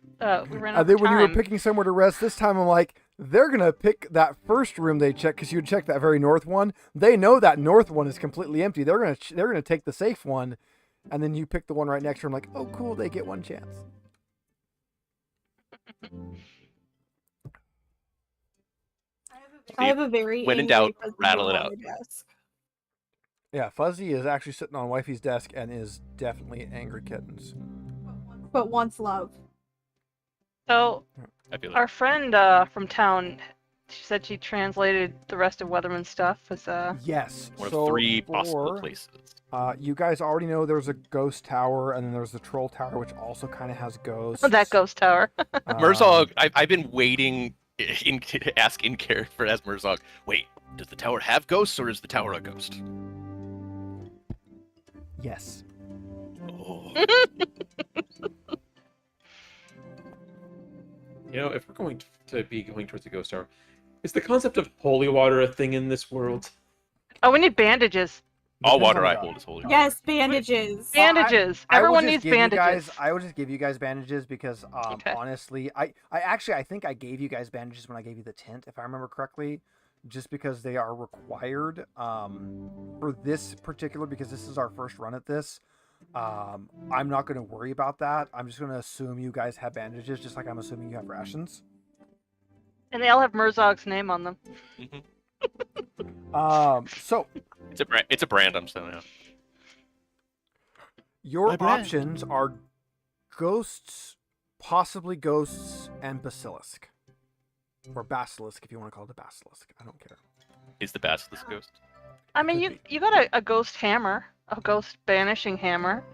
We ran over Then when you were time. picking somewhere to rest this time, I'm like, they're gonna pick that first room they checked because you would check that very north one. They know that north one is completely empty. They're gonna take the safe one, and then you pick the one right next to them. Like, oh, cool, they get one chance. I have a very When in angry doubt, husband rattle it on out. my desk. Yeah, Fuzzy is actually sitting on Wifey's desk and is definitely angry kittens. But wants love. So I feel like our friend from town, she said she translated the rest of Weatherman's stuff. As Yes. one so of three possible for- places. You guys already know there's a ghost tower, and then there's the troll tower, which also kind of has ghosts. that ghost tower. Murzog, I've been waiting to ask in character as Murzog. Wait, does the tower have ghosts, or is the tower a ghost? Yes. Oh. You know, if we're going to be going towards the ghost tower, is the concept of holy water a thing in this world? Oh, we need bandages. All Depends water on I the- hold is holy. Yes, bandages. Bandages. I will Everyone just needs give you bandages. I will just give you guys bandages because Okay. honestly, I think I gave you guys bandages when I gave you the tent, if I remember correctly, just because they are required for this particular, because this is our first run at this. I'm not going to worry about that. I'm just going to assume you guys have bandages, just like I'm assuming you have rations. And they all have Murzog's name on them. So It's a brand I'm selling out. your My brand. options are ghosts, possibly ghosts, and basilisk. Or basilisk, if you want to call it a basilisk. I don't care. Is the basilisk ghost? I mean, Could you got a ghost hammer, a ghost banishing hammer.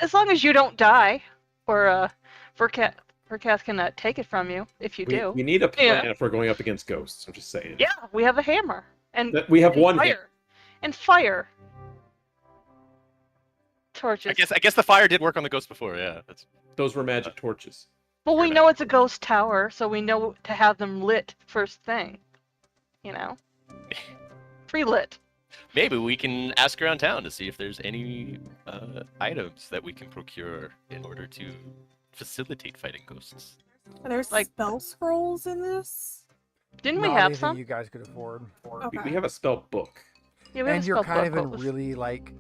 As long as you don't die, or Vercath can take it from you if you do. We need a plan Yeah. if we're going up against ghosts. I'm just saying. Yeah, we have a hammer and We have and one fire. hit. And fire. Torches. I guess the fire did work on the ghost before. Yeah, that's Those were magic torches. Well, we know it's a ghost tower, so we know to have them lit first thing. You know, pre-lit. maybe we can ask around town to see if there's any items that we can procure in order to facilitate fighting ghosts. Are there Like- spell scrolls in this? Didn't we Not have anything some? you guys could afford. Okay. We have a spell book. Yeah, we have And a you're spell kind of book, in but- really like,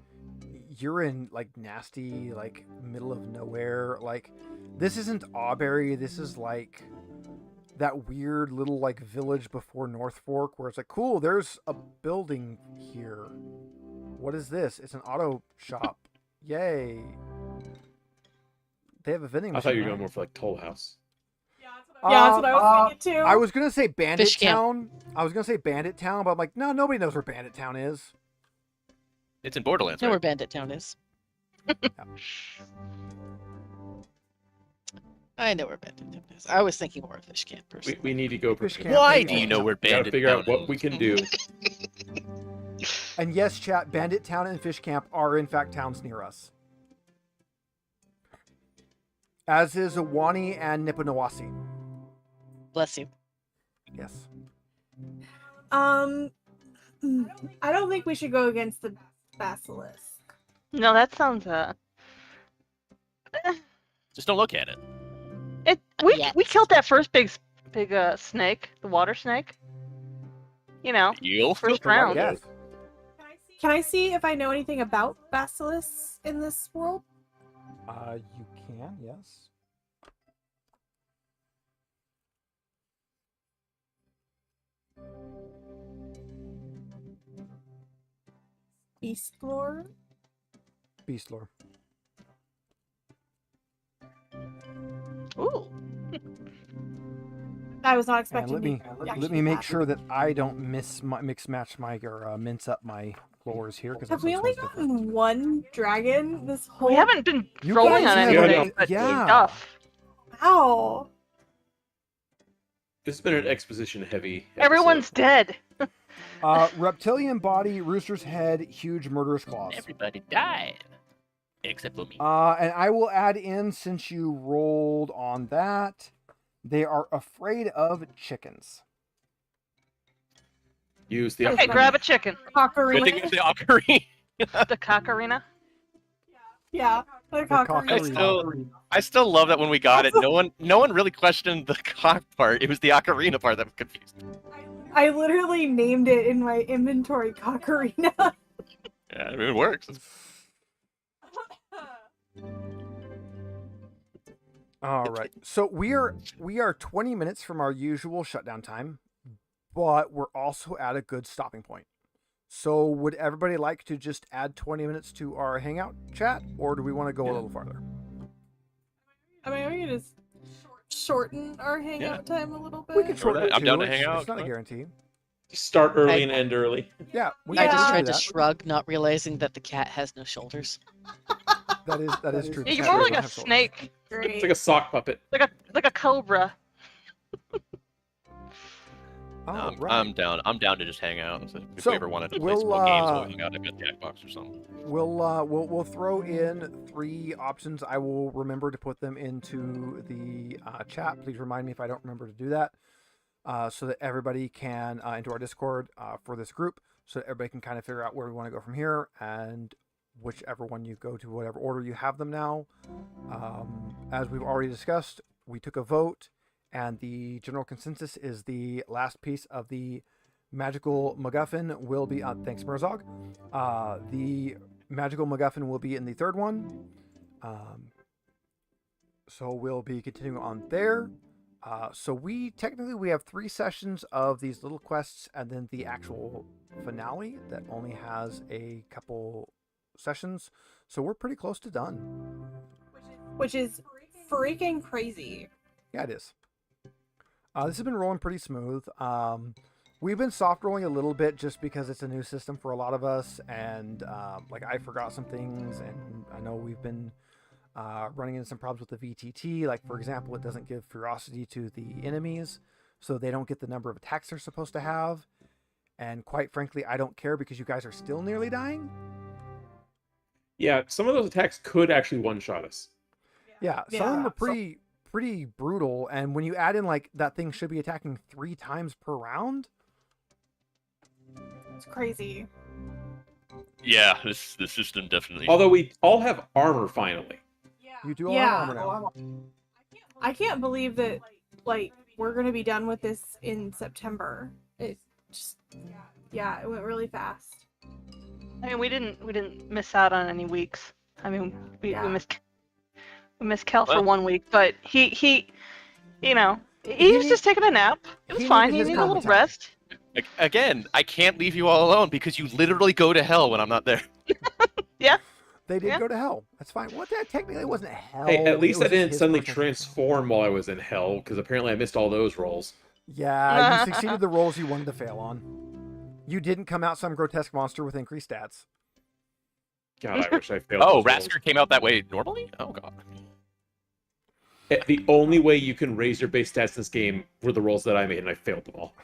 you're in like nasty, like middle of nowhere. Like, this isn't Auberry. This is like that weird little like village before North Fork where it's like, cool, there's a building here. What is this? It's an auto shop. Yay. They have a vending I machine. thought you were now. going more for like Toll House. Yeah, that's what I was thinking too. I was gonna say Bandit Fish camp. Town. I was gonna say Bandit Town, but I'm like, no, nobody knows where Bandit Town is. It's in Borderlands, You know where right? Bandit Town is. I know where Bandit Town is. I was thinking more of Fish Camp personally. We need to go. Fish prepare. camp. Why Yeah. do you know where We gotta Bandit figure Town out what is? we can do. And yes, chat, Bandit Town and Fish Camp are in fact towns near us. As is Awani and Nipponawasi. Bless you. Yes. I don't think we should go against the basilisk. No, that sounds Just don't look at it. Yes. We killed that first big snake, the water snake. You know, Eel. first The right round. guess. Can I see if I know anything about basilisks in this world? You can, yes. Beast lore? Beast lore. Ooh. I was not And expecting. let me actually make that. sure that I don't mix match my or mince up my lores here because Have we only gotten one dragon this whole? We haven't been You rolling guys on have anything it, but yeah. stuff. Wow. This has been an exposition heavy. Everyone's dead. Reptilian body, rooster's head, huge murderous claws. Everybody died. Except for me. And I will add in, since you rolled on that, they are afraid of chickens. Use the. Okay, grab a chicken. Good thing Ocarina. it's the ocarina. The cockarina. Yeah, the ocarina. I still love that when we got it, no one really questioned the cock part. It was the ocarina part that was confused. I literally named it in my inventory Cocarina. Yeah, I mean, it works. All right. So we are 20 minutes from our usual shutdown time, but we're also at a good stopping point. So would everybody like to just add 20 minutes to our hangout chat, or do we want to go a little farther? I mean, we can just shorten our hangout time a little bit. We can shorten it I'm down too. to hang out. It's not a guarantee. Start early and end early. Yeah, we I can just do tried to that. shrug, not realizing that the cat has no shoulders. That is true. Yeah, you're Cat more does like not a have shoulders. snake, It's like a sock puppet. like a cobra. Oh, right. I'm down. I'm down to just hang out. So if So, we ever wanted to play we'll, some more games, we'll hang out at the Jackbox or something. We'll throw in 3 options. I will remember to put them into the chat. Please remind me if I don't remember to do that, so that everybody can into our Discord for this group, so that everybody can kind of figure out where we want to go from here, and whichever one you go to, whatever order you have them now. As we've already discussed, we took a vote, and the general consensus is the last piece of the magical MacGuffin will be thanks Murzog. The magical MacGuffin will be in the third one. So we'll be continuing on there. So we have 3 sessions of these little quests, and then the actual finale that only has a couple sessions. So we're pretty close to done. Which is freaking crazy. Yeah, it is. This has been rolling pretty smooth. We've been soft rolling a little bit just because it's a new system for a lot of us, and like I forgot some things, and I know we've been running into some problems with the VTT. Like, for example, it doesn't give ferocity to the enemies, so they don't get the number of attacks they're supposed to have. And quite frankly, I don't care because you guys are still nearly dying. Yeah, some of those attacks could actually one-shot us. Yeah, some of them are pretty brutal, and when you add in like that thing should be attacking 3 times per round. It's crazy. Yeah, the system definitely. Although we all have armor finally. You do all have armor now. I can't believe that, like, we're gonna be done with this in September. It just, yeah, it went really fast. I mean, we didn't miss out on any weeks. I mean, we missed Kel for 1 week, but he was just taking a nap. It was fine. He needed a little rest. Again, I can't leave you all alone because you literally go to hell when I'm not there. Yeah. They did go to hell. That's fine. Well, that technically wasn't hell. Hey, at least It I was didn't his suddenly personal- transform while I was in hell, because apparently I missed all those rolls. Yeah, you succeeded the rolls you wanted to fail on. You didn't come out some grotesque monster with increased stats. God, I wish I failed. Oh, those rolls. Rasker came out that way normally? Oh god. The only way you can raise your base stats in this game were the rolls that I made, and I failed them all.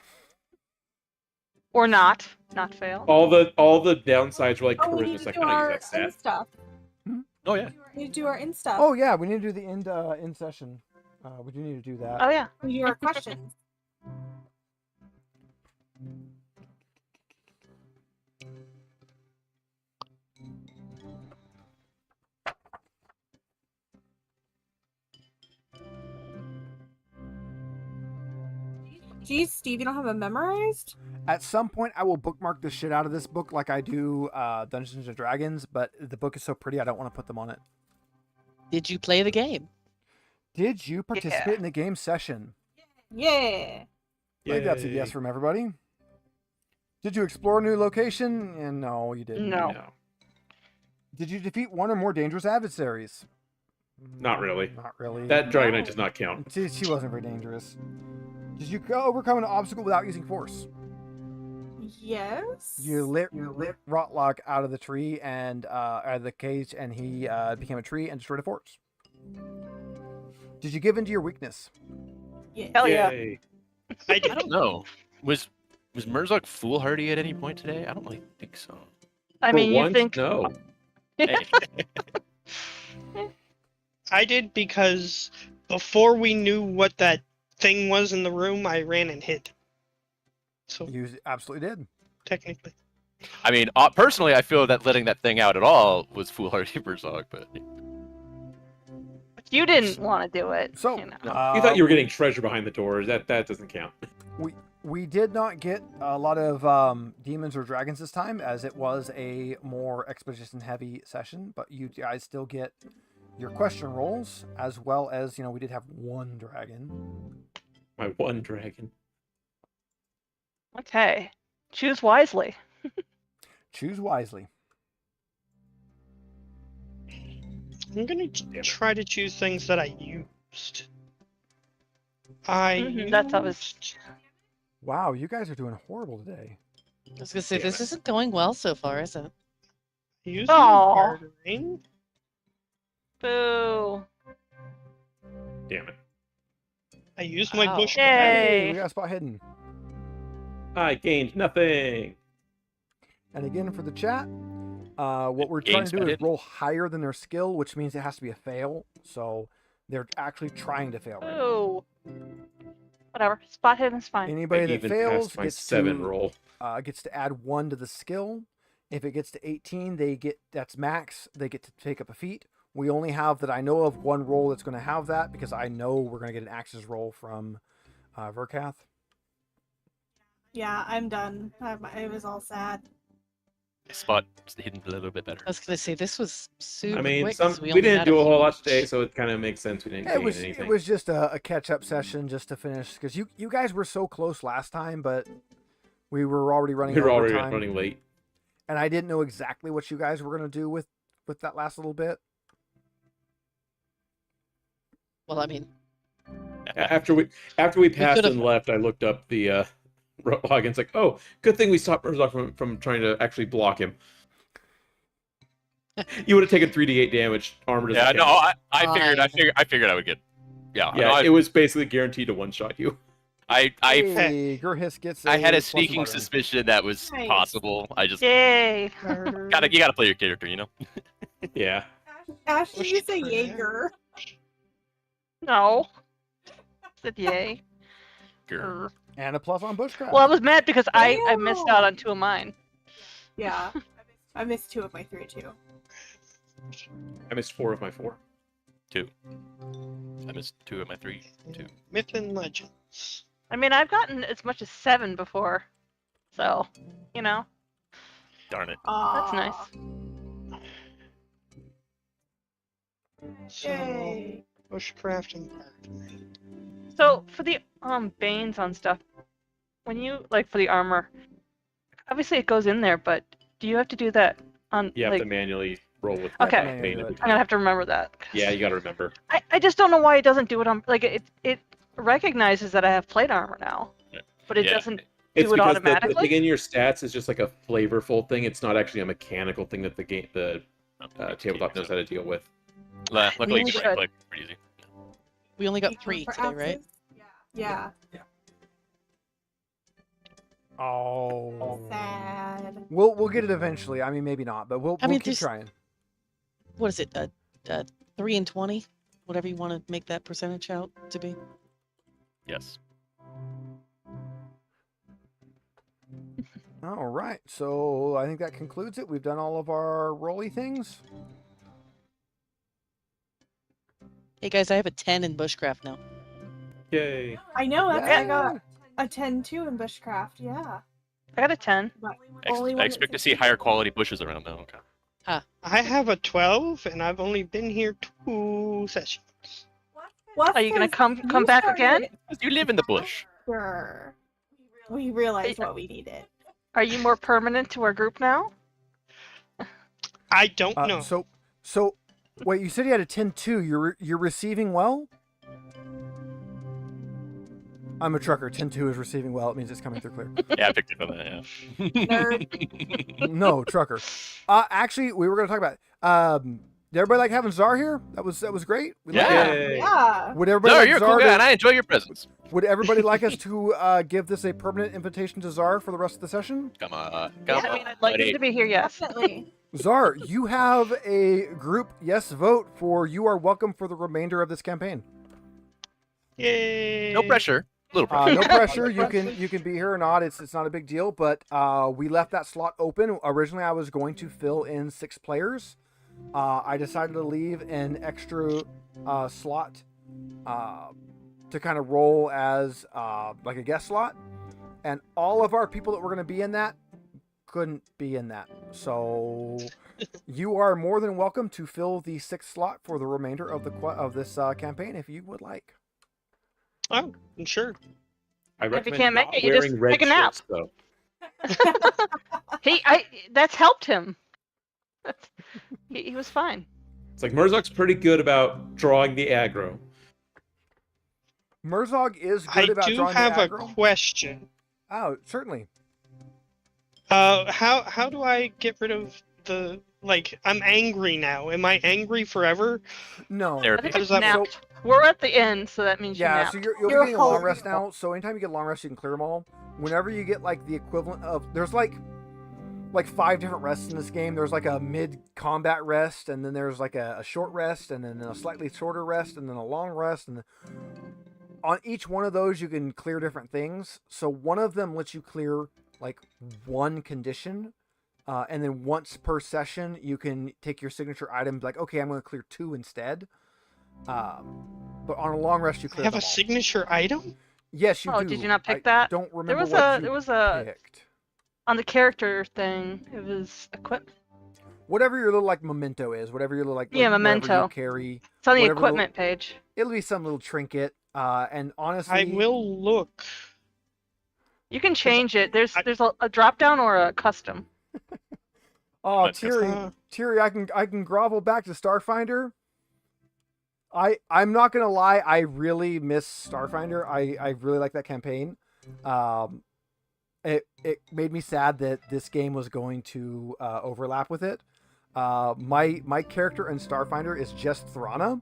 Or not fail. All the downsides were like Oh, we charisma, need so to I do couldn't our use that end stat. stuff. Oh yeah. We need to do our end stuff. Oh yeah, we need to do the end session. We do need to do that. Oh yeah. We do our questions. Geez, Steve, you don't have it memorized? At some point, I will bookmark the shit out of this book like I do Dungeons and Dragons, but the book is so pretty, I don't want to put them on it. Did you play the game? Did you participate in the game session? Yeah. I believe that's a yes from everybody. Did you explore a new location? And no, you didn't. No. No, Did you defeat one or more dangerous adversaries? not really. Not really. That Dragonite does not count. She wasn't very dangerous. Did you overcome an obstacle without using force? Yes. You lit Rotlock out of the tree and out of the cage, and he became a tree and destroyed a fortress. Did you give in to your weakness? Yeah. Hell yeah. Yay. I I did. don't know. Was Murzok foolhardy at any point today? I don't really think so. I For mean, you once, think no. Hey. I did because before we knew what that thing was in the room, I ran and hid. So You absolutely did. technically, I mean, personally, I feel that letting that thing out at all was foolhardy Murzok, but you didn't want to do it. So, you know. You thought you were getting treasure behind the doors. That doesn't count. We did not get a lot of demons or dragons this time, as it was a more expedition-heavy session. But you guys still get your question rolls, as well as, we did have one dragon. My one dragon. Okay. Choose wisely. Choose wisely. I'm gonna try to choose things that I used. I That's always- used- Wow, you guys are doing horrible today. I was gonna say Damn this it. isn't going well so far, is it? I used Aw. gartering. Boo. Damn it. I used my Wow. bush. Yay. Hey, we got a spot hidden. I gained nothing. And again, for the chat, what we're trying Gains to do is hidden. roll higher than their skill, which means it has to be a fail. So they're actually trying to fail right now. Boo. Whatever. Spot hidden is fine. Anybody I that even fails passed my gets 7 to roll. gets to add 1 to the skill. If it gets to 18, that's max. They get to take up a feat. We only have that I know of one roll that's going to have that because I know we're going to get an axes roll from Verkath. Yeah, I'm done. It was all sad. spot hidden a little bit better. I was gonna say this was super I mean, quick. 'cause we only didn't had do a whole lot few- today, so it kind of makes sense we didn't gain anything. It was just a catch-up session just to finish because you guys were so close last time, but we were already running We were already overtime, running late. and I didn't know exactly what you guys were going to do with that last little bit. Well, I mean, After we passed could've- and left, I looked up the login. It's like, oh, good thing we stopped Murzok from trying to actually block him. You would have taken 3d8 damage. Armor doesn't Yeah, no, count. I figured I would get. Yeah, Yeah, no, it was basically guaranteed to one-shot you. I Hey, Gurhis gets. had a plus sneaking martyr. suspicion that was Nice. possible. I just Yay. you gotta play your character, you know. Yeah. Ash, did you Push say for Jaeger? No. Said yay. Grr. And a plus on bushcraft. Well, I was mad because I missed out on 2 of mine. Yeah. I missed 2 of my 3 too. I missed 4 of my 4. I missed 2 of my 3. 2. Myth and legends. I mean, I've gotten as much as 7 before. So, you know. Darn it. That's nice. So, Yay. bushcraft and gardening. So, for the banes on stuff, when you, like, for the armor, obviously it goes in there, but do you have to do that on, You have like, to manually roll with Okay. the pain every I'm time. gonna have to remember that. 'cause Yeah, you gotta remember. I just don't know why it doesn't do it on, like, it recognizes that I have plate armor now, but it Yeah. doesn't It's do it because the automatically? thing in your stats is just like a flavorful thing. It's not actually a mechanical thing that the tabletop knows how to deal with. Luckily, only it's should. like pretty easy. we only got Equal 3 for today, right? axes? Yeah. Oh. Sad. We'll get it eventually. I mean, maybe not, but we'll mean, keep just- trying. What is it? 3 and 20, whatever you want to make that percentage out to be. Yes. All right, so I think that concludes it. We've done all of our rolly things. Hey guys, I have a 10 in bushcraft now. Yay. I know, that's what I got. a 10-2 in bushcraft. Yeah, I got a 10. but I only one expect to that's see higher quality bushes around now. Okay. I have a 12, and I've only been here 2 sessions. Well, Are you gonna because come you back started again? it You live in the bush. after we realized what we needed. Are you more permanent to our group now? I don't know. So, wait. You said you had a 10-2. You're receiving well. I'm a trucker. 10-2 is receiving well. It means it's coming through clear. Yeah, I picked up on that. Yeah. Nerd. No, trucker. Actually, we were going to talk about. Did everybody like having Czar here? That was great. We liked Yeah. it. Yeah. Would everybody No, like you're a Czar cool guy, to- and I enjoy your presence. Would everybody like us to give this a permanent invitation to Czar for the rest of the session? Come on. Yeah, Come I mean, on, I'd like buddy. you to be here, yes. Definitely. Czar, you have a group yes vote for you are welcome for the remainder of this campaign. Yay! No pressure. Little pressure. No pressure. You can be here or not. It's not a big deal. But we left that slot open. Originally, I was going to fill in 6 players. I decided to leave an extra slot to kind of roll as like a guest slot, and all of our people that were going to be in that couldn't be in that. So you are more than welcome to fill the 6th slot for the remainder of this campaign if you would like. Oh, I'm sure. I If you recommend can't make not it, you just wearing red take a nap. shirts, though. That's helped him. He was fine. It's like Murzok's pretty good about drawing the aggro. Murzog is I good about do drawing have the a aggro. question. Oh, certainly. How do I get rid of the I'm angry now. Am I angry forever? No. I Therapy. think How it's does that napped. We're at the end, so that means Yeah, you so napped. you'll You're be getting a long whole. rest now. So anytime you get a long rest, you can clear them all. Whenever you get like the equivalent of, there's like 5 different rests in this game. There's like a mid-combat rest, and then there's like a short rest, and then a slightly shorter rest, and then a long rest. And on each one of those, you can clear different things. So one of them lets you clear like 1 condition. And then once per session, you can take your signature item, like, okay, I'm going to clear 2 instead. But on a long rest, you I clear have them a all. signature item? Yes, you Oh, do. did you not pick I that? don't remember was what a- you there was a- picked. On the character thing, it was equip. Whatever your little like memento is, whatever your little like Yeah, whatever memento. you carry, It's on the whatever little- equipment page. it'll be some little trinket. And honestly, I will look. You can change it. There's I- there's a drop down or a custom. Oh, That's Thierry, I can grovel back to Starfinder. I'm not gonna lie, I really miss Starfinder. I really like that campaign. It made me sad that this game was going to overlap with it. My character in Starfinder is just Thrana,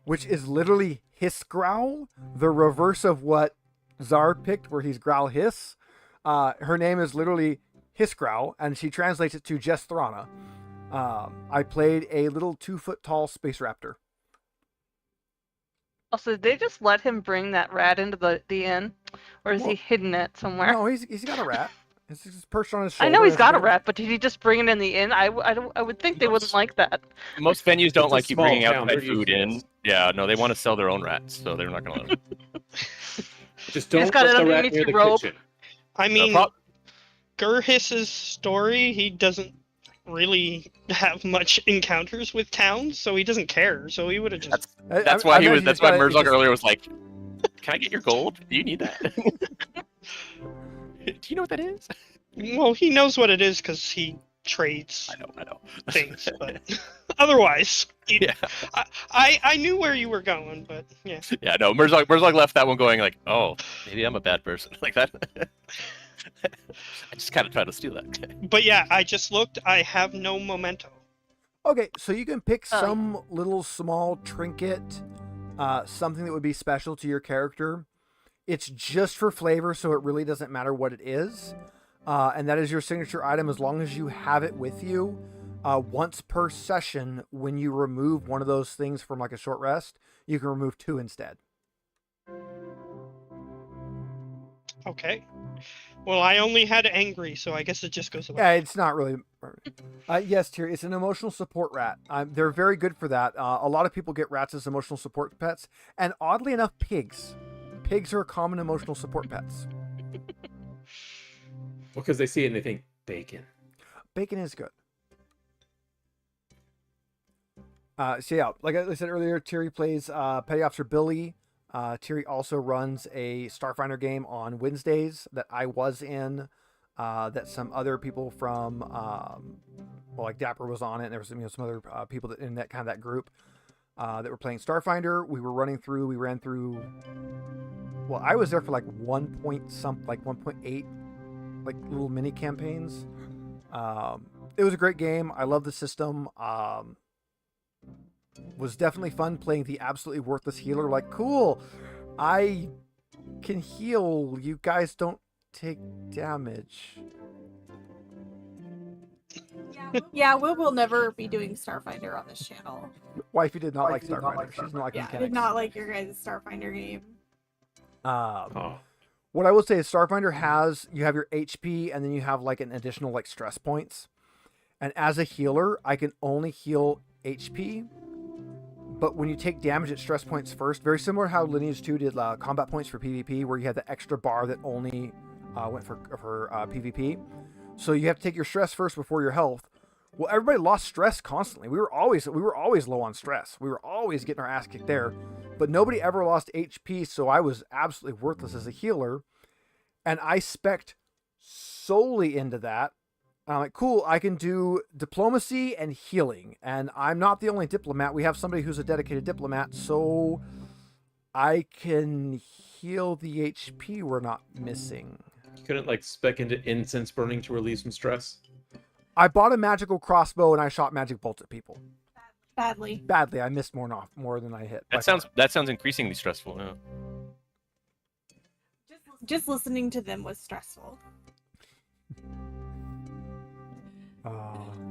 which is literally Hiss Growl, the reverse of what Czar picked, where he's Growl Hiss. Her name is literally Hiss Growl, and she translates it to just Thrana. I played a little 2-foot tall space raptor. Also, did they just let him bring that rat into the inn, or is Well, he hidden it somewhere? No, he's got a rat. It's perched on his shoulder. I know he's It's got a very- rat, but did he just bring it in the inn? I would think they wouldn't like that. Most venues don't It's a like you small bringing town, outside they're used food to in. this. Yeah, no, they want to sell their own rats, so they're not going to let them. Just You don't just got put it the rat underneath near your the robe. kitchen. I mean, prob- Gurhiss's story, he doesn't really have much encounters with towns, so he doesn't care. So he would have just. That's I why imagine That's he's why got it- Murzok just- earlier was like, "Can I get your gold? Do you need that? Do you know what that is?" Well, he knows what it is because he trades I know. things, but otherwise, Yeah, I knew where you were going, but yeah. yeah, no. Murzok left that one going like, "Oh, maybe I'm a bad person," like that. I just kind of tried to steal that. But yeah, I just looked. I have no memento. Okay, so you can pick Oh. some little small trinket, something that would be special to your character. It's just for flavor, so it really doesn't matter what it is. And that is your signature item as long as you have it with you. Once per session, when you remove one of those things from like a short rest, you can remove 2 instead. Okay. Well, I only had angry, so I guess it just goes away. Yeah, it's not really. Yes, Terry, it's an emotional support rat. They're very good for that. A lot of people get rats as emotional support pets, and oddly enough, pigs. Pigs are common emotional support pets. Because they see it and they think bacon. Bacon is good. So yeah, like I said earlier, Terry plays Petty Officer Billy. Terry also runs a Starfinder game on Wednesdays that I was in. That some other people from, like Dapper was on it, and there was some other people that in that group that were playing Starfinder. We ran through. Well, I was there for like 1.8, like little mini campaigns. It was a great game. I love the system. Was definitely fun playing the absolutely worthless healer. Like, cool, I can heal. You guys don't take damage. Yeah, we will never be doing Starfinder on this channel. Wifey did not like Starfinder. She doesn't like Yeah, I mechanics. did not like your guys' Starfinder game. What I will say is Starfinder has, you have your HP and then you have like an additional like stress points. And as a healer, I can only heal HP. But when you take damage at stress points first, very similar how Lineage 2 did combat points for PvP, where you had the extra bar that only went for PvP. So you have to take your stress first before your health. Well, everybody lost stress constantly. We were always low on stress. We were always getting our ass kicked there. But nobody ever lost HP, so I was absolutely worthless as a healer. And I spec'd solely into that. I'm like, cool, I can do diplomacy and healing. And I'm not the only diplomat. We have somebody who's a dedicated diplomat, so I can heal the HP we're not missing. You couldn't like spec into incense burning to relieve some stress? I bought a magical crossbow and I shot magic bolts at people. Badly. Badly. I missed more than I hit. That sounds increasingly stressful. Yeah. Just listening to them was stressful.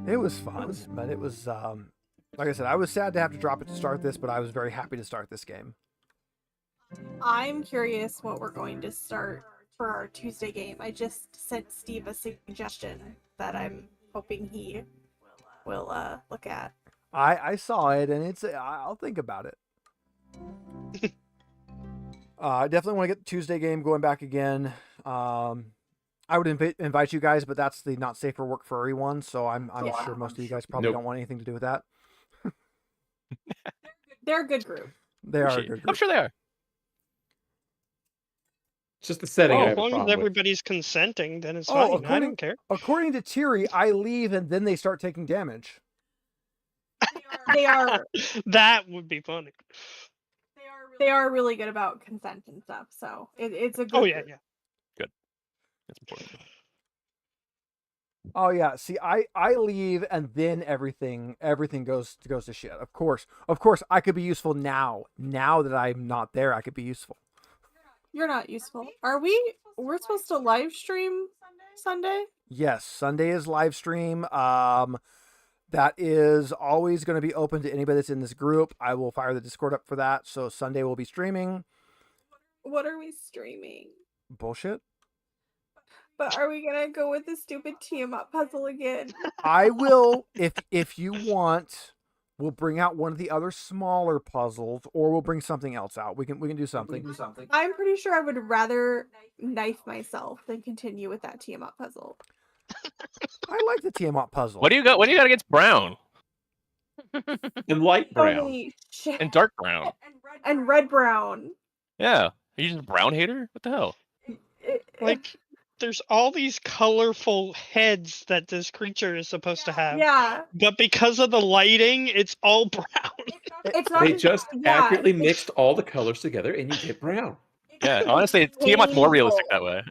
It was fun, but it was, like I said, I was sad to have to drop it to start this, but I was very happy to start this game. I'm curious what we're going to start for our Tuesday game. I just sent Steve a suggestion that I'm hoping he will look at. I saw it, and I'll think about it. I definitely want to get the Tuesday game going back again. I would invite you guys, but that's the not safe for work furry one, so I'm sure most of you guys probably don't want anything to do with that. They're a good group. They are a good group. I'm sure they are. It's just the setting. I As have a long as problem with. everybody's consenting, then it's fine. I don't care. According to Tiri, I leave and then they start taking damage. They are. That would be funny. They are really good about consent and stuff. So it's a good. Oh yeah, group. yeah. That's important. Oh yeah, see, I leave and then everything goes to shit. Of course, I could be useful now. Now that I'm not there, I could be useful. You're not useful. Are we? We're supposed to live stream Sunday? Yes, Sunday is live stream. That is always going to be open to anybody that's in this group. I will fire the Discord up for that. So Sunday we'll be streaming. What are we streaming? Bullshit. But are we gonna go with the stupid Tiamat puzzle again? I will, if you want, we'll bring out one of the other smaller puzzles, or we'll bring something else out. We can do something. I'm pretty sure I would rather knife myself than continue with that Tiamat puzzle. I like the Tiamat puzzle. What do you got? What do you got against brown And light brown. Holy shit. and dark brown? And red brown. Yeah, are you just a brown hater? What the hell? Like, there's all these colorful heads that this creature is supposed to have. Yeah. But because of the lighting, it's all brown. It's not They just accurately mixed all the colors together and you get brown. Yeah, honestly, Tiamat's more realistic that way.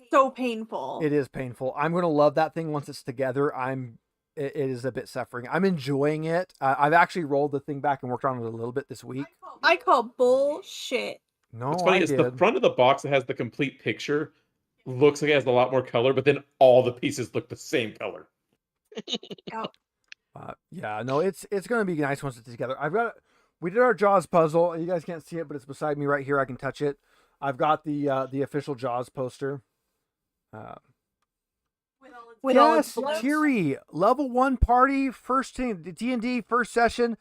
so painful. It is painful. I'm going to love that thing once it's together. It is a bit suffering. I'm enjoying it. I've actually rolled the thing back and worked on it a little bit this week. I call bullshit. No, What's funny I is did. the front of the box that has the complete picture looks like it has a lot more color, but then all the pieces look the same color. Yeah, no, it's going to be nice once it's together. We did our Jaws puzzle. You guys can't see it, but it's beside me right here. I can touch it. I've got the official Jaws poster. With all its Yes, blood. Tiri, level 1 party, first team, D&D, first session.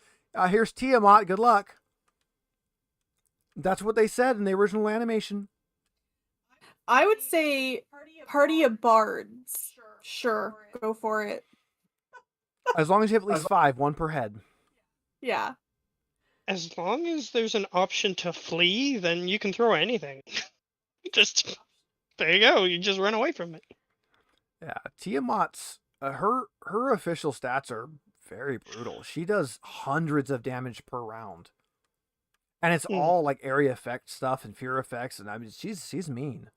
Here's Tiamat. Good luck. That's what they said in the original animation. I would say Party of Bards. Sure, go for it. As long as you have at least 5, 1 per head. Yeah. As long as there's an option to flee, then you can throw anything. Just there you go. You just run away from it. Yeah, Tiamat's her official stats are very brutal. She does hundreds of damage per round, and it's all like area effect stuff and fear effects. And I mean, she's mean.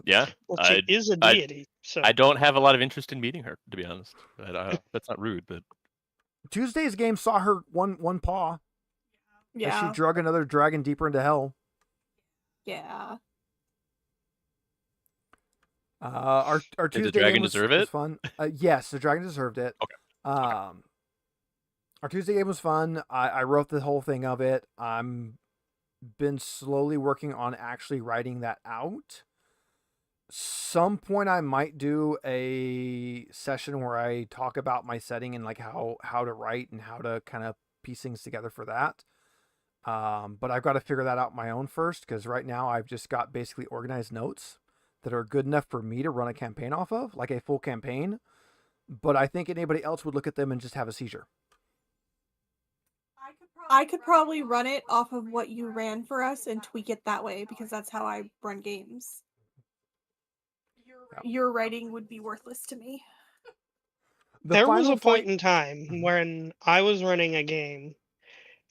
Yeah, Well, she is a deity, so I don't have a lot of interest in meeting her, to be honest. That's not rude, but Tuesday's game saw her one paw. Yeah. As she drug another dragon deeper into hell. Yeah. Our did Tuesday the dragon game was deserve it? fun. Yes, the dragon deserved it. Okay. Our Tuesday game was fun. I wrote the whole thing of it. I'm been slowly working on actually writing that out. Some point I might do a session where I talk about my setting and like how to write and how to kind of piece things together for that. But I've got to figure that out my own first, because right now I've just got basically organized notes that are good enough for me to run a campaign off of, like a full campaign. But I think anybody else would look at them and just have a seizure. I could probably run it off of what you ran for us and tweak it that way, because that's how I run games. Your writing would be worthless to me. There was a point in time when I was running a game,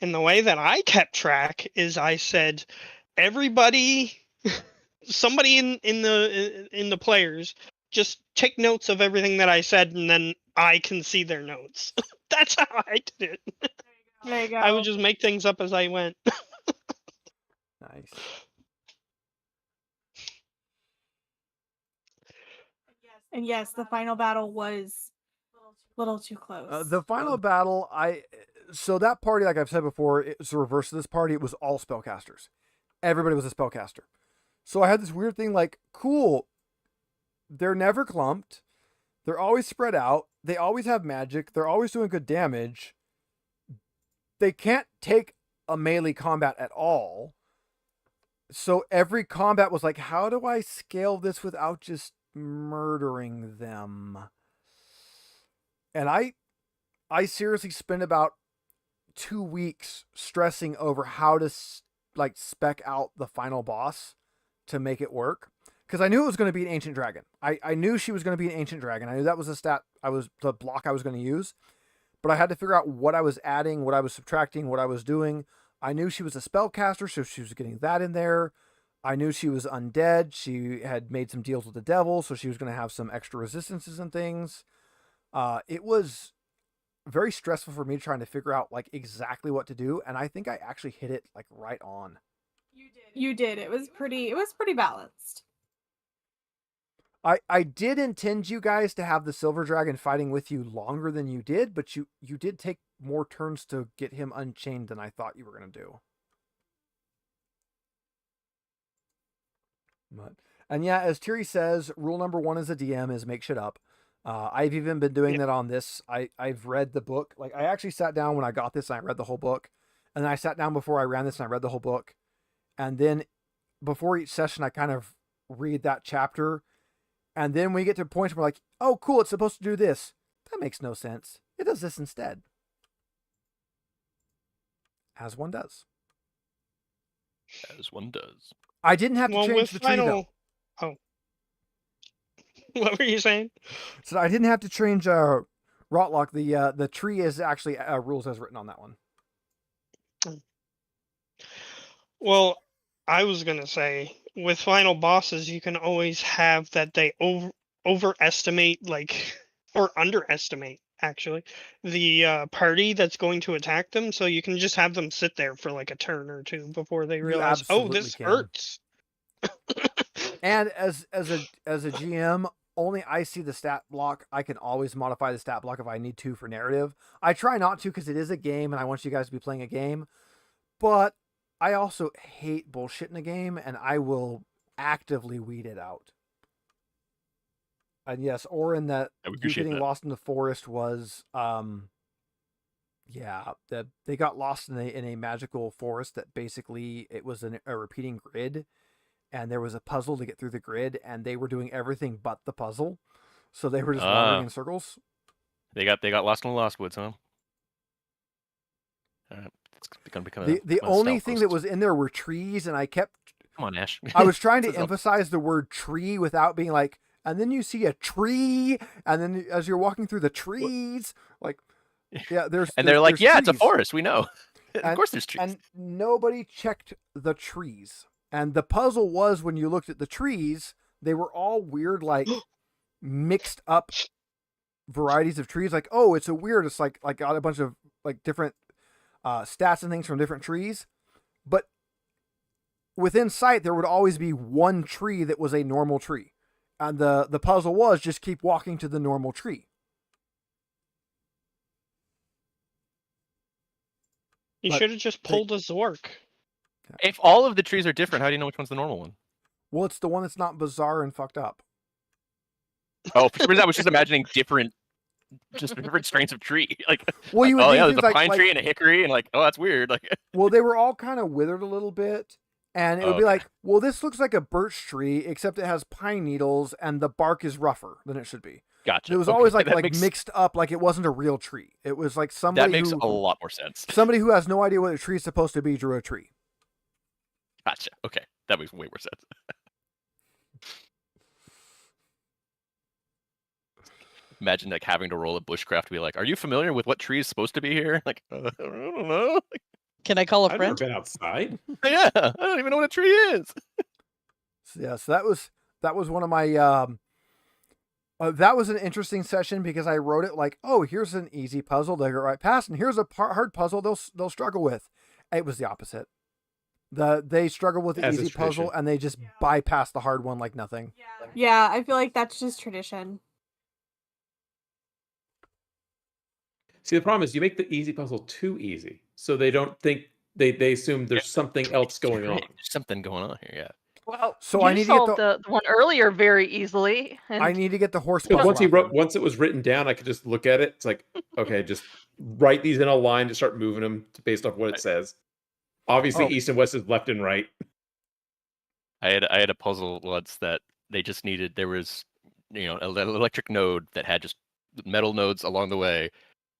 and the way that I kept track is I said, everybody, somebody in the players, just take notes of everything that I said, and then I can see their notes. That's how I did it. There you go. I would just make things up as I went. Nice. And yes, the final battle was a little too close. The final battle, so that party, like I've said before, it was the reverse of this party. It was all spellcasters. Everybody was a spellcaster. So I had this weird thing like, cool, they're never clumped. They're always spread out. They always have magic. They're always doing good damage. They can't take a melee combat at all. So every combat was like, how do I scale this without just murdering them? And I seriously spent about 2 weeks stressing over how to like spec out the final boss to make it work, because I knew it was going to be an ancient dragon. I knew she was going to be an ancient dragon. I knew that was the block I was going to use, but I had to figure out what I was adding, what I was subtracting, what I was doing. I knew she was a spellcaster, so she was getting that in there. I knew she was undead. She had made some deals with the devil, so she was going to have some extra resistances and things. It was very stressful for me trying to figure out like exactly what to do, and I think I actually hit it like right on. You did. It was pretty balanced. I did intend you guys to have the silver dragon fighting with you longer than you did, but you did take more turns to get him unchained than I thought you were going to do. And yeah, as Thierry says, rule number 1 as a DM is make shit up. I've even been doing that on this. I've read the book. Like, I actually sat down when I got this and I read the whole book. And then I sat down before I ran this and I read the whole book. And then before each session, I kind of read that chapter. And then we get to points where we're like, oh, cool, it's supposed to do this. That makes no sense. It does this instead. As one does. As one does. I didn't have to change the tree, though. Oh. What were you saying? So I didn't have to change Rotlock. The tree is actually rules as written on that one. Well, I was going to say, with final bosses, you can always have that they overestimate, like, or underestimate, actually, the party that's going to attack them. So you can just have them sit there for like a turn or two before they realize, oh, this hurts. And as a GM, only I see the stat block. I can always modify the stat block if I need to for narrative. I try not to because it is a game and I want you guys to be playing a game. But I also hate bullshit in a game, and I will actively weed it out. And yes, or in that you getting lost in the forest was Yeah, they got lost in a magical forest that basically it was a repeating grid, and there was a puzzle to get through the grid, and they were doing everything but the puzzle, so they were just wandering in circles. They got lost in the Lost Woods, huh? It's gonna become The a only stealth thing host. that was in there were trees, and I kept. Come on, Ash. I was trying to This is a- emphasize the word tree without being like, and then you see a tree, and then as you're walking through the trees, like, yeah, and they're like, there's yeah, it's a trees. forest. We know. Of And- course, there's trees. And nobody checked the trees. And the puzzle was when you looked at the trees, they were all weird, like mixed up varieties of trees. Like, oh, it's like got a bunch of like different stats and things from different trees. But within sight, there would always be one tree that was a normal tree. And the puzzle was just keep walking to the normal tree. You But should have just pulled a Zork. If all of the trees are different, how do you know which one's the normal one? Well, it's the one that's not bizarre and fucked up. Oh, for some reason I was just imagining different strains of tree. Like, Well, you would oh think yeah, there's things a pine like, tree and a hickory, and like, oh, that's weird. Like, well, they were all kind of withered a little bit. And it would be Okay. like, well, this looks like a birch tree, except it has pine needles and the bark is rougher than it should be. gotcha. It was Okay, always like that makes, mixed up, like it wasn't a real tree. It was like that somebody makes who a lot more sense. somebody who has no idea what a tree is supposed to be drew a tree. Gotcha. Okay, that makes way more sense. Imagine like having to roll a bushcraft to be like, "Are you familiar with what tree is supposed to be here?" Like, I don't know. Can I call a I've never friend? been outside. Yeah, I don't even know what a tree is. So, yeah, so that was one of my that was an interesting session because I wrote it like, oh, here's an easy puzzle they go right past, and here's a hard puzzle they'll struggle with. It was the opposite. They struggle with the As easy is tradition. puzzle and they just bypass the hard one like nothing. Yeah, I feel like that's just tradition. See, the problem is you make the easy puzzle too easy, so they don't think they assume there's something else going on. There's something going on here. Yeah. Well, So you I need to get solved the one earlier very easily. And I need to get the horse Because puzzle. once it was written down, I could just look at it. It's like, okay, just write these in a line to start moving them based off what it says. Obviously, Oh. east and west is left and right. I had a puzzle once that they just needed. There was, an electric node that had just metal nodes along the way,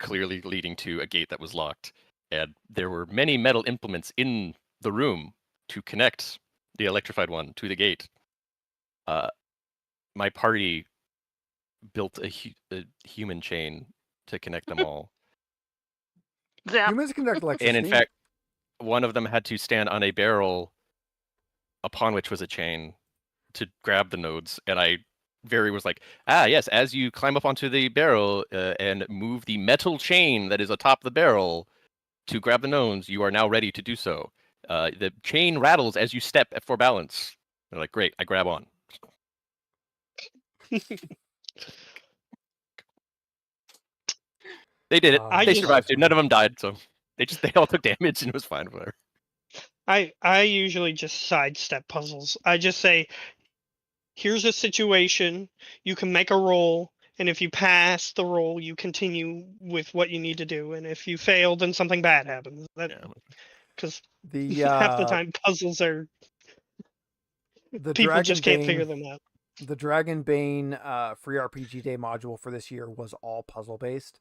clearly leading to a gate that was locked, and there were many metal implements in the room to connect the electrified one to the gate. My party built a human chain to connect them all, Zap. Humans conduct electricity. and in fact, one of them had to stand on a barrel upon which was a chain to grab the nodes, and I was like, yes, as you climb up onto the barrel and move the metal chain that is atop the barrel to grab the nodes, you are now ready to do so. The chain rattles as you step for balance. They're like, great, I grab on. They did it. I They just- survived too. None of them died, so they all took damage and it was fine. Whatever. I usually just sidestep puzzles. I just say, here's a situation, you can make a roll, and if you pass the roll, you continue with what you need to do, and if you fail, then something bad happens. Because the half the time puzzles are the people just can't figure Dragonbane- them out. The Dragonbane free RPG Day module for this year was all puzzle based.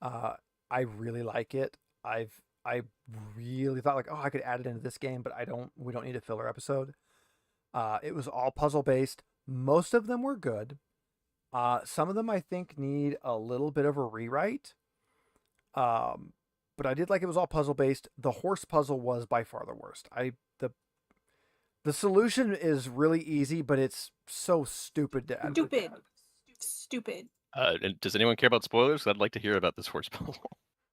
I really like it. I really thought like, oh, I could add it into this game, but we don't need a filler episode. It was all puzzle based. Most of them were good. Some of them I think need a little bit of a rewrite. But I did like it was all puzzle based. The horse puzzle was by far the worst. The solution is really easy, but it's so stupid to add. Stupid. And does anyone care about spoilers? I'd like to hear about this horse puzzle.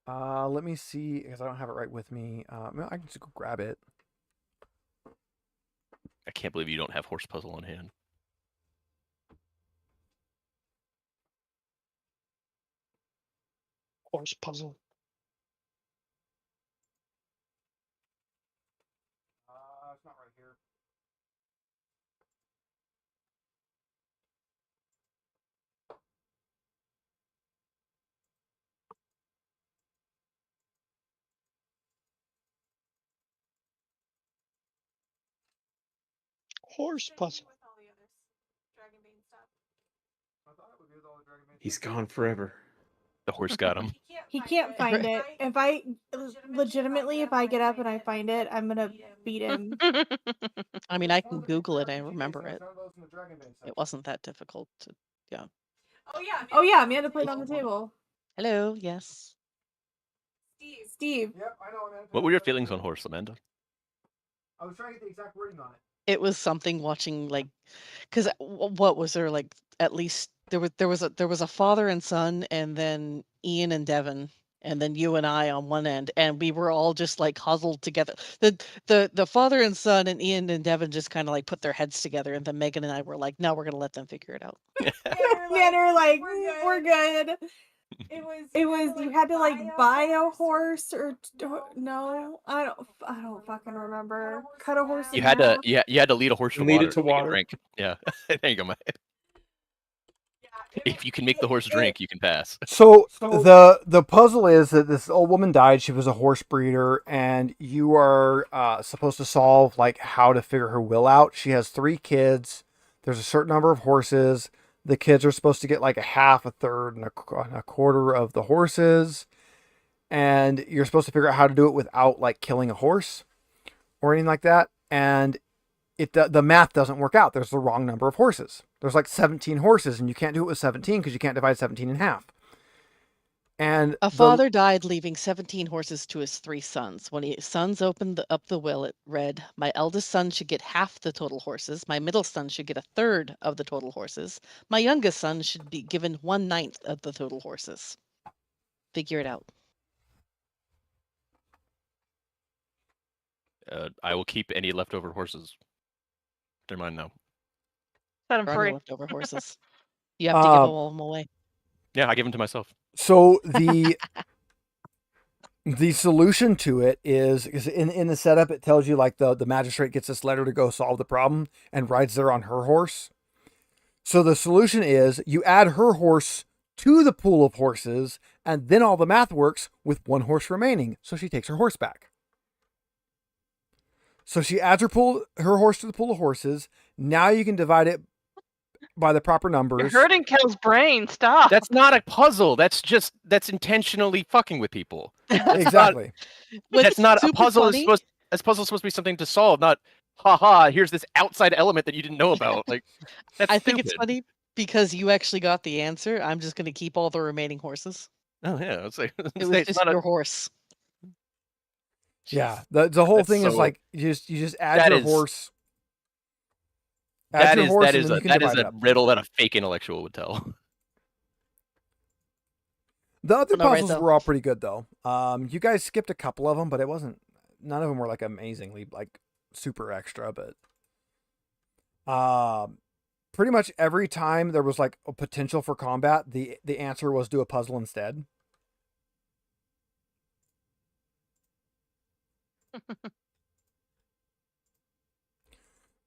Let me see because I don't have it right with me. I can just go grab it. I can't believe you don't have horse puzzle on hand. Horse puzzle. It's not right here. horse puzzle. With all the other Dragonbane stuff. He's gone forever. The horse got him. He can't find it. If I legitimately, if I get up and I find it, I'm gonna beat him. I mean, I can Google it. I remember it. It wasn't that difficult. Oh yeah, Amanda played on the table. Hello. Yes. Steve. Yep, I know. What were your feelings on horse, Amanda? I was trying to get the exact wording on it. It was something watching like, because what was there like? At least there was a father and son, and then Ian and Devin, and then you and I on one end, and we were all just like huddled together. The father and son and Ian and Devin just kind of like put their heads together, and then Megan and I were like, no, we're gonna let them figure it out. Man, are like, we're good. It was you had to like buy a horse or no, I don't fucking remember. Cut a horse. You in had to half. you had to lead a horse to Lead water. it to make water. drink. Yeah, there you go, Mike. If you can make the horse drink, you can pass. So the puzzle is that this old woman died. She was a horse breeder, and you are supposed to solve like how to figure her will out. She has 3 kids. There's a certain number of horses. The kids are supposed to get like a half, a third, and a quarter of the horses. And you're supposed to figure out how to do it without like killing a horse or anything like that. And the math doesn't work out. There's the wrong number of horses. There's like 17 horses, and you can't do it with 17 because you can't divide 17 in half. And A father died, leaving 17 horses to his 3 sons. When his sons opened up the will, it read, "My eldest son should get half the total horses. My middle son should get a third of the total horses. My youngest son should be given 1/9 of the total horses." Figure it out. I will keep any leftover horses. They're mine now. Set him There are no free. leftover horses. You have to give all of them away. Yeah, I give them to myself. So the solution to it is in the setup, it tells you like the magistrate gets this letter to go solve the problem and rides there on her horse. So the solution is you add her horse to the pool of horses, and then all the math works with 1 horse remaining. So she takes her horse back. So she adds her horse to the pool of horses. Now you can divide it by the proper numbers. You're hurting Kel's brain. Stop. That's not a puzzle. That's intentionally fucking with people. Exactly. That's not a super puzzle. funny- This puzzle's supposed to be something to solve, not haha. Here's this outside element that you didn't know about. Like, that's I think it's stupid. funny because you actually got the answer. I'm just going to keep all the remaining horses. Oh yeah, it's like It was it's just not your a, horse. Yeah. The whole That's thing is so- like you just add That your is- horse. that your is horse that and is then a you can that is divide it a up. riddle that a fake intellectual would tell. The other No, right, puzzles though. were all pretty good though. You guys skipped a couple of them, but none of them were like amazingly like super extra, but pretty much every time there was like a potential for combat, the answer was do a puzzle instead.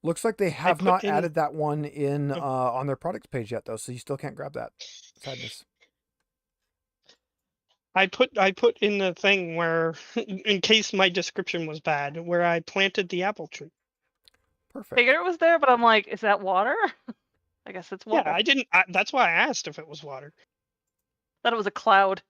Looks like they have put not in- added that one in on their products page yet though, so you still can't grab that. Sadness. I put in the thing where, in case my description was bad, where I planted the apple tree. Perfect. Figured it was there, but I'm like, is that water? I guess it's water. Yeah, I didn't. That's why I asked if it was water. Thought it was a cloud.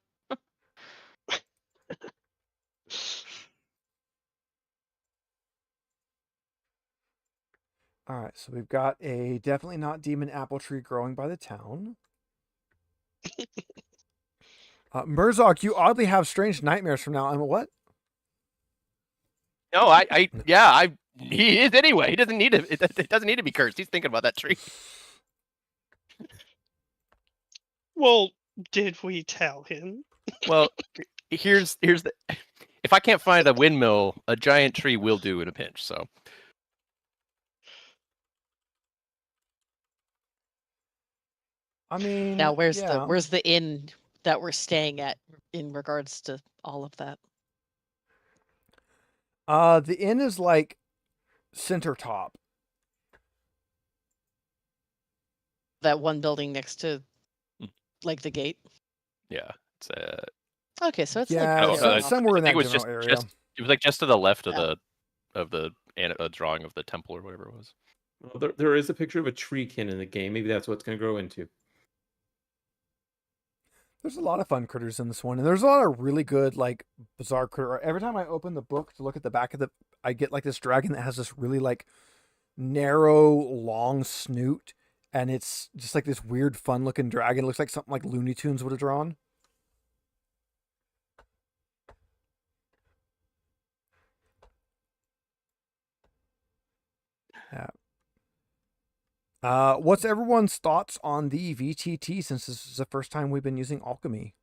All right, so we've got a definitely not demon apple tree growing by the town. Murzok, you oddly have strange nightmares from now on. What? No, he is anyway. He doesn't need to. It doesn't need to be cursed. He's thinking about that tree. Well, did we tell him? Well, here's the. If I can't find a windmill, a giant tree will do in a pinch. So I mean, Now, where's yeah. the inn that we're staying at in regards to all of that? The inn is like center top. That one building next to, like, the gate. yeah, it's Okay, so it's Yeah, like Oh, somewhere in I that think it was general area. it was like just to the left of Yeah. the drawing of the temple or whatever it was. Well, there is a picture of a treekin in the game. Maybe that's what it's going to grow into. There's a lot of fun critters in this one, and there's a lot of really good, like, bizarre critter. Every time I open the book to look at the back of I get like this dragon that has this really like narrow, long snoot, and it's just like this weird, fun-looking dragon. It looks like something like Looney Tunes would have drawn. Yeah. What's everyone's thoughts on the VTT since this is the first time we've been using alchemy?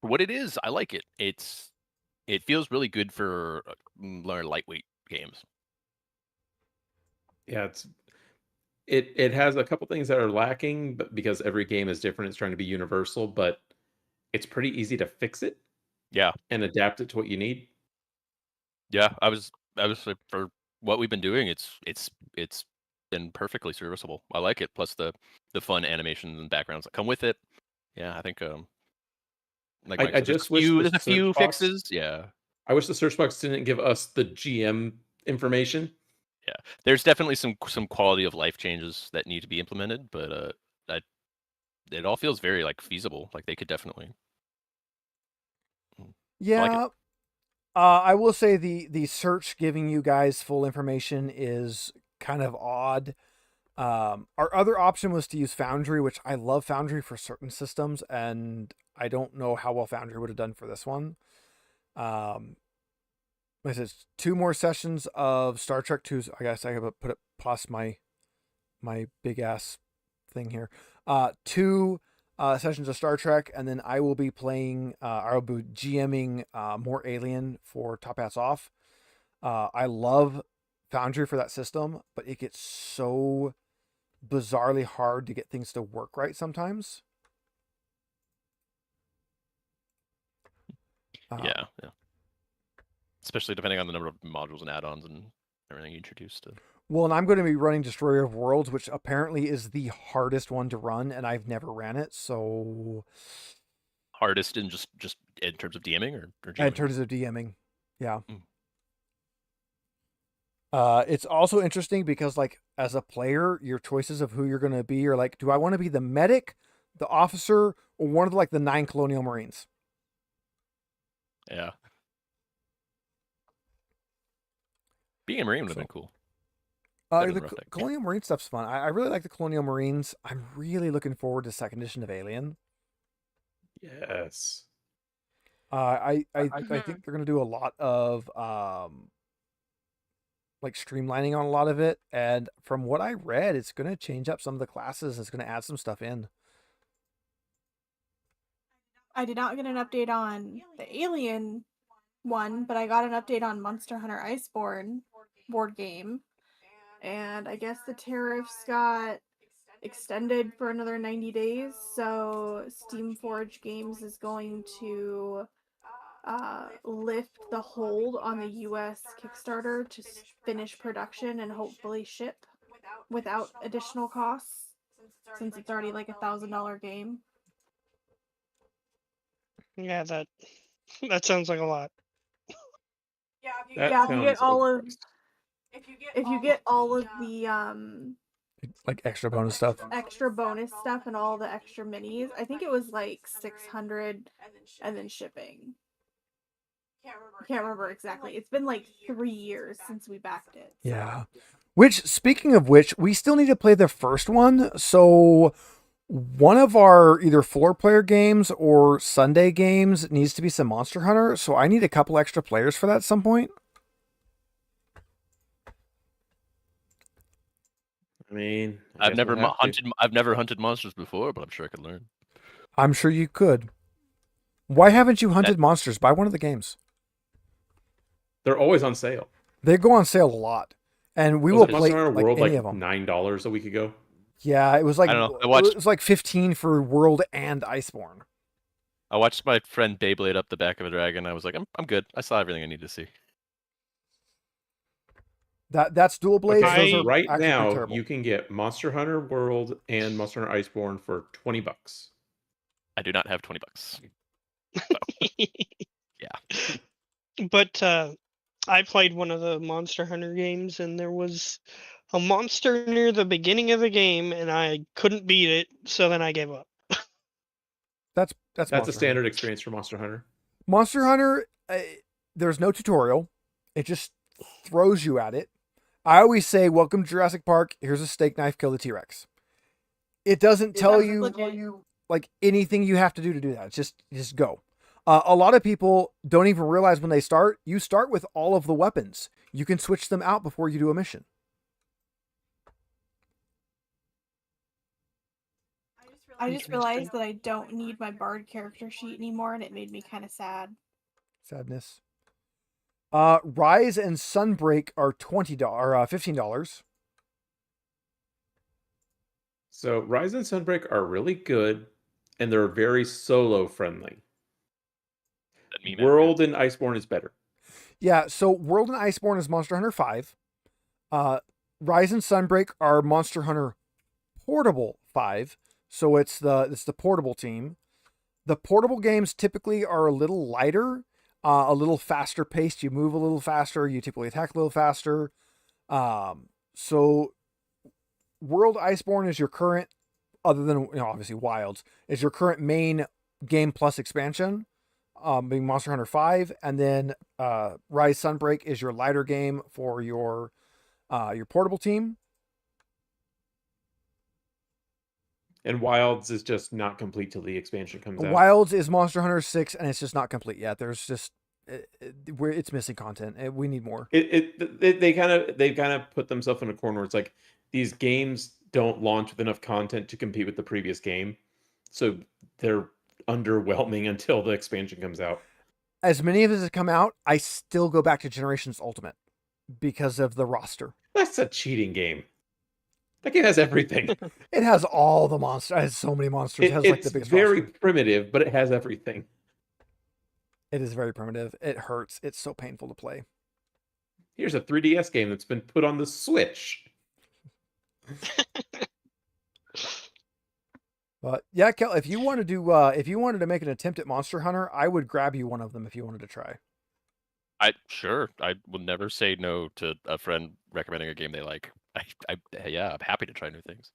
For what it is, I like it. It feels really good for lightweight games. Yeah, it has a couple things that are lacking, but because every game is different, it's trying to be universal, but it's pretty easy to fix it. Yeah. And adapt it to what you need. Yeah, I was for what we've been doing, it's been perfectly serviceable. I like it. Plus the fun animations and backgrounds that come with it. Yeah, I think like I just wish there's a few fixes. Yeah. I wish the search box didn't give us the GM information. Yeah, there's definitely some quality of life changes that need to be implemented, but it all feels very like feasible. Like they could definitely. Yeah. I will say the search giving you guys full information is kind of odd. Our other option was to use Foundry, which I love Foundry for certain systems, and I don't know how well Foundry would have done for this one. This is 2 more sessions of Star Trek 2. I guess I have to put it past my big ass thing here. 2 sessions of Star Trek, and then I will be playing. I will be GMing more Alien for Top Hats Off. I love Foundry for that system, but it gets so bizarrely hard to get things to work right sometimes. Yeah. Especially depending on the number of modules and add-ons and everything you introduce to. Well, and I'm going to be running Destroyer of Worlds, which apparently is the hardest one to run, and I've never ran it, so... Hardest in just in terms of DMing or GMing? In terms of DMing, yeah. It's also interesting because, like, as a player, your choices of who you're going to be are like, do I want to be the medic, the officer, or one of the, like, the 9 Colonial Marines? Yeah. Being a Marine would have been cool. The Colonial Marine stuff's fun. I really like the Colonial Marines. I'm really looking forward to second edition of Alien. Yes. I think they're going to do a lot of like streamlining on a lot of it, and from what I read, it's going to change up some of the classes. It's going to add some stuff in. I did not get an update on the Alien one, but I got an update on Monster Hunter Iceborne board game, and I guess the tariffs got extended for another 90 days, so Steamforge Games is going to lift the hold on the US Kickstarter to finish production and hopefully ship without additional costs, since it's already like $1,000 game. Yeah, that sounds like a lot. If you get all of the like extra bonus stuff and all the extra minis, I think it was like $600 and then shipping. I can't remember exactly. It's been like 3 years since we backed it. So. Yeah. Which, speaking of which, we still need to play the first one. So one of our either floor player games or Sunday games needs to be some Monster Hunter. So I need a couple extra players for that at some point. I mean, I've never hunted monsters before, but I'm sure I could learn. I'm sure you could. Why haven't you hunted monsters? Buy one of the games. They're always on sale. They go on sale a lot, and we will play Monster like World any like of them. $9 a week ago. Yeah, it was like I don't know. it was like 15 for World and Iceborne. I watched my friend Beyblade up the back of a dragon. I was like, I'm good. I saw everything I need to see. That's dual blades. Okay, Those are right actually now, pretty terrible. you can get Monster Hunter World and Monster Hunter Iceborne for $20. I do not have $20. Yeah. But I played one of the Monster Hunter games, and there was a monster near the beginning of the game, and I couldn't beat it, so then I gave up. That's That's Monster a standard Hunter. experience for Monster Hunter. Monster Hunter, there's no tutorial. It just throws you at it. I always say, "Welcome to Jurassic Park. Here's a steak knife. Kill the T-Rex." It doesn't tell you like anything you have to do that. It's just go. A lot of people don't even realize when they start. You start with all of the weapons. You can switch them out before you do a mission. I just realized that I don't need my bard character sheet anymore, and it made me kind of sad. Sadness. Rise and Sunbreak are $15. So Rise and Sunbreak are really good, and they're very solo friendly. World and Iceborne is better. Yeah, so World and Iceborne is Monster Hunter 5. Rise and Sunbreak are Monster Hunter Portable 5. So it's the portable team. The portable games typically are a little lighter, a little faster paced. You move a little faster. You typically attack a little faster. So World Iceborne is your current, other than obviously Wilds, is your current main game plus expansion, being Monster Hunter 5, and then Rise Sunbreak is your lighter game for your portable team. And Wilds is just not complete till the expansion comes out. Wilds is Monster Hunter 6, and it's just not complete yet. There's just it's missing content. We need more. They kind of put themselves in a corner where it's like these games don't launch with enough content to compete with the previous game, so they're underwhelming until the expansion comes out. As many of us have come out, I still go back to Generations Ultimate because of the roster. That's a cheating game. That game has everything. It has all the monsters. It has so many monsters. It has like the biggest very roster. primitive, but it has everything. It is very primitive. It hurts. It's so painful to play. Here's a 3DS game that's been put on the Switch. But yeah, Kel, if you wanted to make an attempt at Monster Hunter, I would grab you one of them if you wanted to try. I will never say no to a friend recommending a game they like. I'm happy to try new things.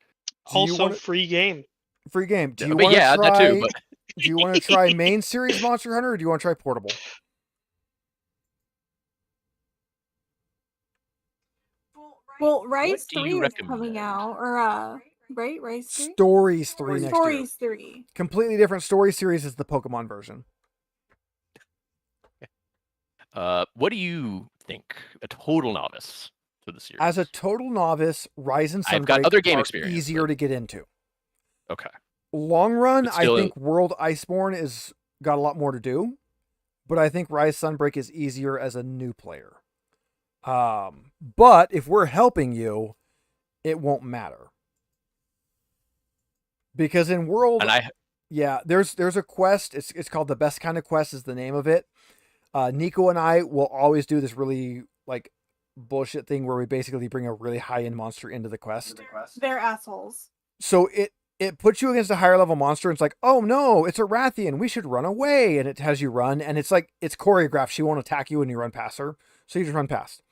Also, free game. Free game. Do you But want to yeah, try? that too. But... Do you want to try main series Monster Hunter, or do you want to try portable? Well, Rise What do you 3 is recommend? coming out, or right, Rise 3? Stories 3 next year. Stories 3. Completely different story series is the Pokemon version. What do you think? A total novice to the series. As a total novice, Rise and Sunbreak I've got other game are experience, easier but- to get into. Okay. Long run, But I still- think World Iceborne is got a lot more to do, but I think Rise Sunbreak is easier as a new player. But if we're helping you, it won't matter. Because in World, yeah, there's a quest. It's called the Best Kind of Quest is the name of it. Nico and I will always do this really like bullshit thing where we basically bring a really high end monster into the quest. They're assholes. So it puts you against a higher level monster and it's like, oh no, it's a Rathian. We should run away. And it has you run. And it's like, it's choreographed. She won't attack you when you run past her. So you just run past.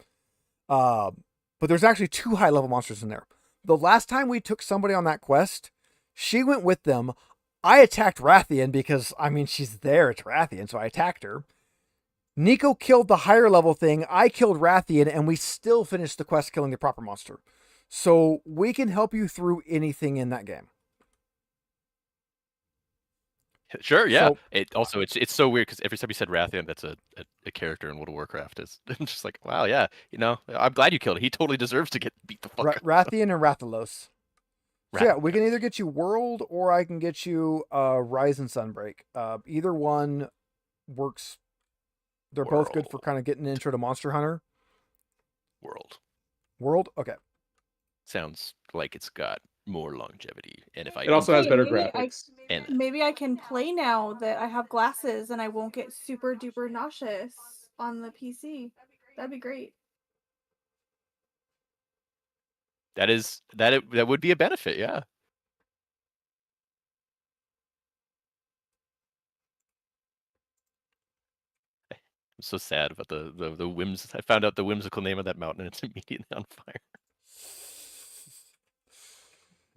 But there's actually 2 high level monsters in there. The last time we took somebody on that quest, she went with them. I attacked Rathian because, I mean, she's there. It's Rathian. So I attacked her. Nico killed the higher level thing. I killed Rathian and we still finished the quest killing the proper monster. So we can help you through anything in that game. Sure, yeah. So- It's so weird because every time you said Rathian, that's a character in World of Warcraft. Is I'm just like, wow, yeah. I'm glad you killed him. He totally deserves to get beat the fuck up. Rathian and Rathalos. So yeah, we can either get you World or I can get you Rise and Sunbreak. Either one works. They're both good for kind of getting an intro to Monster Hunter. World? Okay. Sounds like it's got more longevity. And if I It also has better maybe graphics. Maybe I can play now that I have glasses and I won't get super duper nauseous on the PC. That'd be great. That would be a benefit, yeah. I'm so sad about the whims. I found out the whimsical name of that mountain and it's immediately on fire.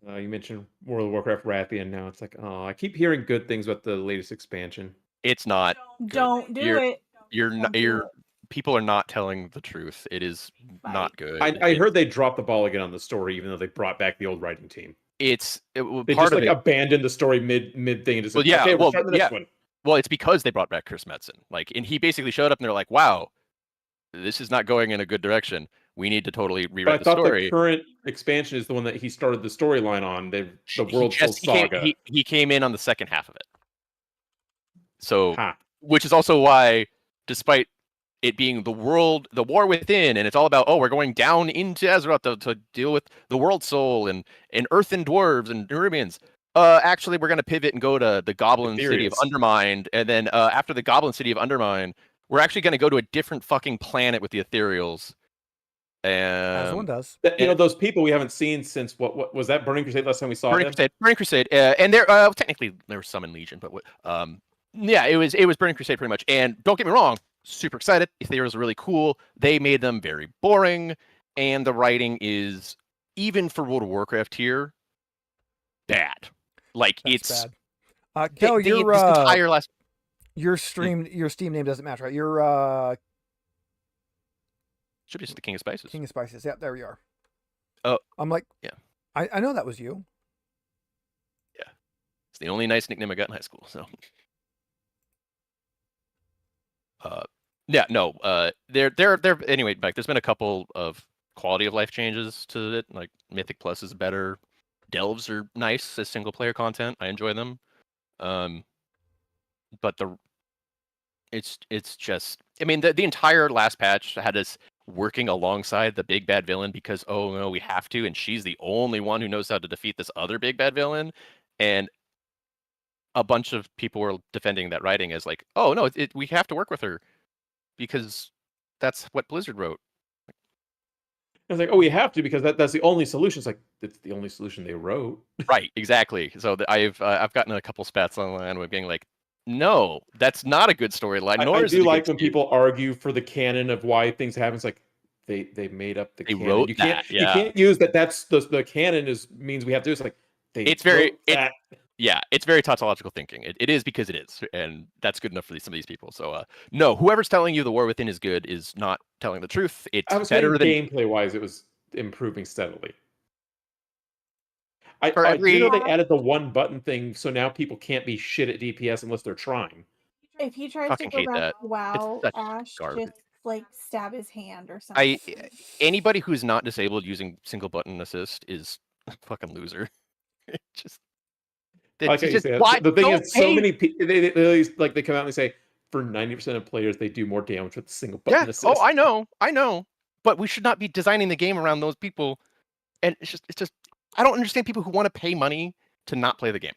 You mentioned World of Warcrath Rathian. Now it's like, oh, I keep hearing good things about the latest expansion. It's not. Don't do You're- it. You're Don't not. do You're it. people are not telling the truth. It is Bye. not good. I heard they dropped the ball again on the story, even though they brought back the old writing team. They They part just of like it. abandoned the story mid thing and just Well, like, yeah, okay, we're well, starting the next yeah. one. Well, it's because they brought back Chris Metzen. Like, and he basically showed up, and they're like, "Wow, this is not going in a good direction. We need to totally But I rewrite the thought the story." current expansion is the one that he started the storyline on. The World Soul Saga. He came in on the second half of it. So, Ha. which is also why, despite it being the war within, and it's all about, oh, we're going down into Azeroth to deal with the World Soul and earthen dwarves and Nerubians. Actually, we're going to pivot and go to the Goblin City of Ethereals. Undermined, and then after the Goblin City of Undermined, we're actually going to go to a different fucking planet with the Ethereals. As one does. You know, those people we haven't seen since what was that Burning Crusade last time we saw them? Burning Crusade, and there technically there was some in Legion, but yeah, it was Burning Crusade pretty much. And don't get me wrong, super excited. Ethereals are really cool. They made them very boring, and the writing is, even for World of Warcraft here, bad. Like, That's it's bad. Kel, this entire last. your Steam name doesn't match, right? You're Should be just the King of Spices. King of Spices. Yep, there we are. Oh, I'm like, yeah. I know that was you. Yeah, it's the only nice nickname I got in high school. So, yeah, no, there anyway. Like, there's been a couple of quality of life changes to it. Like, Mythic Plus is better. Delves are nice as single player content. I enjoy them. But it's just, I mean, the entire last patch had us working alongside the big bad villain because, oh no, we have to, and she's the only one who knows how to defeat this other big bad villain. And a bunch of people were defending that writing as like, oh no, we have to work with her because that's what Blizzard wrote. I was like, oh, we have to because that's the only solution. It's like, it's the only solution they wrote. Right, exactly. So I've gotten a couple spats online with being like, no, that's not a good storyline. I do like when people argue for the canon of why things happen. It's like they made up the canon. Wrote you can't that, yeah. You can't use that's the canon means we have to do. It's like it's very tautological thinking. It is because it is, and that's good enough for some of these people. So no, whoever's telling you the War Within is good is not telling the truth. It's I was better than gameplay wise. It was improving steadily. I every- know they added the one button thing, so now people can't be shit at DPS unless they're trying. If he tries Fucking to go hate back that. to WoW, It's such Ash, garbage. just like stab his hand or something. Anybody who's not disabled using single button assist is a fucking loser. Just Like I just, said, why? the thing Don't is, so pay- many people they come out and they say for 90% of players they do more damage with the single button assist. Oh, I know, but we should not be designing the game around those people. And it's just I don't understand people who want to pay money to not play the game.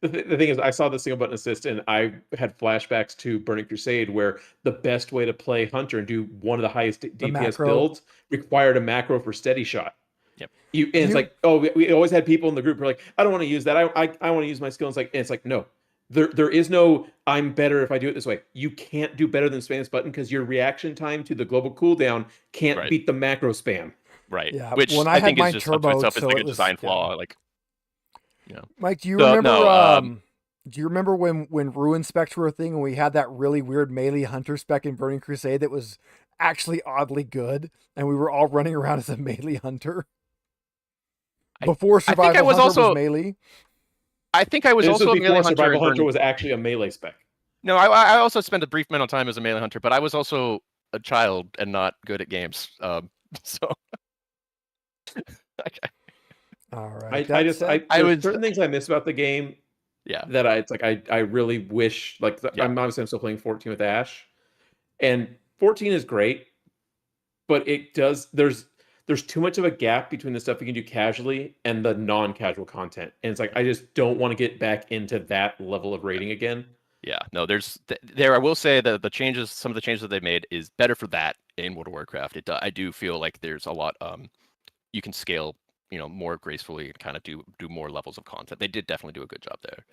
The thing is, I saw the single button assist and I had flashbacks to Burning Crusade where the best way to play Hunter and do one of the highest DPS macro. builds required a macro for steady shot. Yep. It's like, oh, we always had people in the group who are like, I don't want to use that. I want to use my skill. And it's like, no. There is no, I'm better if I do it this way. You can't do better than spam this button because your reaction time to the global cooldown can't beat the macro spam. Right. Yeah, Which when I I had think mine is just unto turboed, itself is so like it a was- design yeah. flaw. Like, Mike, do you So, remember? no, Do you remember when Ruin specs were a thing and we had that really weird melee hunter spec in Burning Crusade that was actually oddly good, and we were all running around as a melee hunter before Survival I was Hunter also- was melee? I think I was This also a before melee hunter. Survival in Hunter Burning- was actually a melee spec. No, I also spent a brief amount of time as a melee hunter, but I was also a child and not good at games. So All right. There's was- certain things I miss about the game. Yeah. That I really wish, like, Yeah. I'm still playing 14 with Ash, and 14 is great, but there's too much of a gap between the stuff you can do casually and the non-casual content, and it's like I just don't want to get back into that level of rating again. Yeah, no, there. I will say that some of the changes that they made is better for that in World of Warcraft. I do feel like there's a lot. You can scale, more gracefully and kind of do more levels of content. They did definitely do a good job there.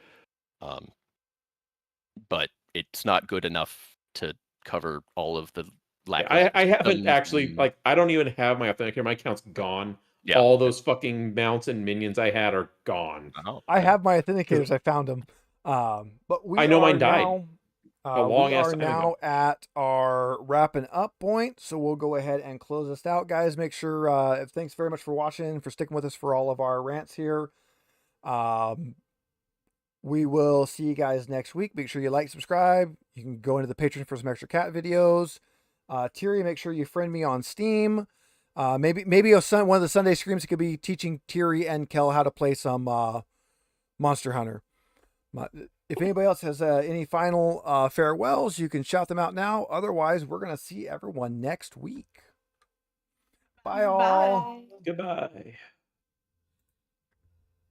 But it's not good enough to cover all of the lack. I haven't actually, like, I don't even have my authenticator. My account's gone. Yeah. all those fucking mounts and minions I had are gone. Oh, I have my authenticators. I found them. But we I know are mine died now. a long We ass are time now ago. at our wrapping up point, so we'll go ahead and close this out, guys. Make sure. Thanks very much for watching, for sticking with us for all of our rants here. We will see you guys next week. Make sure you like, subscribe. You can go into the Patreon for some extra cat videos. Tiri, make sure you friend me on Steam. Maybe one of the Sunday streams could be teaching Tiri and Kel how to play some Monster Hunter. If anybody else has any final farewells, you can shout them out now. Otherwise, we're going to see everyone next week. Bye, all. Bye. Goodbye.